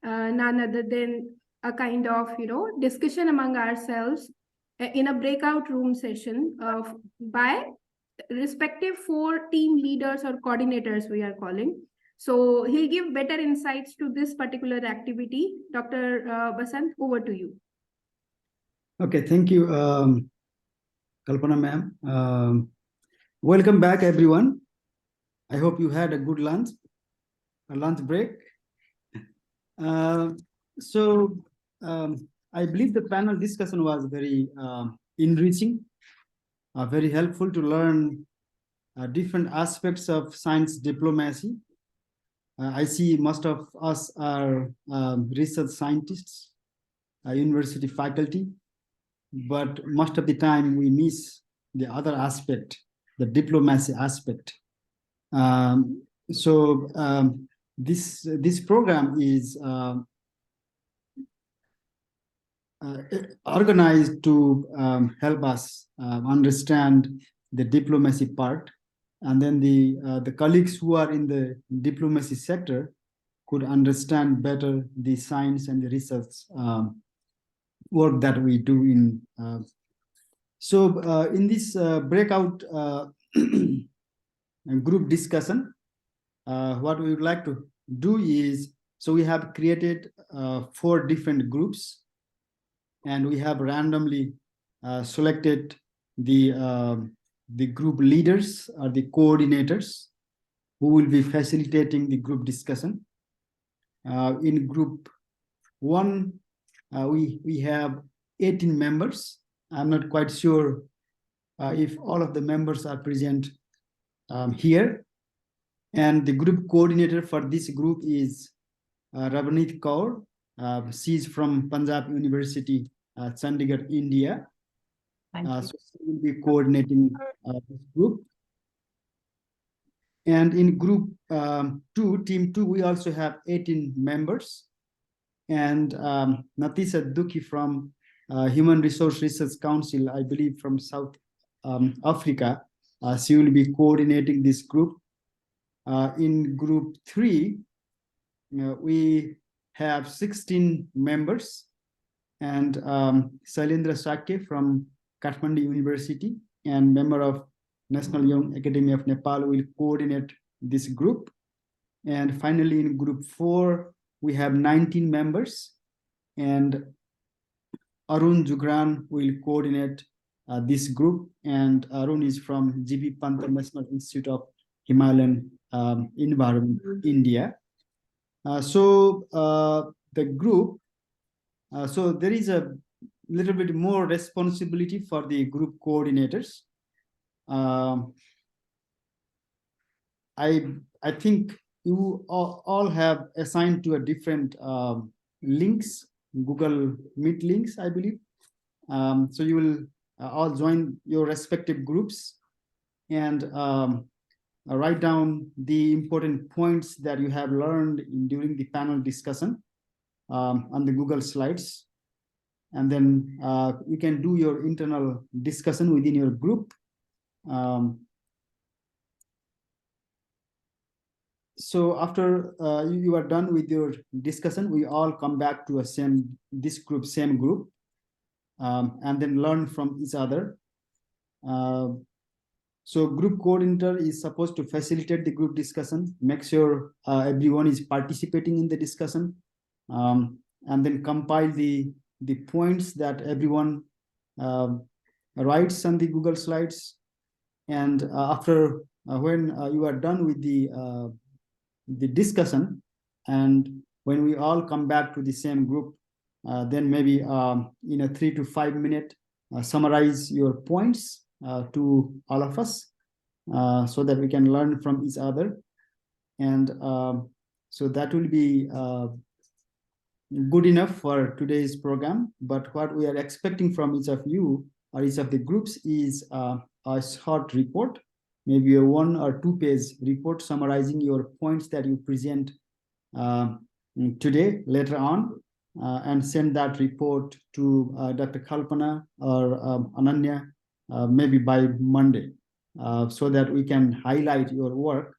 none other than a kind of, discussion among ourselves in a breakout room session by respective 4 team leaders or coordinators, we are calling. So he'll give better insights to this particular activity. Dr. Basant, over to you. Okay, thank you, Kalpana ma'am. Welcome back, everyone. I hope you had a good lunch, a lunch break. I believe the panel discussion was very enriching, very helpful to learn different aspects of science diplomacy. I see most of us are research scientists, university faculty, but most of the time we miss the other aspect, the diplomacy aspect. This program is organized to help us understand the diplomacy part, and then the colleagues who are in the diplomacy sector could understand better the science and the research work that we do in. In this breakout group discussion, what we would like to do is, so we have created 4 different groups, and we have randomly selected the group leaders or the coordinators who will be facilitating the group discussion. In group 1, we have 18 members. I'm not quite sure if all of the members are present here. And the group coordinator for this group is Ravneet Kaur. She's from Punjab University, Chandigarh, India. So she will be coordinating this group. And in group 2, team 2, we also have 18 members. And Natisa Dukhi from Human Resource Research Council, I believe from South Africa, she will be coordinating this group. In group 3, we have 16 members, and Sailendra Sakya from Kathmandu University and member of National Young Academy of Nepal will coordinate this group. And finally, in group 4, we have 19 members, and Arun Jugran will coordinate this group. And Arun is from GB Pant National Institute of Himalayan Environment, India. The group, so there is a little bit more responsibility for the group coordinators. I think you all have assigned to a different links, Google Meet links, I believe. So you will all join your respective groups and write down the important points that you have learned during the panel discussion on the Google Slides. And then you can do your internal discussion within your group. So after you are done with your discussion, we all come back to same group, and then learn from each other. So group coordinator is supposed to facilitate the group discussion, make sure everyone is participating in the discussion, and then compile the points that everyone writes on the Google Slides. And after when you are done with the discussion, and when we all come back to the same group, then maybe in a 3 to 5 minute summarize your points to all of us, so that we can learn from each other. And so that will be good enough for today's program. But what we are expecting from each of you or each of the groups is a short report, maybe a 1 or 2 page report summarizing your points that you present today later on, and send that report to Dr. Kalpana or Ananya maybe by Monday, so that we can highlight your work,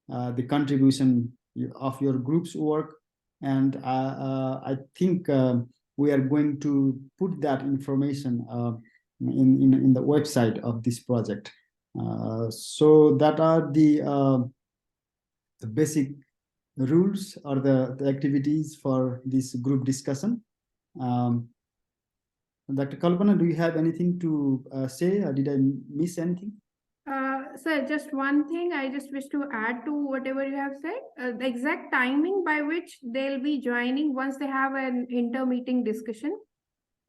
the contribution of your group's work. And I think we are going to put that information in the website of this project. So that are the basic rules or the activities for this group discussion. Dr. Kalpana, do you have anything to say, or did I miss anything? Sir, just one thing I just wish to add to whatever you have said. The exact timing by which they'll be joining once they have an inter-meeting discussion,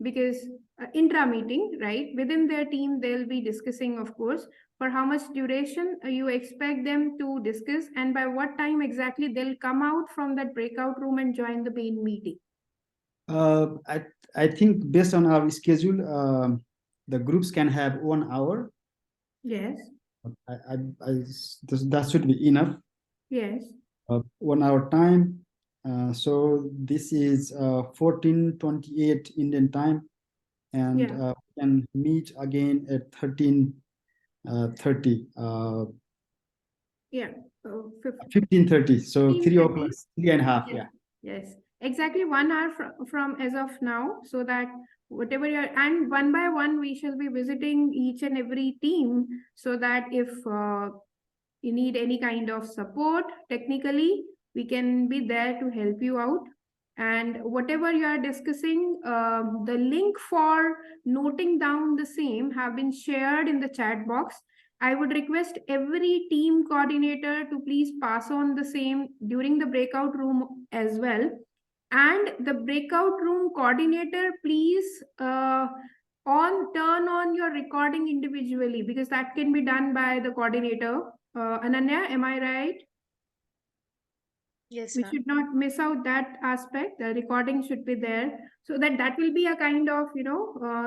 because intra-meeting, right? Within their team, they'll be discussing, of course, for how much duration you expect them to discuss, and by what time exactly they'll come out from that breakout room and join the main meeting. I think based on our schedule, the groups can have 1 hour. Yes. That should be enough. Yes. 1 hour time. So this is 14:28 Indian time, and Yeah. we can meet again at 13:30. Yeah. 15:30. So 3 o'clock, 3.5. Yes. Yeah. Yes. Exactly 1 hour from as of now, so that whatever you're, and one by one we shall be visiting each and every team, so that if you need any kind of support technically, we can be there to help you out. And whatever you are discussing, the link for noting down the same have been shared in the chat box. I would request every team coordinator to please pass on the same during the breakout room as well. And the breakout room coordinator, please turn on your recording individually, because that can be done by the coordinator. Ananya, am I right? Yes, We ma'am. should not miss out that aspect. The recording should be there, so that will be a kind of,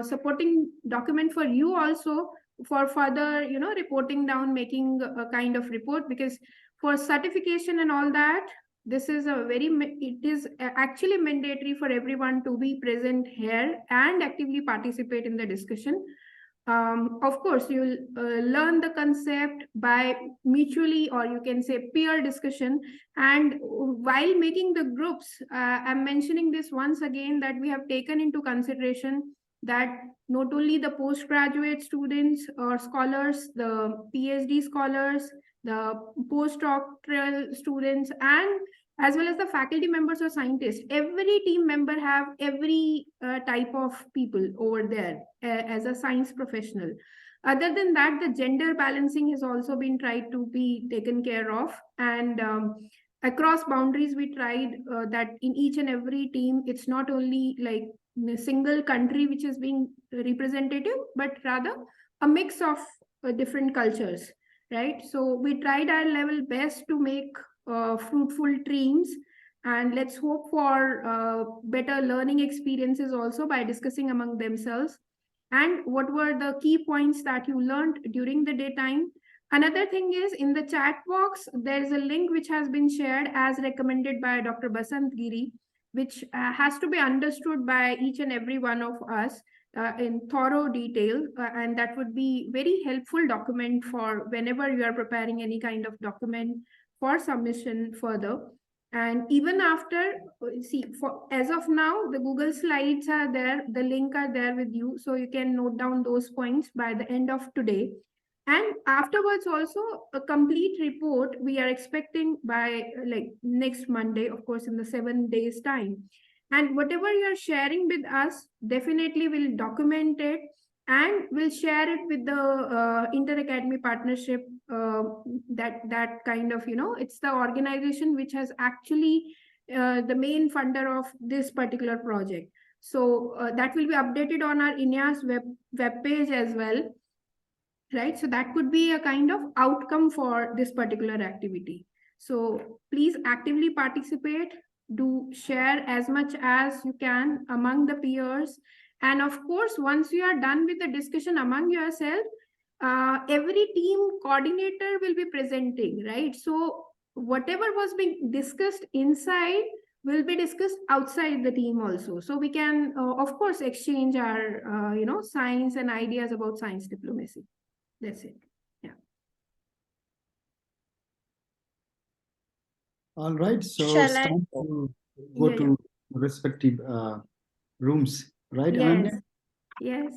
supporting document for you also, for further, reporting down, making a kind of report, because for certification and all that, this is it is actually mandatory for everyone to be present here and actively participate in the discussion. Of course, you'll learn the concept by mutually, or you can say peer discussion. And while making the groups, I'm mentioning this once again, that we have taken into consideration that not only the postgraduate students or scholars, the PhD scholars, the postdoctoral students, and as well as the faculty members or scientists, every team member have every type of people over there as a science professional. Other than that, the gender balancing has also been tried to be taken care of. And across boundaries, we tried that in each and every team, it's not only like a single country which is being representative, but rather a mix of different cultures, right? So we tried our level best to make fruitful teams, and let's hope for better learning experiences also by discussing among themselves. And what were the key points that you learned during the daytime? Another thing is, in the chat box, there is a link which has been shared as recommended by Dr. Basant Giri, which has to be understood by each and every one of us in thorough detail, and that would be very helpful document for whenever you are preparing any kind of document for submission further. And even after, see, as of now, the Google Slides are there, the link are there with you, so you can note down those points by the end of today. And afterwards also, a complete report we are expecting by like next Monday, of course, in the 7 days time. And whatever you are sharing with us, definitely we'll document it and we'll share it with the inter-academy partnership, that kind of, it's the organization which has actually the main funder of this particular project. So that will be updated on our INYAS web page as well, right? So that could be a kind of outcome for this particular activity. So please actively participate, do share as much as you can among the peers. And of course, once you are done with the discussion among yourself, every team coordinator will be presenting, right? So whatever was being discussed inside will be discussed outside the team also. So we can, of course, exchange our, science and ideas about science diplomacy. That's it. Yeah. All right. So Shall it's I? time to go Yeah, to respective rooms, right, yes, Ananya? yes.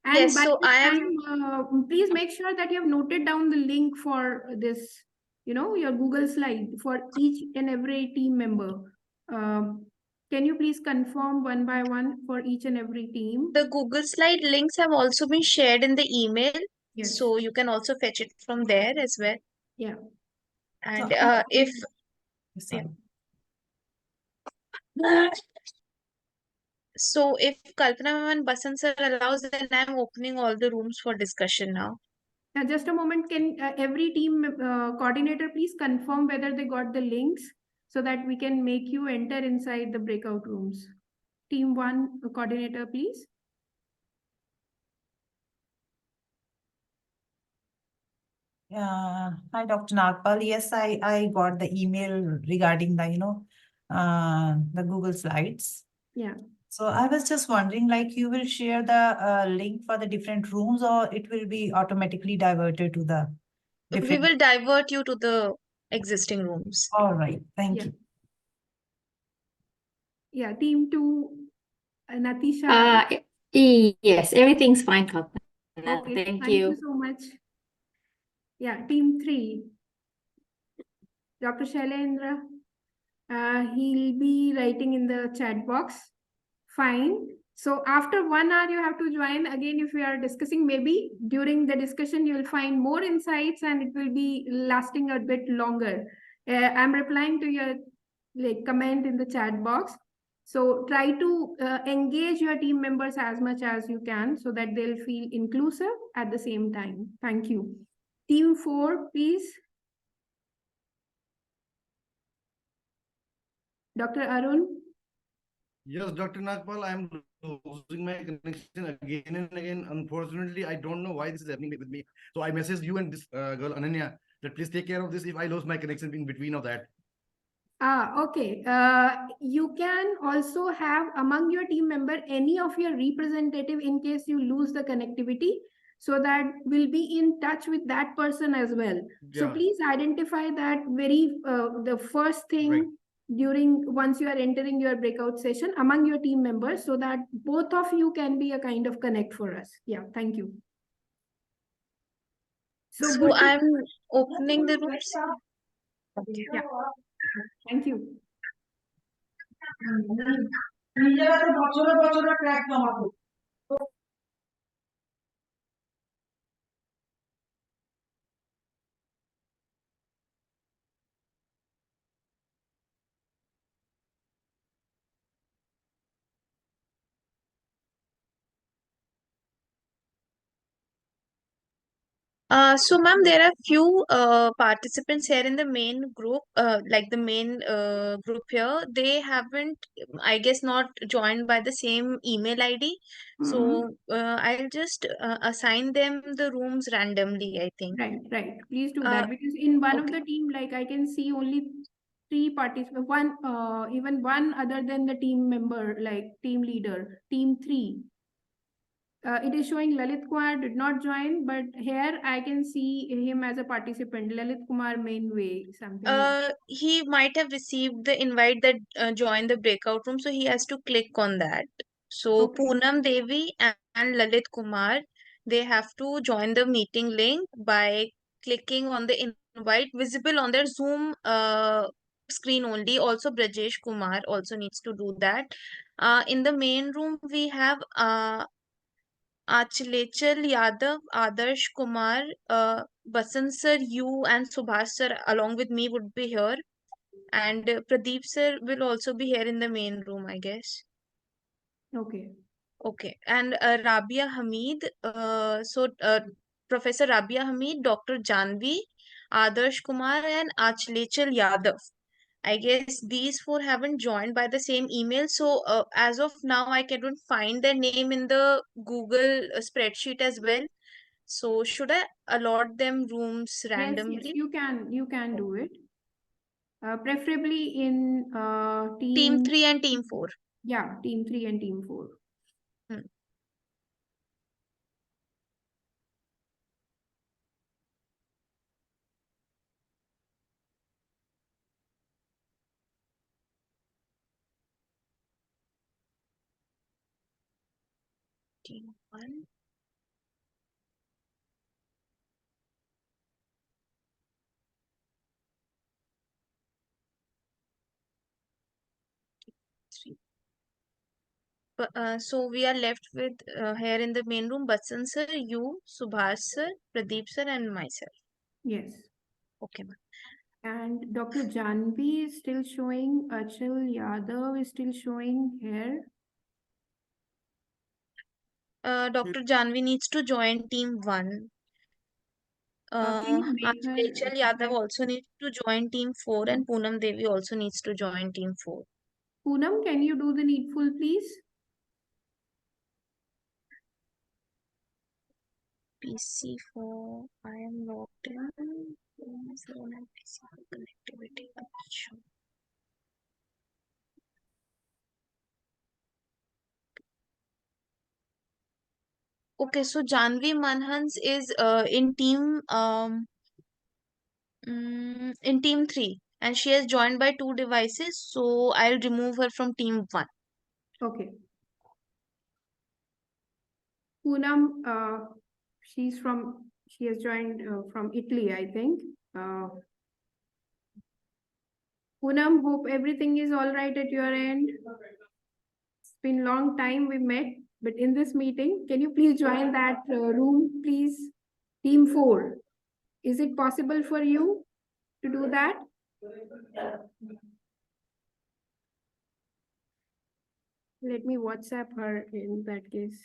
And Yes, by so this I am time, please make sure that you have noted down the link for this, your Google slide for each and every team member. Can you please confirm one by one for each and every team? the Google slide links have also been shared in the email, Yes. so you can also fetch it from there as well. Yeah. And So, if sorry. so, if Kalpana ma'am and Basant sir allows, then I'm opening all the rooms for discussion now. Just a moment. Can every team coordinator please confirm whether they got the links so that we can make you enter inside the breakout rooms? Team 1 coordinator, please. Hi, Dr. Nagpal. Yes, I got the email regarding the Google Slides. Yeah. So I was just wondering, like, you will share the link for the different rooms, or it will be automatically diverted to the We different. will divert you to the existing rooms. All right. Thank Yeah. you. Yeah. Team 2, Natisha. Yes, everything's fine, Kalpana. Okay. Thank Thank you you. so much. Yeah. Team 3, Dr. Shailendra. He'll be writing in the chat box. Fine. So after 1 hour, you have to join again. If we are discussing, maybe during the discussion, you will find more insights and it will be lasting a bit longer. I'm replying to your comment in the chat box. So try to engage your team members as much as you can so that they'll feel inclusive at the same time. Thank you. Team 4, please. Dr. Arun. Yes, Dr. Nagpal, I am losing my connection again and again. Unfortunately, I don't know why this is happening with me. So I messaged you and this girl, Ananya, that please take care of this if I lose my connection in between of that. Okay. You can also have among your team member any of your representative in case you lose the connectivity, so that we'll be in touch with that person as well. So Yeah. please identify that the first thing Right. once you are entering your breakout session among your team members, so that both of you can be a kind of connect for us. Yeah, thank you. So good. I'm opening the rooms. Yeah. Thank you. So ma'am, there are few participants here in the main group, like the main group here. They haven't, I guess, not joined by the same email ID. So I'll just assign them the rooms randomly, I think. Right. Please do that, because in one of the team, like I can see only 3 participants, even one other than the team member, like team leader, team 3. It is showing Lalit Kumar did not join, but here I can see him as a participant. Lalit Kumar Mainway, something. He might have received the invite that join the breakout room, so he has to click on that. So Okay. Poonam Devi and Lalit Kumar, they have to join the meeting link by clicking on the invite visible on their Zoom screen only. Also, Brajesh Kumar also needs to do that. In the main room, we have Achlechal Yadav, Adarsh Kumar, Basant sir, you and Subhash sir along with me would be here. And Pradeep sir will also be here in the main room, I guess. Okay. Okay. And Rabia Hamid, Professor Rabia Hamid, Dr. Janvi, Adarsh Kumar, and Achlechal Yadav. I guess these four haven't joined by the same email. So as of now, I cannot find their name in the Google spreadsheet as well. So should I allot them rooms randomly? Yes, you can do it. Preferably in Team 3 and Team 4. Yeah, Team 3 and Team 4. Team 1. So we are left with here in the main room, Basant sir, you, Subhash sir, Pradeep sir, and myself. Yes. Okay, ma'am. And Dr. Janvi is still showing. Achal Yadav is still showing here. Dr. Janvi needs to join Team 1. Can you make her Rachel Yadav also needs to join Team 4, and Poonam Devi also needs to join Team 4. Poonam, can you do the needful, please? PC4, I am logged in. Connectivity. Okay, so Janvi Manhans is in Team 3, and she has joined by 2 devices, so I'll remove her from Team 1. Okay. Poonam, she has joined from Italy, I think. Poonam, hope everything is all right at your end. It's been a long time we met, but in this meeting, can you please join that room, please? Team 4. Is it possible for you to do that? Let me WhatsApp her in that case.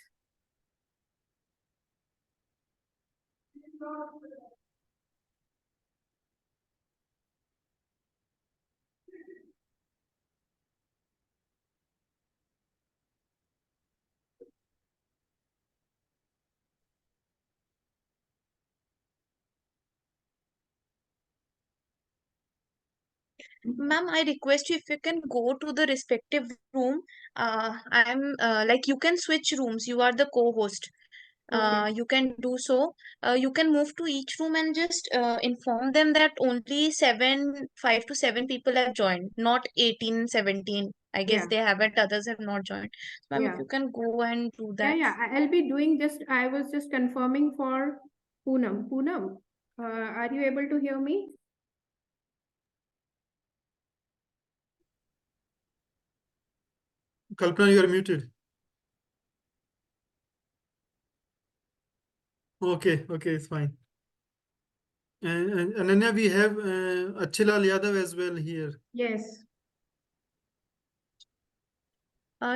Ma'am, I request you if you can go to the respective room. I'm like you can switch rooms. You are the co-host. You can do so. You can move to each room and just inform them that only 5 to 7 people have joined, not 18, 17. I guess they haven't, others have not joined. So, ma'am, if you can go and do that. Yeah, I'll be doing I was just confirming for Poonam. Poonam, are you able to hear me? Kalpana, you are muted. Okay, it's fine. And Ananya, we have Achilal Yadav as well here. Yes.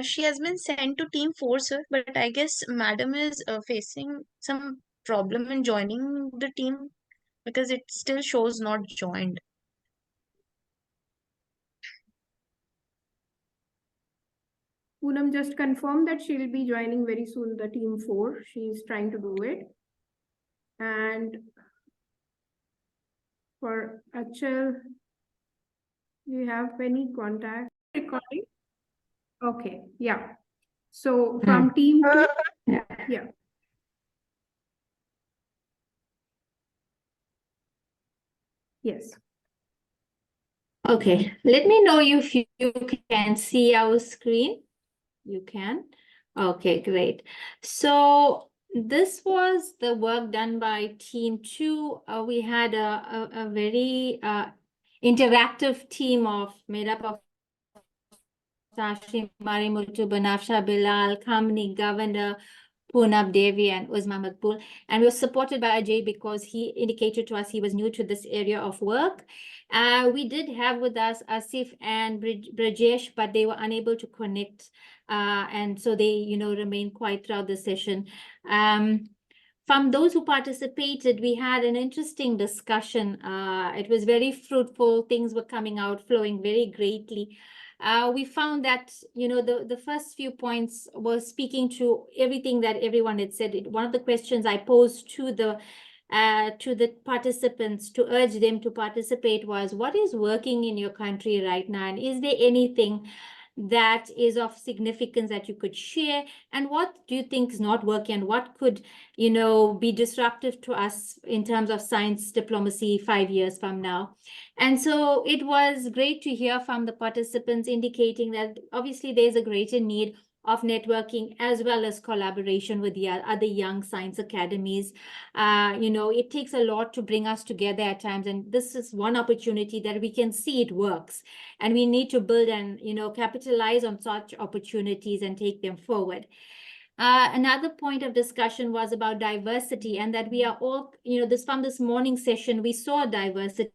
She has been sent to Team 4, sir, but I guess Madam is facing some problem in joining the team because it still shows not joined. Poonam just confirmed that she'll be joining very soon the Team 4. She's trying to do it. And for Achal, do you have any contact recording? Okay, yeah. So from Team 2, yeah. Yes. Okay, let me know if you can see our screen. You can? Okay, great. So this was the work done by Team 2. We had a very interactive team made up of Sashi Marimutu, Banafsha Bilal, Kamini, Governor, Poonam Devi and Uzma Makbul. And we were supported by Ajay because he indicated to us he was new to this area of work. We did have with us Asif and Brajesh, but they were unable to connect. And so they, remained quiet throughout the session. From those who participated, we had an interesting discussion. It was very fruitful. Things were coming out, flowing very greatly. We found that, the first few points was speaking to everything that everyone had said. One of the questions I posed to the participants to urge them to participate was, what is working in your country right now? And is there anything that is of significance that you could share? And what do you think is not working? And what could, be disruptive to us in terms of science diplomacy 5 years from now? And so it was great to hear from the participants indicating that obviously there's a greater need of networking as well as collaboration with the other young science academies. It takes a lot to bring us together at times, and this is one opportunity that we can see it works, and we need to build and capitalize on such opportunities and take them forward. Another point of discussion was about diversity, and that we are all, from this morning session, we saw diversity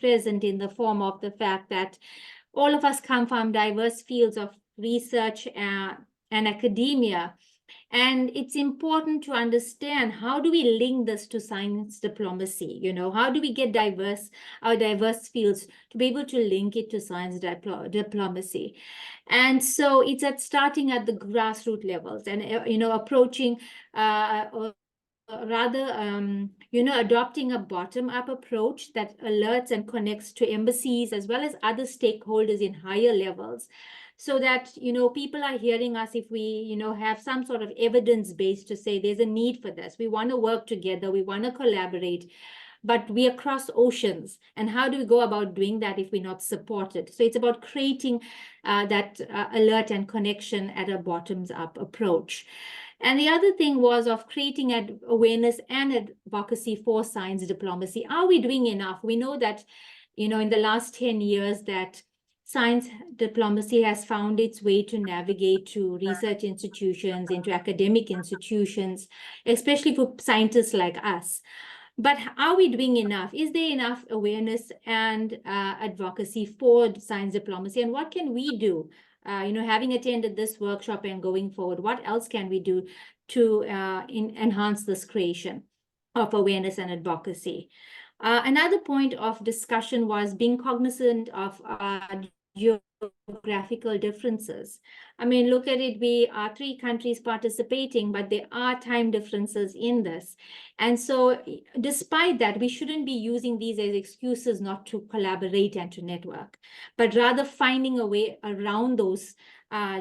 present in the form of the fact that all of us come from diverse fields of research and academia. And it's important to understand, how do we link this to science diplomacy? How do we get our diverse fields to be able to link it to science diplomacy? And so it's starting at the grassroots levels and, approaching adopting a bottom-up approach that alerts and connects to embassies as well as other stakeholders in higher levels, so that, people are hearing us if we, have some sort of evidence base to say there's a need for this. We want to work together. We want to collaborate, but we are across oceans. And how do we go about doing that if we're not supported? So it's about creating that alert and connection at a bottoms-up approach. And the other thing was of creating awareness and advocacy for science diplomacy. Are we doing enough? We know that, in the last 10 years that science diplomacy has found its way to navigate to research institutions, into academic institutions, especially for scientists like us. But are we doing enough? Is there enough awareness and advocacy for science diplomacy? And what can we do? Having attended this workshop and going forward, what else can we do to enhance this creation of awareness and advocacy? Another point of discussion was being cognizant of geographical differences. I mean, look at it, we are 3 countries participating, but there are time differences in this. And so despite that, we shouldn't be using these as excuses not to collaborate and to network, but rather finding a way around those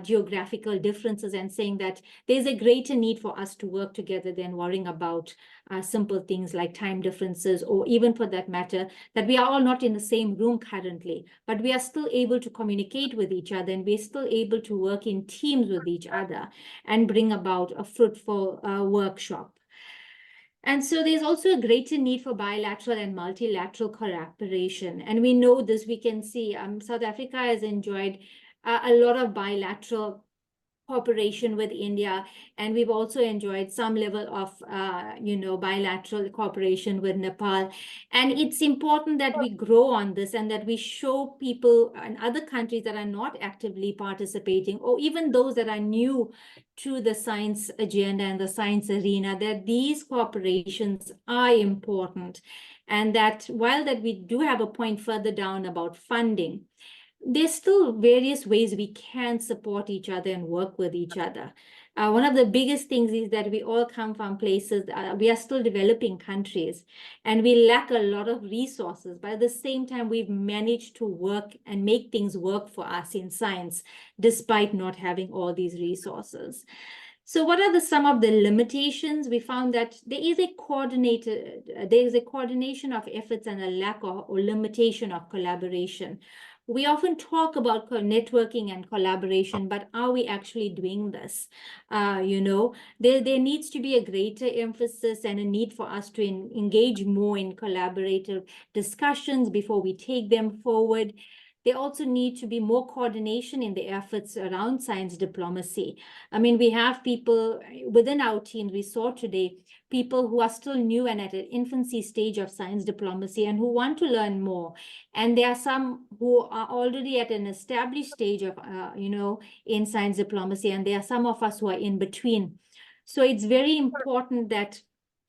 geographical differences and saying that there's a greater need for us to work together than worrying about simple things like time differences, or even for that matter, that we are all not in the same room currently, but we are still able to communicate with each other, and we're still able to work in teams with each other and bring about a fruitful workshop. And so there's also a greater need for bilateral and multilateral cooperation. And we know this, we can see South Africa has enjoyed a lot of bilateral cooperation with India, and we've also enjoyed some level of bilateral cooperation with Nepal. And it's important that we grow on this and that we show people in other countries that are not actively participating, or even those that are new to the science agenda and the science arena, that these cooperations are important, and that while that we do have a point further down about funding, there's still various ways we can support each other and work with each other. One of the biggest things is that we all come from places, we are still developing countries, and we lack a lot of resources. But at the same time, we've managed to work and make things work for us in science, despite not having all these resources. So what are some of the limitations? We found that there is a coordination of efforts and a lack or limitation of collaboration. We often talk about networking and collaboration, but are we actually doing this? There needs to be a greater emphasis and a need for us to engage more in collaborative discussions before we take them forward. there also need to be more coordination in the efforts around science diplomacy. I mean, we have people within our team, we saw today, people who are still new and at an infancy stage of science diplomacy and who want to learn more. And there are some who are already at an established stage of, in science diplomacy, and there are some of us who are in between. So it's very important that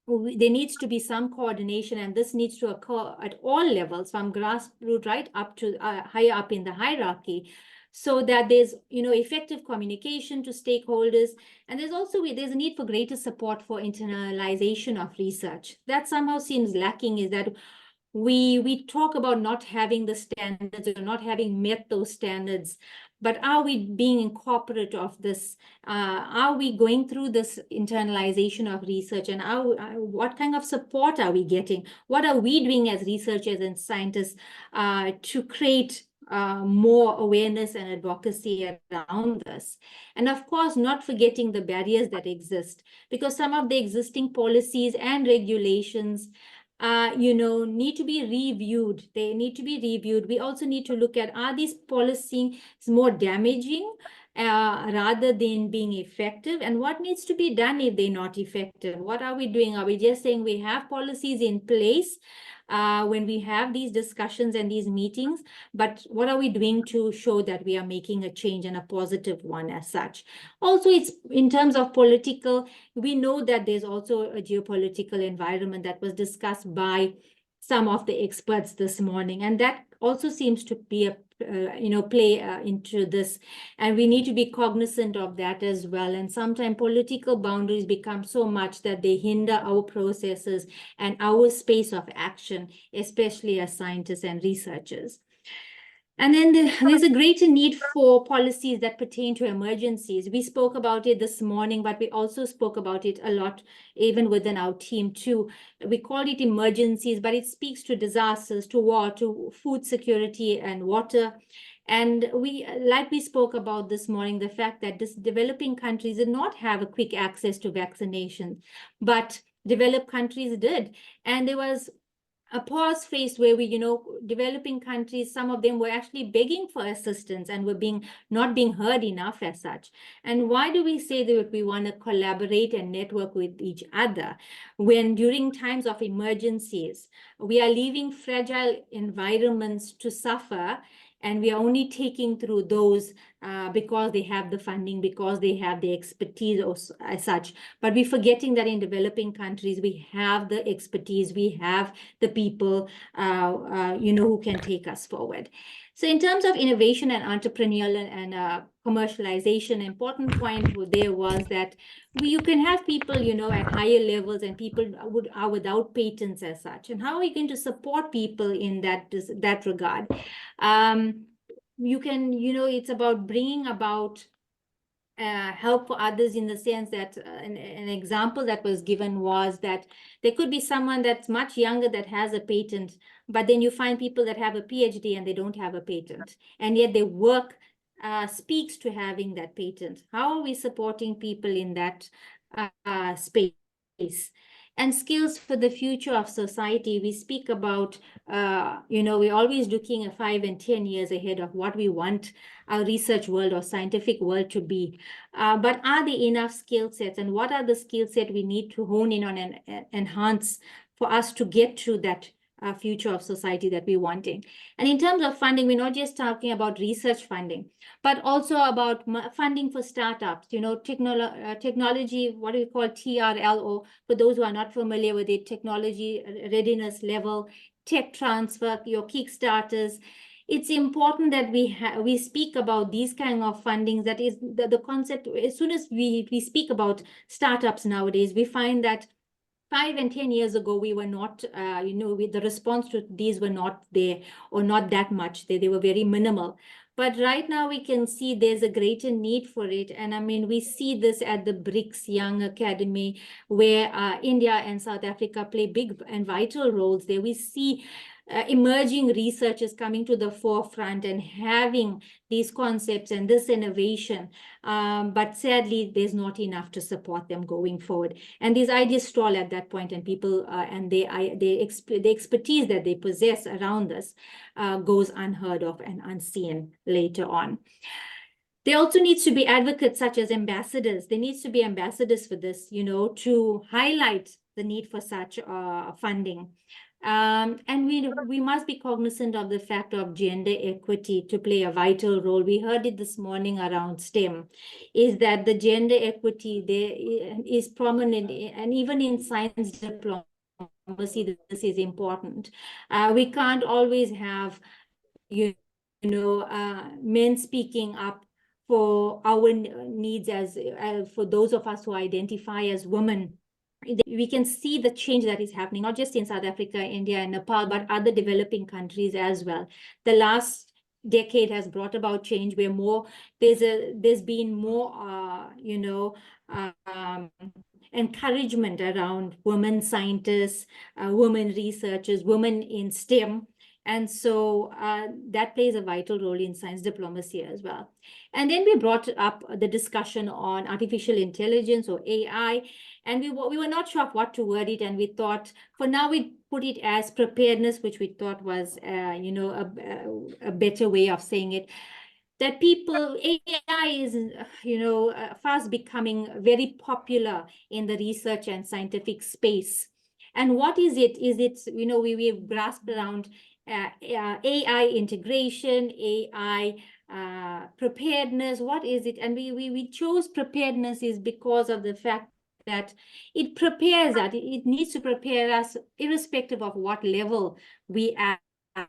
there needs to be some coordination, and this needs to occur at all levels, from grassroots right up to higher up in the hierarchy, so that there's effective communication to stakeholders. And there's a need for greater support for internalization of research. That somehow seems lacking, is that we talk about not having the standards or not having met those standards, but are we being incorporate of this? Are we going through this internalization of research, and what kind of support are we getting? What are we doing as researchers and scientists to create more awareness and advocacy around this? And of course, not forgetting the barriers that exist, because some of the existing policies and regulations need to be reviewed. They need to be reviewed. We also need to look at, are these policies more damaging rather than being effective? And what needs to be done if they're not effective? What are we doing? Are we just saying we have policies in place when we have these discussions and these meetings, but what are we doing to show that we are making a change, and a positive one as such? Also, it's in terms of political, we know that there's also a geopolitical environment that was discussed by some of the experts this morning, and that also seems to be a play into this, and we need to be cognizant of that as well. And sometimes political boundaries become so much that they hinder our processes and our space of action, especially as scientists and researchers. And then there's a greater need for policies that pertain to emergencies. We spoke about it this morning, but we also spoke about it a lot, even within our team too. We call it emergencies, but it speaks to disasters, to war, to food security and water. And like we spoke about this morning, the fact that this developing countries did not have a quick access to vaccination, but developed countries did. And there was a pause phase where developing countries, some of them were actually begging for assistance and were not being heard enough as such. And why do we say that we want to collaborate and network with each other when during times of emergencies, we are leaving fragile environments to suffer, and we are only taking through those because they have the funding, because they have the expertise as such. But we're forgetting that in developing countries, we have the expertise, we have the people, who can take us forward. So in terms of innovation and entrepreneurial and commercialization, important point there was that you can have people, at higher levels, and people are without patents as such. And how are we going to support people in that regard? You can, it's about bringing about help for others, in the sense that an example that was given was that there could be someone that's much younger that has a patent, but then you find people that have a PhD and they don't have a patent, and yet their work speaks to having that patent. How are we supporting people in that space? And skills for the future of society. We speak about, we're always looking at 5 and 10 years ahead of what we want our research world or scientific world to be. But are there enough skill sets, and what are the skill sets we need to hone in on and enhance for us to get to that future of society that we're wanting? And in terms of funding, we're not just talking about research funding, but also about funding for startups, technology, what do we call TRLO, for those who are not familiar with it, technology readiness level, tech transfer, your Kickstarters. It's important that we speak about these kind of fundings. That is the concept. As soon as we speak about startups nowadays, we find that 5 and 10 years ago, we were not, the response to these were not there, or not that much. They were very minimal. But right now we can see there's a greater need for it. And I mean, we see this at the BRICS Young Academy, where India and South Africa play big and vital roles there. We see emerging researchers coming to the forefront and having these concepts and this innovation. But sadly, there's not enough to support them going forward. And these ideas stall at that point, and people and the expertise that they possess around this goes unheard of and unseen later on. There also needs to be advocates such as ambassadors. There needs to be ambassadors for this, to highlight the need for such funding. And we must be cognizant of the fact of gender equity to play a vital role. We heard it this morning around STEM, is that the gender equity there is prominent, and even in science diplomacy, this is important. We can't always have, men speaking up for our needs as for those of us who identify as women. We can see the change that is happening, not just in South Africa, India, and Nepal, but other developing countries as well. The last decade has brought about change where there's been more, encouragement around women scientists, women researchers, women in STEM. And so that plays a vital role in science diplomacy as well. And then we brought up the discussion on artificial intelligence or AI, and we were not sure of what to word it, and we thought for now we put it as preparedness, which we thought was a better way of saying it. That AI is, fast becoming very popular in the research and scientific space. And what is it? Is it, we've grasped around AI integration, AI preparedness. What is it? And we chose preparedness is because of the fact that it prepares us. It needs to prepare us irrespective of what level we are at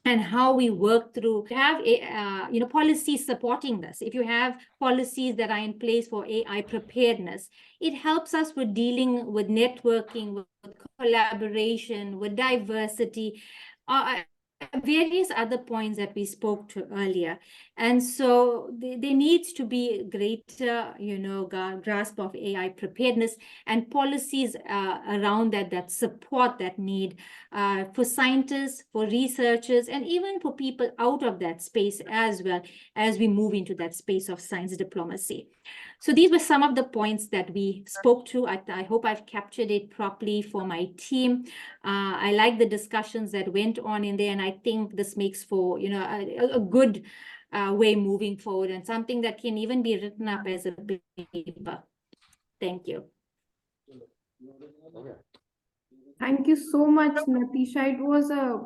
and how we work through. You have policies supporting this. If you have policies that are in place for AI preparedness, it helps us with dealing with networking, with collaboration, with diversity, various other points that we spoke to earlier. And so there needs to be greater, grasp of AI preparedness and policies around that support that need for scientists, for researchers, and even for people out of that space as well as we move into that space of science diplomacy. So these were some of the points that we spoke to. I hope I've captured it properly for my team. I like the discussions that went on in there, and I think this makes for a good way moving forward and something that can even be written up as a paper. Thank you. Thank you so much, Natisha. It was a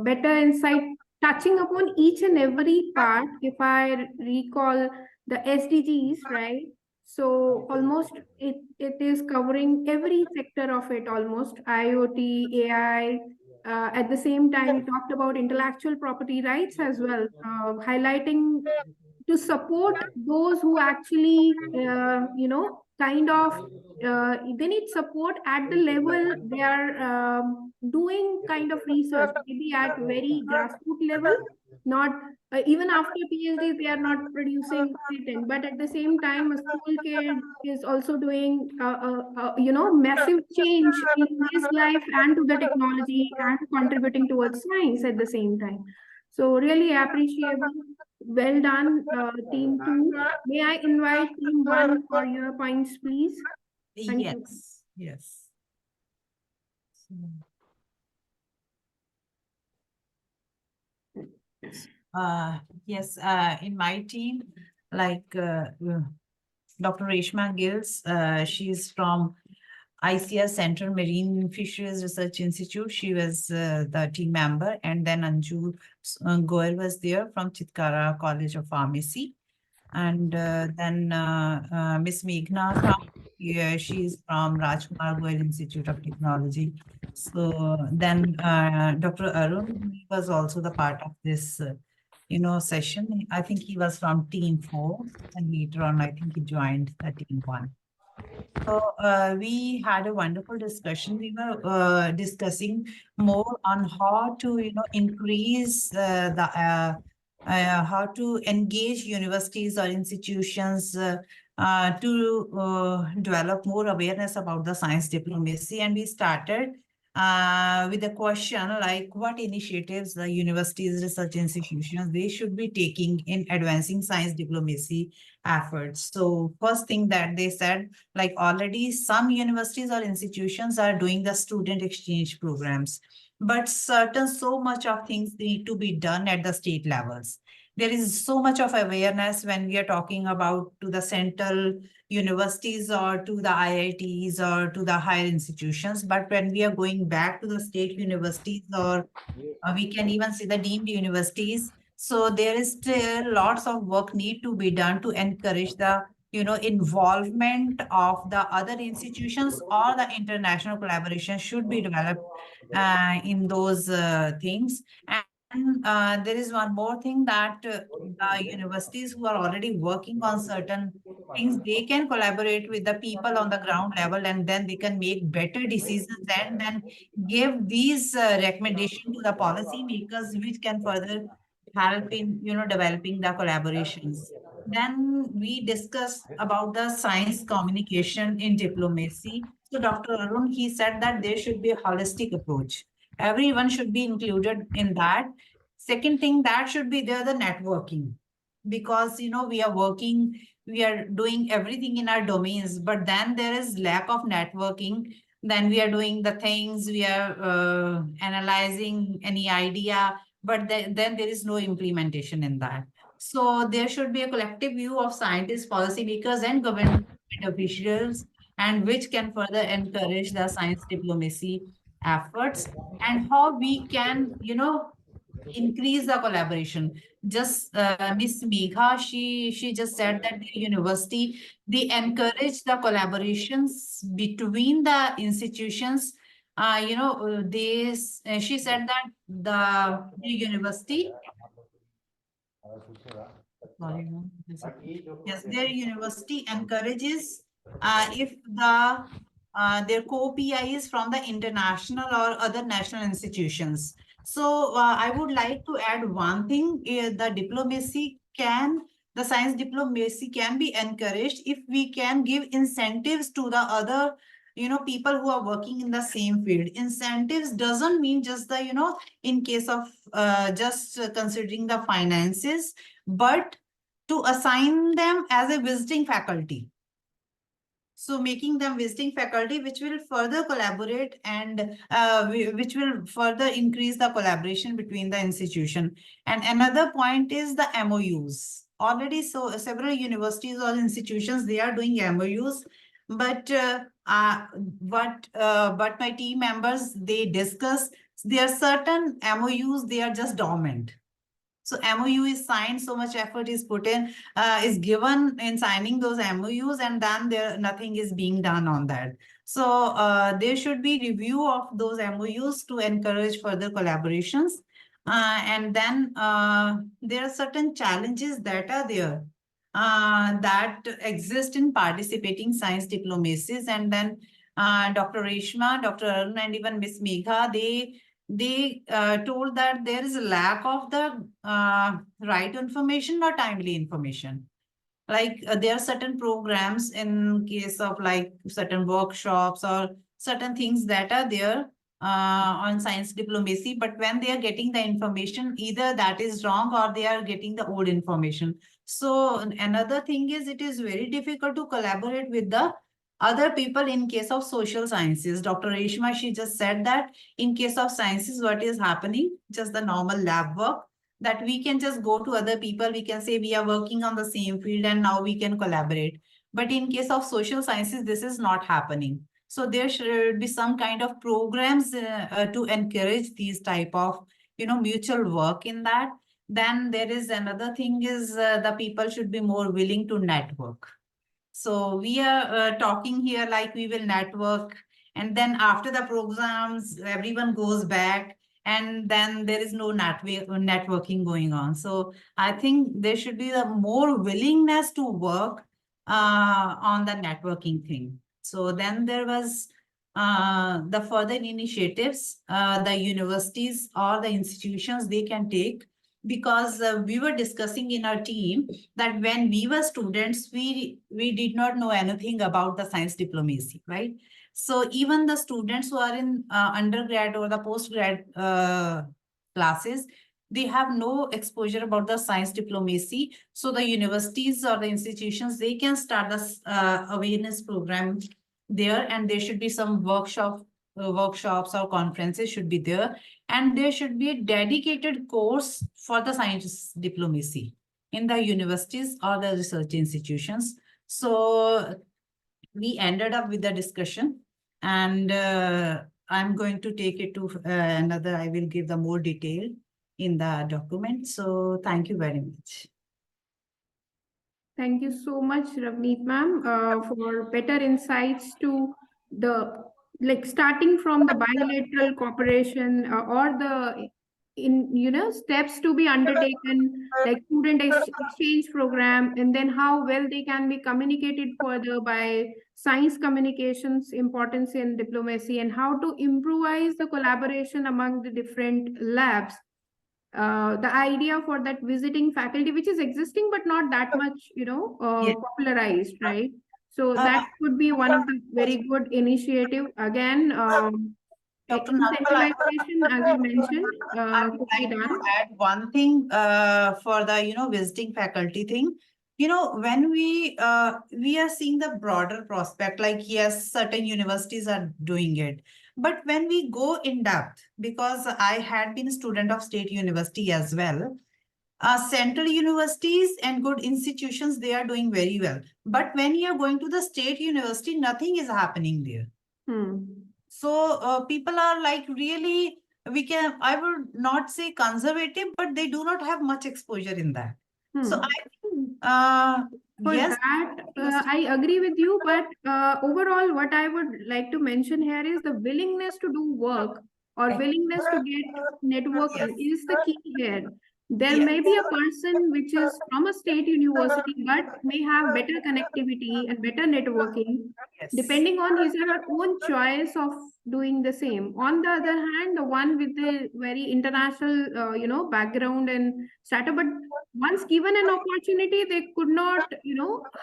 better insight touching upon each and every part. If I recall the SDGs, right? So almost it is covering every sector of it, almost IoT, AI. At the same time, we talked about intellectual property rights as well, highlighting to support those who actually, they need support at the level they are doing kind of research, maybe at very grassroots level, not even after PhD, they are not producing patent, but at the same time, a school kid is also doing, massive change in his life and to the technology and contributing towards science at the same time. So really appreciable. Well done, team 2. May I invite team 1 for your points, please? Thank you. Yes. Yes, in my team, like Dr. Reshma Gills, she's from ICS Center Marine Fisheries Research Institute. She was the team member, and then Anju Goel was there from Chitkara College of Pharmacy. And then Miss Meghna, she's from Rajkumar Goel Institute of Technology. So then Dr. Arun was also the part of this session. I think he was from team 4, and later on I think he joined the team 1. So we had a wonderful discussion. We were discussing more on how to increase how to engage universities or institutions to develop more awareness about the science diplomacy. And we started with a question like what initiatives the universities, research institutions, they should be taking in advancing science diplomacy efforts. So first thing that they said, like already some universities or institutions are doing the student exchange programs, but so much of things need to be done at the state levels. There is so much of awareness when we are talking about to the central universities or to the IITs or to the higher institutions. But when we are going back to the state universities or we can even see the deemed universities, so there is still lots of work need to be done to encourage the involvement of the other institutions, or the international collaboration should be developed in those things. And there is one more thing that the universities who are already working on certain things, they can collaborate with the people on the ground level, and then they can make better decisions and then give these recommendations to the policy makers, which can further help in developing the collaborations. Then we discussed about the science communication in diplomacy. So Dr. Arun, he said that there should be a holistic approach. Everyone should be included in that. Second thing that should be there, the networking, because we are working, we are doing everything in our domains, but then there is lack of networking. Then we are doing the things, we are analyzing any idea, but then there is no implementation in that. So there should be a collective view of scientists, policymakers, and government officials, and which can further encourage the science diplomacy efforts, and how we can, increase the collaboration. Just Miss Megha, she just said that the university, they encourage the collaborations between the institutions. She said that the university, sorry, no, yes, their university encourages if their co-PI is from the international or other national institutions. So I would like to add one thing: the science diplomacy can be encouraged if we can give incentives to the other people who are working in the same field. Incentives doesn't mean just the in case of just considering the finances, but to assign them as a visiting faculty. So making them visiting faculty, which will further collaborate and which will further increase the collaboration between the institution. And another point is the MOUs. Already, so several universities or institutions, they are doing MOUs, but my team members, they discuss, there are certain MOUs, they are just dormant. So MOU is signed, so much effort is put in, is given in signing those MOUs, and then nothing is being done on that. So there should be review of those MOUs to encourage further collaborations. And then there are certain challenges that are there that exist in participating science diplomacies. And then Dr. Reshma, Dr. Arun, and even Ms. Megha, they told that there is a lack of the right information or timely information. Like there are certain programs in case of like certain workshops or certain things that are there on science diplomacy, but when they are getting the information, either that is wrong or they are getting the old information. So another thing is, it is very difficult to collaborate with the other people in case of social sciences. Dr. Reshma, she just said that in case of sciences, what is happening, just the normal lab work, that we can just go to other people, we can say we are working on the same field and now we can collaborate. But in case of social sciences, this is not happening. So there should be some kind of programs to encourage these type of, mutual work in that. Then there is another thing is the people should be more willing to network. So we are talking here like we will network, and then after the programs, everyone goes back, and then there is no networking going on. So I think there should be the more willingness to work on the networking thing. So then there was the further initiatives the universities or the institutions, they can take, because we were discussing in our team that when we were students, we did not know anything about the science diplomacy, right? So even the students who are in undergrad or the postgrad classes, they have no exposure about the science diplomacy. So the universities or the institutions, they can start this awareness program there, and there should be some workshops or conferences should be there, and there should be a dedicated course for the science diplomacy in the universities or the research institutions. So we ended up with the discussion, and I'm going to take it to another, I will give the more detail in the document. So thank you very much. Thank you so much, Ravneet ma'am, for better insights to the, like, starting from the bilateral cooperation or the steps to be undertaken, like student exchange program, and then how well they can be communicated further by science communications importance in diplomacy, and how to improvise the collaboration among the different labs. The idea for that visiting faculty, which is existing but not that much, Yes. popularized, right? So that could be one of the very good initiative. Again, Dr. Nagpal, incentivization, as you mentioned, I would could be like to done. add one thing for the visiting faculty thing. When we are seeing the broader prospect, like yes, certain universities are doing it. But when we go in depth, because I had been a student of state university as well, central universities and good institutions, they are doing very well. But when you are going to the state university, nothing is happening there. So people are like really, I would not say conservative, but they do not have much exposure in that. So I think, For yes. that, I agree with you, but overall, what I would like to mention here is the willingness to do work or willingness to get networking is the key here. There may be a person which is from a state university, but may have better connectivity and better networking, depending on his or her own choice of doing the same. On the other hand, the one with the very international, background and startup, but once given an opportunity, they could not,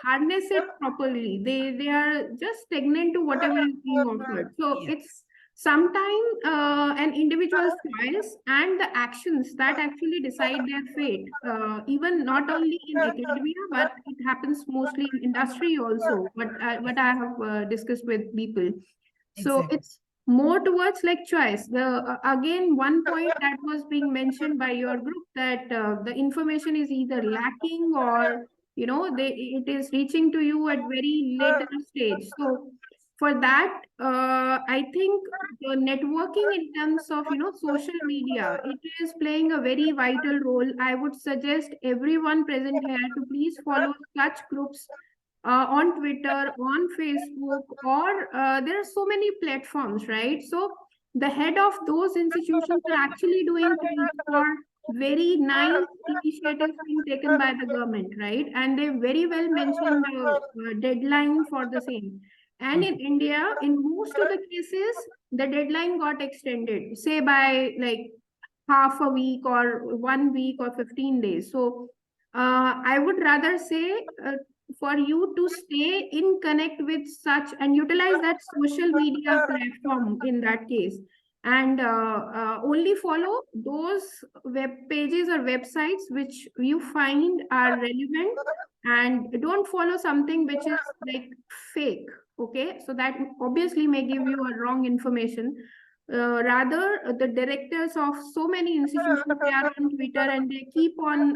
harness it properly. They are just stagnant to whatever is being offered. So it's sometimes an individual's choice and the actions that actually decide their fate. Even not only in academia, but it happens mostly in industry also. What I have discussed with people. So it's more towards like choice. Again, one point that was being mentioned by your group, that the information is either lacking or it is reaching to you at very later stage. So for that, I think the networking in terms of social media, it is playing a very vital role. I would suggest everyone present here to please follow such groups on Twitter, on Facebook, or there are so many platforms, right? So the head of those institutions are actually doing things for very nice initiatives being taken by the government, right? And they very well mentioned the deadline for the same. And in India, in most of the cases, the deadline got extended, say by like half a week or 1 week or 15 days. So I would rather say for you to stay in connect with such and utilize that social media platform in that case, and only follow those web pages or websites which you find are relevant, and don't follow something which is like fake. Okay, so that obviously may give you a wrong information. Rather, the directors of so many institutions, they are on Twitter and they keep on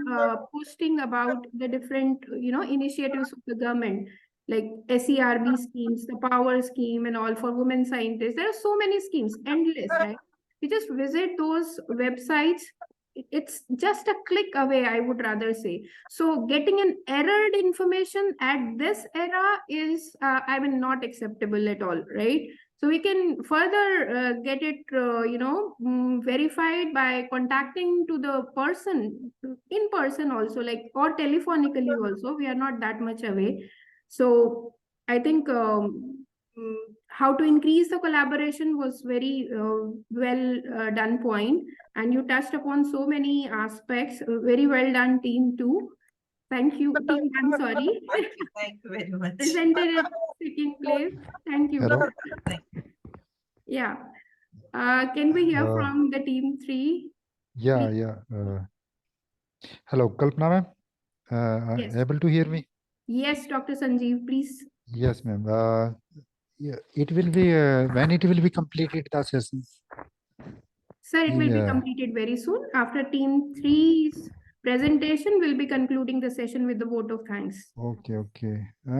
posting about the different initiatives of the government, like SERB schemes, the power scheme and all for women scientists. There are so many schemes, endless, right? You just visit those websites, it's just a click away, I would rather say. So getting an errored information at this era is not acceptable at all, right? So we can further get it verified by contacting to the person in person also, like, or telephonically also. We are not that much away. So I think how to increase the collaboration was very well done point, and you touched upon so many aspects. Very well done, team 2. Thank you, team 1, sorry. Thank you very much. Presented it second place. Thank you. Hello. Yeah. Can we hear Uh, from the team 3? Yeah, Please. yeah. Hello, Kalpana ma'am. Yes. Able to hear me? Yes, Dr. Sanjeev, please. Yes, ma'am. Yeah, it will be when it will be completed the session. Sir, it will be Yeah. completed very soon. After team 3's presentation, we'll be concluding the session with the vote of thanks. Okay, okay.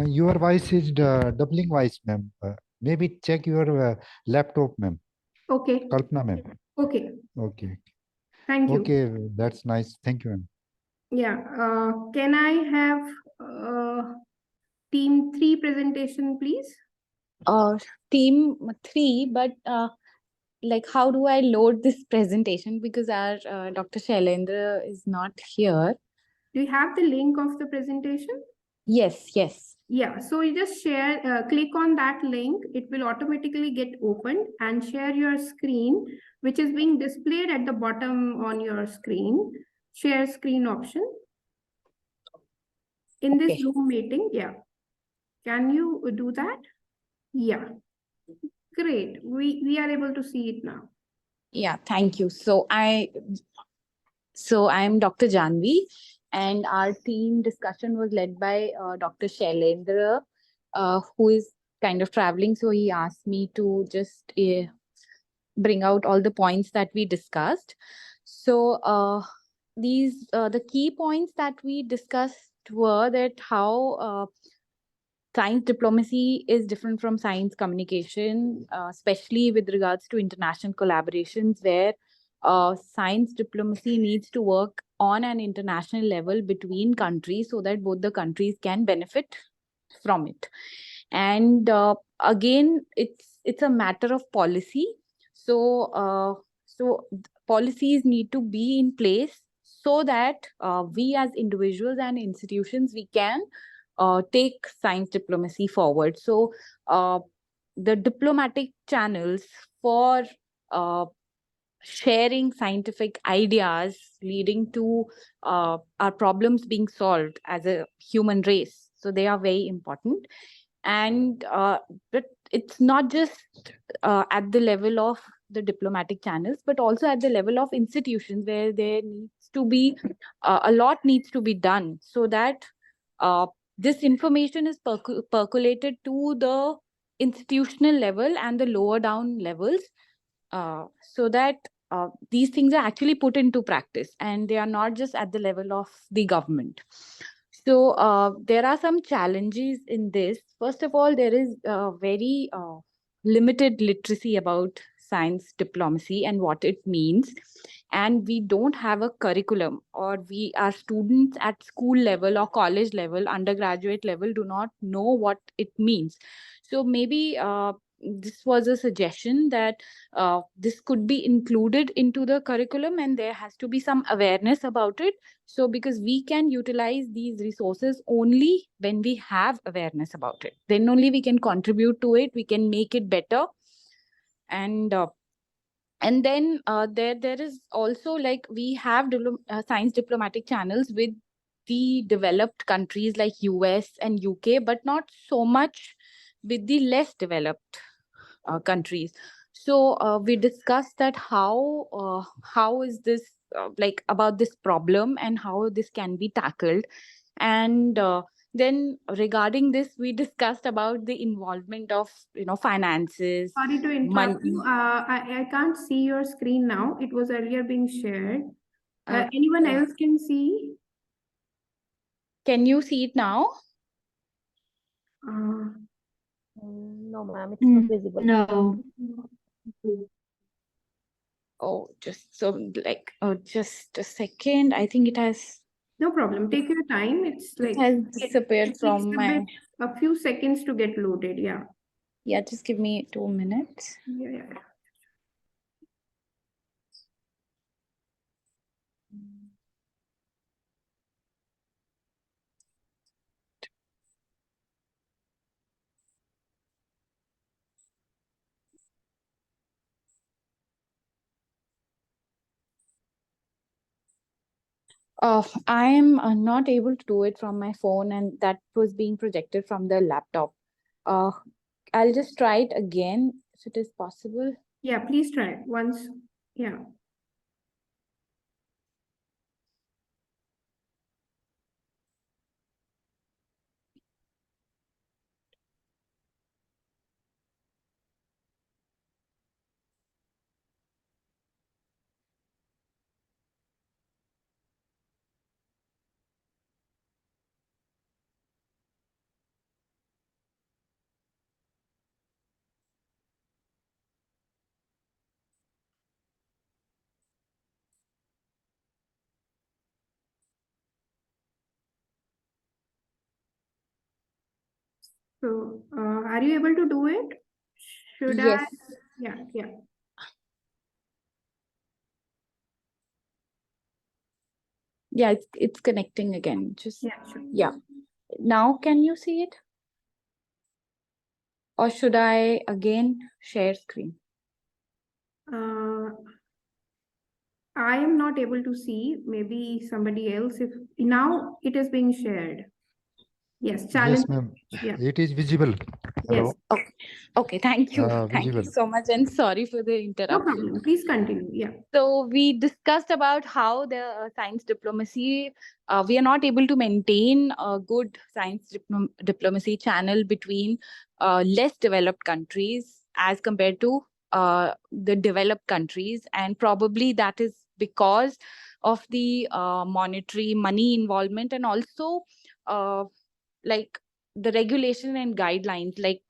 Your voice is doubling voice, ma'am. Maybe check your laptop, ma'am. Okay. Kalpana, ma'am. Okay. Okay. Thank you. Okay, that's nice. Thank you, ma'am. Yeah. Can I have team 3 presentation, please? Team 3, but like how do I load this presentation, because our Dr. Shailendra is not here. Do you have the link of the presentation? Yes, yes. Yeah, so you just share, click on that link. It will automatically get opened, and share your screen, which is being displayed at the bottom on your screen. Share screen option. In this Zoom meeting, yeah. Can you do that? Yeah. Great. We are able to see it now. Yeah, thank you. So I'm Dr. Janvi, and our team discussion was led by Dr. Shailendra, who is kind of traveling. So he asked me to just bring out all the points that we discussed. So the key points that we discussed were that how science diplomacy is different from science communication, especially with regards to international collaborations, where science diplomacy needs to work on an international level between countries so that both the countries can benefit from it. And again, it's a matter of policy. So policies need to be in place so that we as individuals and institutions, we can take science diplomacy forward. So the diplomatic channels for sharing scientific ideas leading to our problems being solved as a human race, so they are very important. And but it's not just at the level of the diplomatic channels, but also at the level of institutions, where there needs to be a lot needs to be done so that this information is percolated to the institutional level and the lower down levels, so that these things are actually put into practice and they are not just at the level of the government. So there are some challenges in this. First of all, there is very limited literacy about science diplomacy and what it means. And we don't have a curriculum, or our students at school level or college level, undergraduate level, do not know what it means. So maybe this was a suggestion that this could be included into the curriculum, and there has to be some awareness about it. So because we can utilize these resources only when we have awareness about it, then only we can contribute to it, we can make it better. And then there is also, like, we have science diplomatic channels with the developed countries like US and UK, but not so much with the less developed countries. So we discussed that how is this like about this problem and how this can be tackled. And then regarding this, we discussed about the involvement of finances. Sorry to interrupt you. I can't see your screen now. It was earlier being shared. Anyone else can see? Can you see it now? No, ma'am, it's not visible. No. Oh, just a second. I think it has. No problem. Take your time. It's like has disappeared it from takes my. A few seconds to get loaded. Yeah. Yeah, just give me 2 minutes. Yeah. I am not able to do it from my phone, and that was being projected from the laptop. I'll just try it again if it is possible. Yeah, please try once. Yeah. So, are you able to do it? Should I? Yes. Yeah, yeah. Yeah, it's connecting again. Just Yeah, sure. yeah. Now can you see it? Or should I again share screen? I am not able to see. Maybe somebody else. If now it is being shared. Yes, challenge. Yes, ma'am. Yeah. It is visible. Hello. Yes. Okay. Okay, thank you. Thank you Visible. so much, and sorry for the No interruption. problem. Please continue. Yeah. So we discussed about how the science diplomacy, we are not able to maintain a good science diplomacy channel between less developed countries as compared to the developed countries. And probably that is because of the monetary money involvement, and also like the regulation and guidelines, like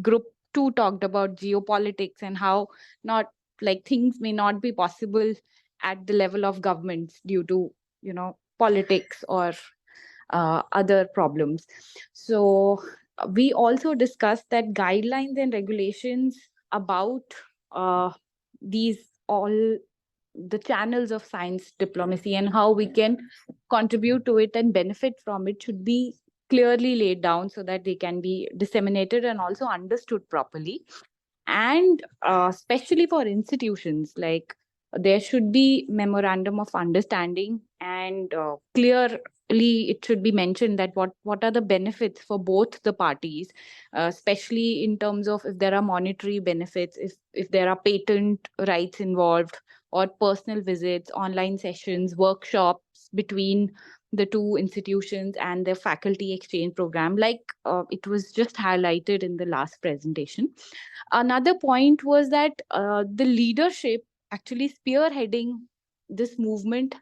group 2 talked about geopolitics and how not like things may not be possible at the level of governments due to politics or other problems. So we also discussed that guidelines and regulations about these all the channels of science diplomacy and how we can contribute to it and benefit from it should be clearly laid down so that they can be disseminated and also understood properly. And especially for institutions, like there should be memorandum of understanding, and clearly it should be mentioned that what are the benefits for both the parties, especially in terms of if there are monetary benefits, if there are patent rights involved, or personal visits, online sessions, workshops between the two institutions, and the faculty exchange program, like it was just highlighted in the last presentation. Another point was that the leadership actually spearheading this movement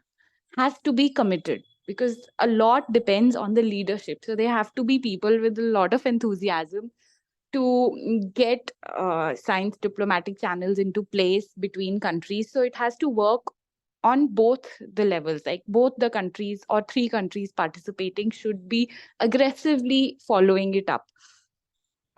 has to be committed, because a lot depends on the leadership. So they have to be people with a lot of enthusiasm to get science diplomatic channels into place between countries. So it has to work on both the levels, like both the countries or 3 countries participating should be aggressively following it up.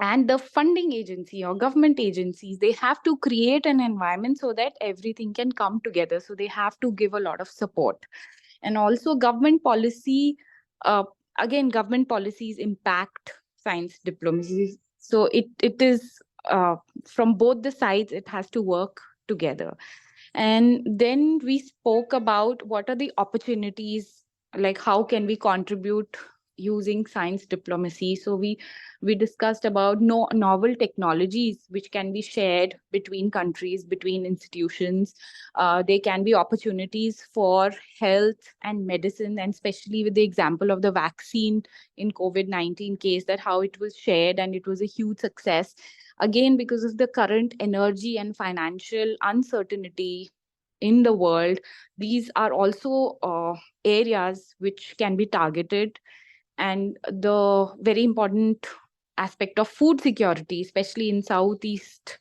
And the funding agency or government agencies, they have to create an environment so that everything can come together. So they have to give a lot of support. And also government policy, again, government policies impact science diplomacy. So it is from both the sides, it has to work together. And then we spoke about what are the opportunities, like how can we contribute using science diplomacy. So we discussed about novel technologies which can be shared between countries, between institutions. There can be opportunities for health and medicine, and especially with the example of the vaccine in COVID-19 case, that how it was shared and it was a huge success. Again, because of the current energy and financial uncertainty in the world, these are also areas which can be targeted. And the very important aspect of food security, especially in Southeast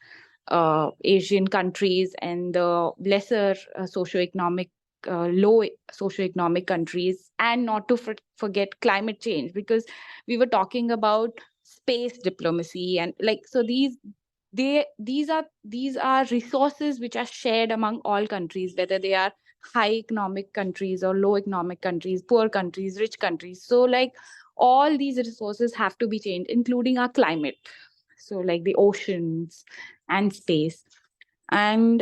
Asian countries and the lesser socioeconomic, low socioeconomic countries, and not to forget climate change, because we were talking about space diplomacy, and like so these are resources which are shared among all countries, whether they are high economic countries or low economic countries, poor countries, rich countries. So like all these resources have to be changed, including our climate, so like the oceans and space. And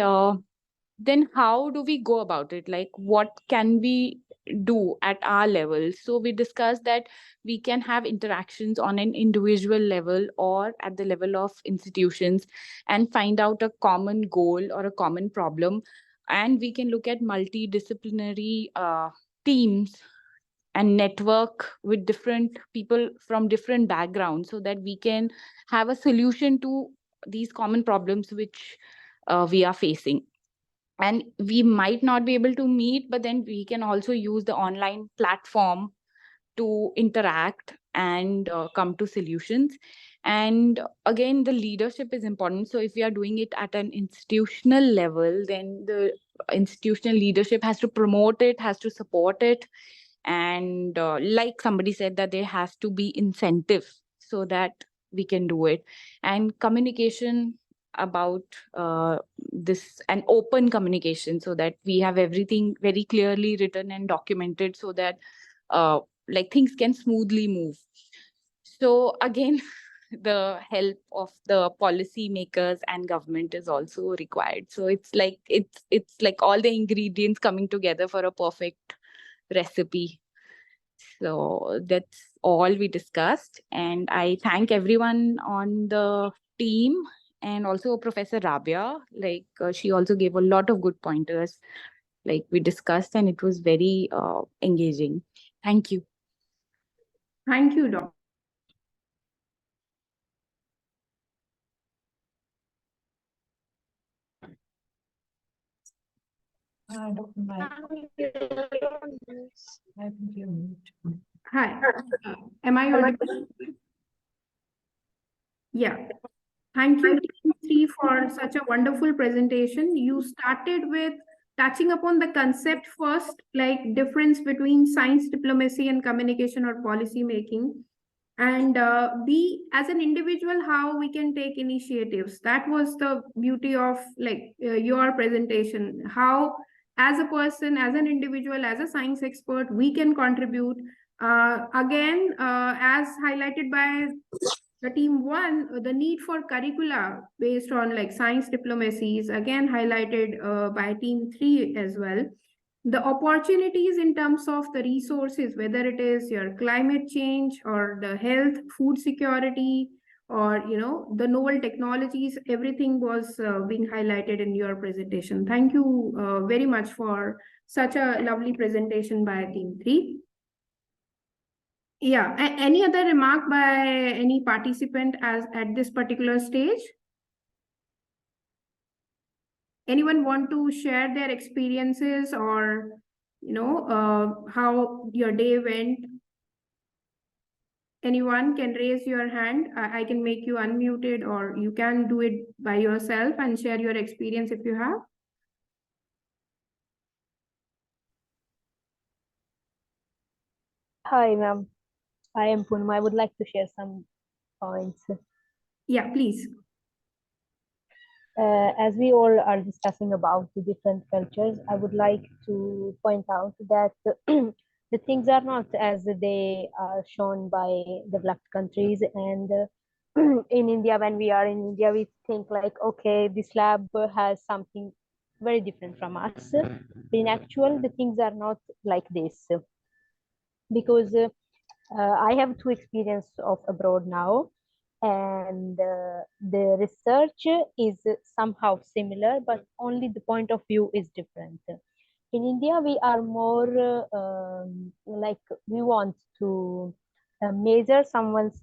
then how do we go about it? Like what can we do at our level. So we discussed that we can have interactions on an individual level or at the level of institutions and find out a common goal or a common problem. And we can look at multidisciplinary teams and network with different people from different backgrounds so that we can have a solution to these common problems which we are facing. And we might not be able to meet, but then we can also use the online platform to interact and come to solutions. And again, the leadership is important. So if we are doing it at an institutional level, then the institutional leadership has to promote it, has to support it. And like somebody said, that there has to be incentive so that we can do it. And communication about this, and open communication, so that we have everything very clearly written and documented, so that like things can smoothly move. So again, the help of the policy makers and government is also required. So it's like all the ingredients coming together for a perfect recipe. So that's all we discussed. And I thank everyone on the team, and also Professor Rabia. Like she also gave a lot of good pointers, like we discussed, and it was very engaging. Thank you. Thank you, Doctor. Hi, am I audible? Yeah. Thank you, Team 3, for such a wonderful presentation. You started with touching upon the concept first, like difference between science diplomacy and communication or policy making. And we, as an individual, how we can take initiatives. That was the beauty of your presentation. How, as a person, as an individual, as a science expert, we can contribute. Again, as highlighted by the team 1, the need for curricula based on like science diplomacy is again highlighted by team 3 as well. The opportunities in terms of the resources, whether it is your climate change or the health, food security, or the novel technologies, everything was being highlighted in your presentation. Thank you very much for such a lovely presentation by team 3. Yeah, any other remark by any participant as at this particular stage? Anyone want to share their experiences or how your day went? Anyone can raise your hand. I can make you unmuted, or you can do it by yourself and share your experience if you have. Hi, ma'am. I am Poonam. I would like to share some points. Yeah, please. As we all are discussing about the different cultures, I would like to point out that the things are not as they are shown by developed countries. And in India, when we are in India, we think like, okay, this lab has something very different from us. But in actual, the things are not like this. Because I have 2 experiences of abroad now, and the research is somehow similar, but only the point of view is different. In India, we are more like we want to measure someone's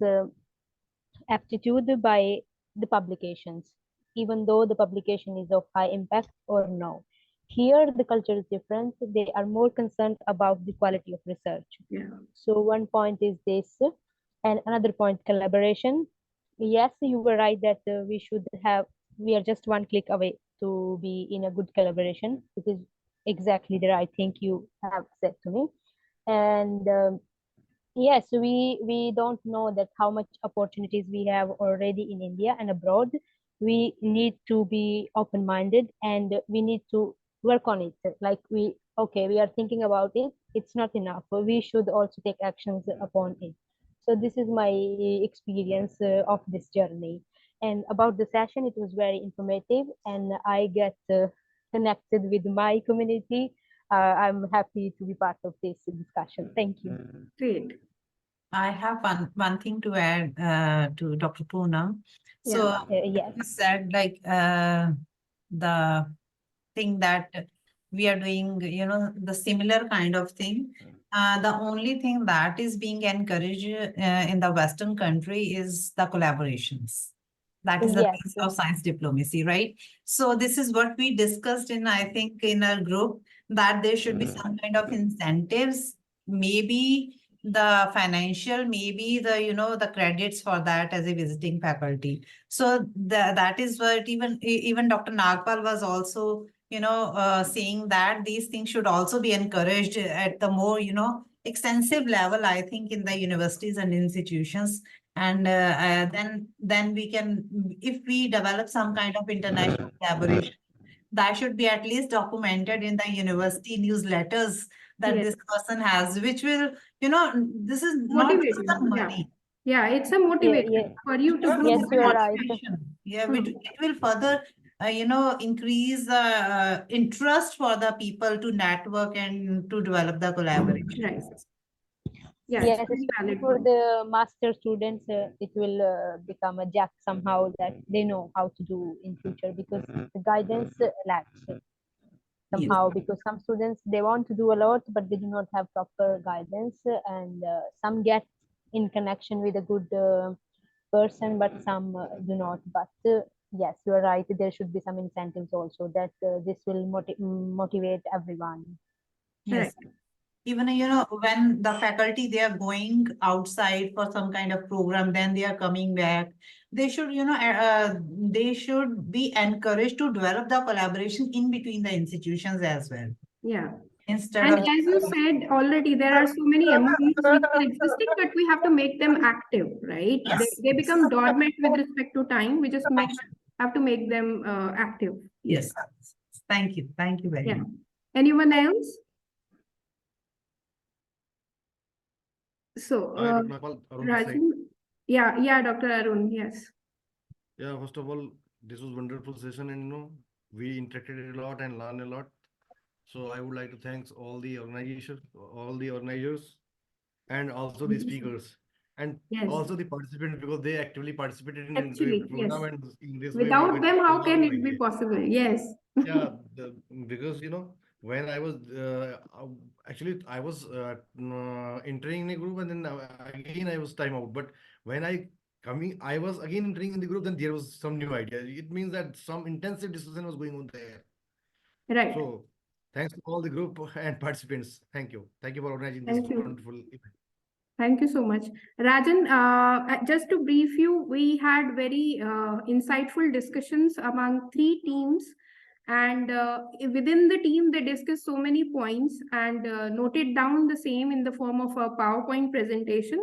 aptitude by the publications, even though the publication is of high impact or no. Here, the culture is different. They are more concerned about the quality of research. Yeah. So one point is this, and another point, collaboration. Yes, you were right that we are just one click away to be in a good collaboration. It is exactly the right thing you have said to me. And yes, we don't know that how much opportunities we have already in India and abroad. We need to be open-minded, and we need to work on it. Like we are thinking about it. It's not enough. We should also take actions upon it. So this is my experience of this journey. And about the session, it was very informative, and I get connected with my community. I'm happy to be part of this discussion. Thank you. Great. I have one thing to add to Dr. Poonam. So yes. you said like the thing that we are doing, you know, the similar kind of thing. The only thing that is being encouraged in the Western country is the collaborations. That is the Yes. base of science diplomacy, right? So this is what we discussed in, I think, in our group, that there should be some kind of incentives, maybe the financial, maybe the, you know, the credits for that as a visiting faculty. So that is what even Dr. Nagpal was also, you know, saying that these things should also be encouraged at the more, you know, extensive level, I think, in the universities and institutions. And then we can, if we develop some kind of international collaboration, that should be at least documented in the university newsletters that Yes. this person has, which will, you know, this is not Motivate just you. the money. Yeah, it's a motivation for you to grow. Yes, you are right. Yeah, it will further, you know, increase the interest for the people to network and to develop the collaboration. Right. Yeah, Yes, it's very especially valid for point. the master students, it will become a jack somehow that they know how to do in future, because the guidance lacks somehow, because some students, they want to do a lot, but they do not have proper guidance, and some get in connection with a good person, but some do not. But yes, you are right, there should be some incentives also, that this will motivate everyone. Yes. Even, you know, when the faculty, they are going outside for some kind of program, then they are coming back. They should, you know, they should be encouraged to develop the collaboration in between the institutions as well. Yeah. Instead And of as you said already, there are so many MOUs which are existing, but we have to make them active, right? They become dormant with respect to time. We just have to make them active. Yes. Thank you. Thank you very much. Anyone else? So, Hi, Dr. Nagpal, Arun this side. Rajan? Yeah, Dr. Arun, yes. Yeah, first of all, this was wonderful session, and you know, we interacted a lot and learned a lot. So I would like to thank all the organizers, and also the speakers, and Yes. also the participants, because they actively participated in Actually, the yes. program, and in this way we Without get them, a how lot can of it be ideas. possible? Yes. Yeah, because you know, when I was actually I was entering in a group, and then again I was time out. But when I was again entering in the group, then there was some new idea. It means that some intensive discussion was going on there. Right. So thanks to all the group and participants. Thank you. Thank you for organizing this Thank you. wonderful event. Thank you so much. Rajan, just to brief you, we had very insightful discussions among 3 teams. And within the team, they discussed so many points and noted down the same in the form of a PowerPoint presentation.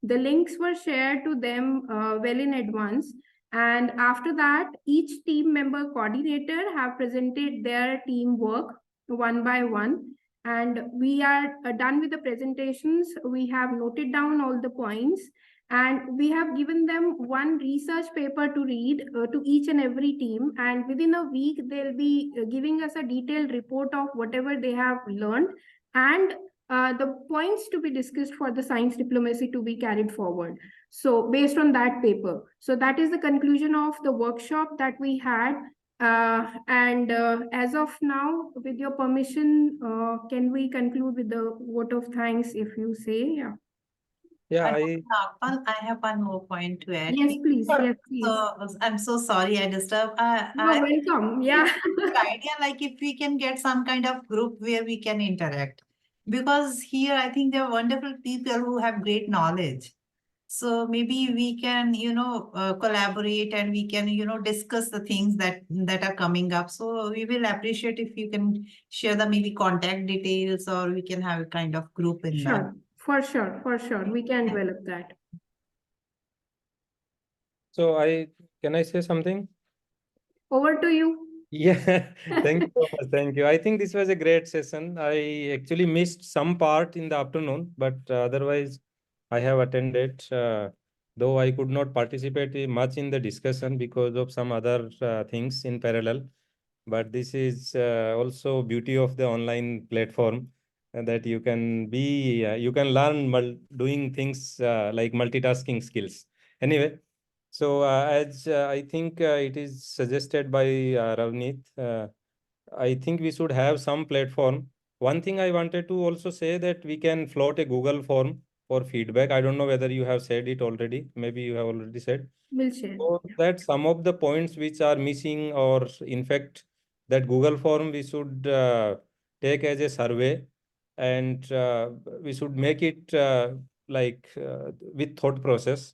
The links were shared to them well in advance. And after that, each team member coordinator have presented their team work one by one. And we are done with the presentations. We have noted down all the points, and we have given them one research paper to read to each and every team. And within a week, they'll be giving us a detailed report of whatever they have learned and the points to be discussed for the science diplomacy to be carried forward. So based on that paper. So that is the conclusion of the workshop that we had. As of now, with your permission, can we conclude with the vote of thanks, if you say? Yeah, Nagpal, I have one more point to add. Yes, please. Yes, please. So I'm so sorry I disturbed. You're welcome. Yeah. Good idea, like if we can get some kind of group where we can interact, because here I think there are wonderful people who have great knowledge. So maybe we can, you know, collaborate, and we can, you know, discuss the things that are coming up. So we will appreciate if you can share the maybe contact details, or we can have a kind of group in that. Sure, for sure. We can develop that. So can I say something? Over to you. Yeah, thank you so much. Thank you. I think this was a great session. I actually missed some part in the afternoon, but otherwise I have attended, though I could not participate much in the discussion because of some other things in parallel. but this is also beauty of the online platform, that you can be, you can learn doing things like multitasking skills. Anyway, so as I think it is suggested by Ravneet, I think we should have some platform. One thing I wanted to also say that we can float a Google form for feedback. I don't know whether you have said it already. Maybe you have already said. We'll share. So that some of the points which are missing, or in fact, that Google form we should take as a survey, and we should make it with thought process.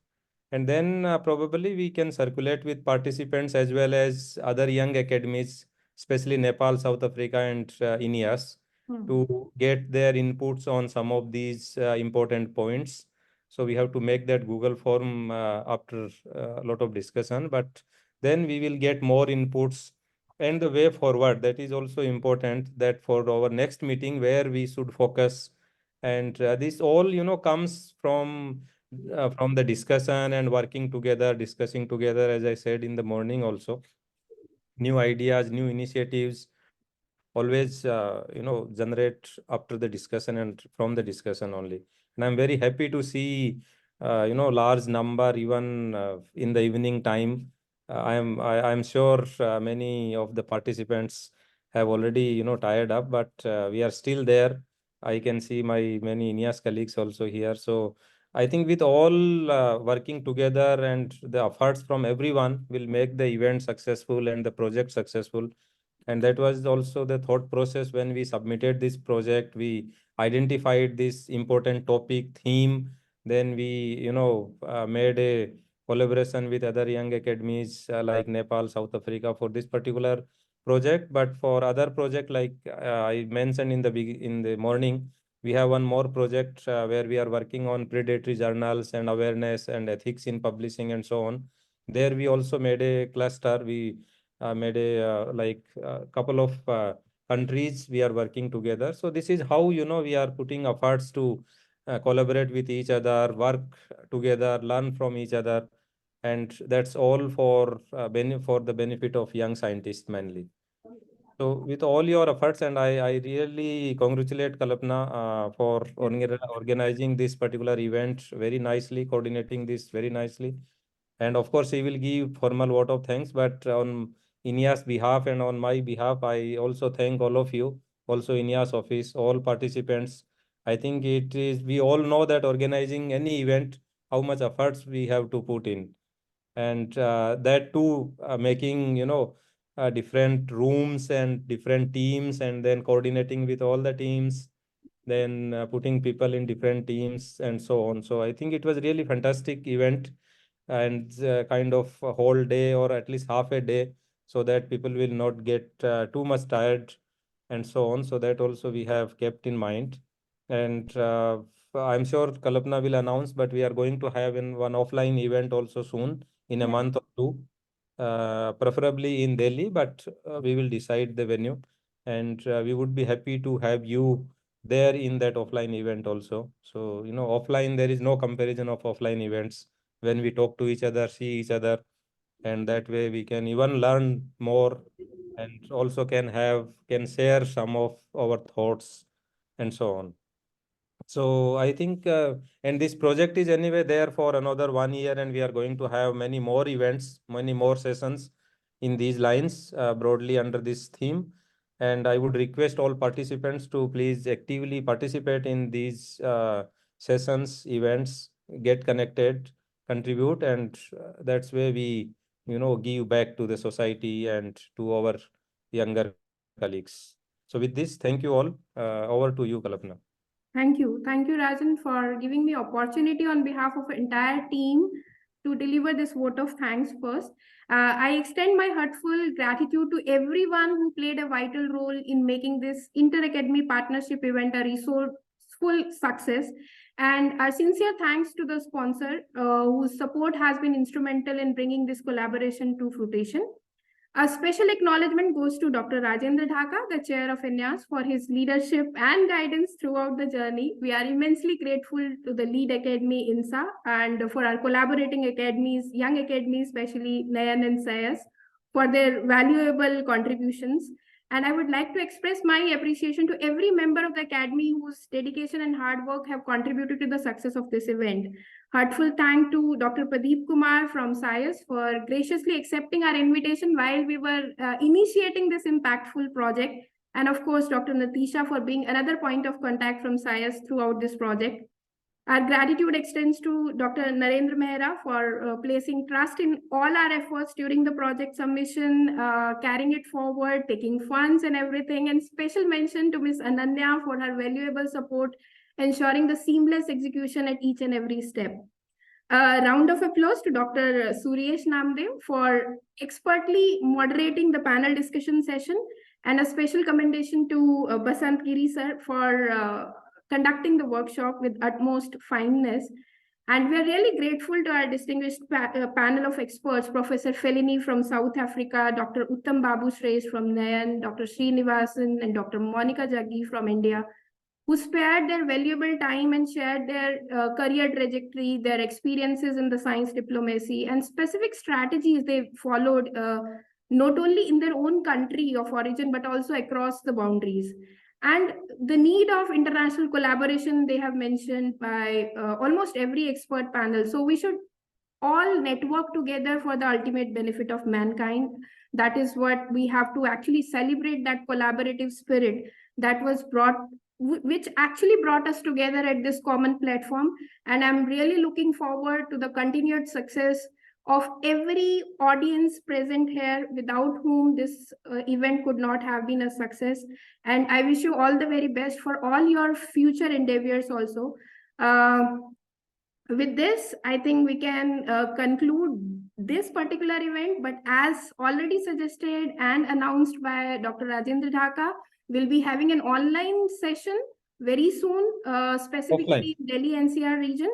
And then probably we can circulate with participants as well as other young academies, especially Nepal, South Africa, and INYAS, to get their inputs on some of these important points. So we have to make that Google form after a lot of discussion, but then we will get more inputs. And the way forward, that is also important, that for our next meeting where we should focus. And this all, comes from the discussion and working together, discussing together, as I said in the morning also. New ideas, new initiatives always, generate after the discussion and from the discussion only. And I'm very happy to see, large number even in the evening time. I'm sure many of the participants have already, tired up, but we are still there. I can see my many INYAS colleagues also here. So I think with all working together and the efforts from everyone will make the event successful and the project successful. And that was also the thought process when we submitted this project. We identified this important topic theme. Then we, made a collaboration with other young academies like Nepal, South Africa for this particular project. But for other project, like I mentioned in the morning, we have one more project where we are working on predatory journals and awareness and ethics in publishing and so on. There we also made a cluster. We made a couple of countries we are working together. So this is how, we are putting efforts to collaborate with each other, work together, learn from each other. And that's all for for the benefit of young scientists mainly. So with all your efforts, and I really congratulate Kalpana for organizing this particular event very nicely, coordinating this very nicely. And of course, he will give formal vote of thanks, but on INYAS behalf and on my behalf, I also thank all of you, also INYAS office, all participants. I think it is, we all know that organizing any event, how much efforts we have to put in. And that too, making, different rooms and different teams, and then coordinating with all the teams, then putting people in different teams and so on. So I think it was really fantastic event, and kind of a whole day or at least half a day, so that people will not get too much tired and so on. So that also we have kept in mind. And I'm sure Kalpana will announce, but we are going to have one offline event also soon, in a month or two, preferably in Delhi, but we will decide the venue. And we would be happy to have you there in that offline event also. So, offline, there is no comparison of offline events when we talk to each other, see each other, and that way we can even learn more, and also can share some of our thoughts and so on. So I think, and this project is anyway there for another 1 year, and we are going to have many more events, many more sessions in these lines, broadly under this theme. And I would request all participants to please actively participate in these sessions, events, get connected, contribute, and that's where we, give back to the society and to our younger colleagues. So with this, thank you all. Over to you, Kalpana. Thank you. Thank you, Rajan, for giving me opportunity on behalf of the entire team to deliver this vote of thanks first. I extend my heartfelt gratitude to everyone who played a vital role in making this inter-academy partnership event a resourceful success. And a sincere thanks to the sponsor whose support has been instrumental in bringing this collaboration to fruition. A special acknowledgement goes to Dr. Rajendra Dhaka, the chair of INYAS, for his leadership and guidance throughout the journey. We are immensely grateful to the lead academy, INSA, and for our collaborating academies, young academies, especially Nayan and Sayas, for their valuable contributions. And I would like to express my appreciation to every member of the Academy whose dedication and hard work have contributed to the success of this event. Heartfelt thank to Dr. Pradeep Kumar from SciES for graciously accepting our invitation while we were initiating this impactful project. And of course, Dr. Natisha for being another point of contact from SciES throughout this project. Our gratitude extends to Dr. Narendra Mehra for placing trust in all our efforts during the project submission, carrying it forward, taking funds and everything. And special mention to Ms. Ananya for her valuable support, ensuring the seamless execution at each and every step. A round of applause to Dr. Suresh Namdev for expertly moderating the panel discussion session, and a special commendation to Basant Giri sir for conducting the workshop with utmost fineness. And we are really grateful to our distinguished panel of experts, Professor Fellini from South Africa, Dr. Uttam Babu Sresh from Nayan, Dr. Srinivasan, and Dr. Monica Jaggi from India, who spared their valuable time and shared their career trajectory, their experiences in the science diplomacy, and specific strategies they followed, not only in their own country of origin, but also across the boundaries. And the need of international collaboration they have mentioned by almost every expert panel. So we should all network together for the ultimate benefit of mankind. That is what we have to actually celebrate, that collaborative spirit that was which actually brought us together at this common platform. And I'm really looking forward to the continued success of every audience present here, without whom this event could not have been a success. And I wish you all the very best for all your future endeavors also. With this, I think we can conclude this particular event, but as already suggested and announced by Dr. Rajendra Dhaka, we'll be having an online session very soon, specifically in Delhi NCR region,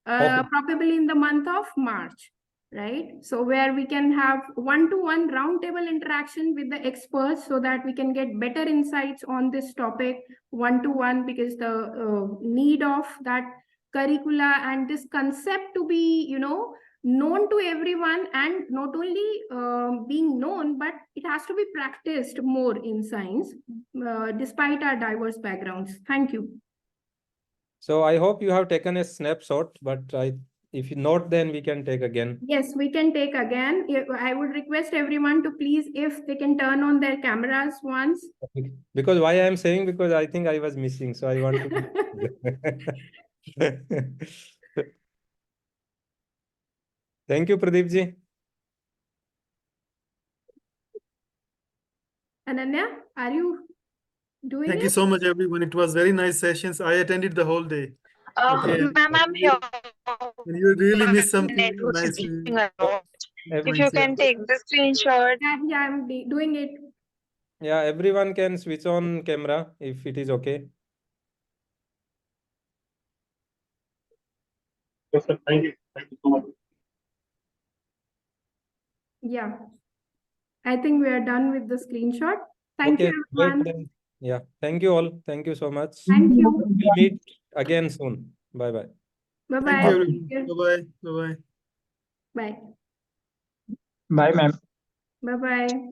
probably in the month of March. Right? So where we can have one-to-one roundtable interaction with the experts so that we can get better insights on this topic one-to-one, because the need of that curricula and this concept to be, known to everyone, and not only being known, but it has to be practiced more in science, despite our diverse backgrounds. Thank you. So I hope you have taken a snapshot, but if not, then we can take again. Yes, we can take again. I would request everyone to please, if they can turn on their cameras once. Because why I am saying, because I think I was missing, so I want to. Thank you, Pradeep ji. Ananya, are you doing Thank you so much, everyone. It was very nice sessions. I attended the whole day. Okay. Ma'am, I'm here. And you really missed something nice. If you can take the screenshot. Yeah, I'm doing it. Yeah, everyone can switch on camera if it is okay. Yes, sir. Thank you. Thank you so much. Yeah. I think we are done with the screenshot. Thank you, everyone. Great. Yeah. Thank you all. Thank you so much. Thank you. We'll meet again soon. Bye-bye. Bye-bye. Thank you, everyone. Bye-bye. Bye-bye. Bye. Bye, ma'am. Bye-bye.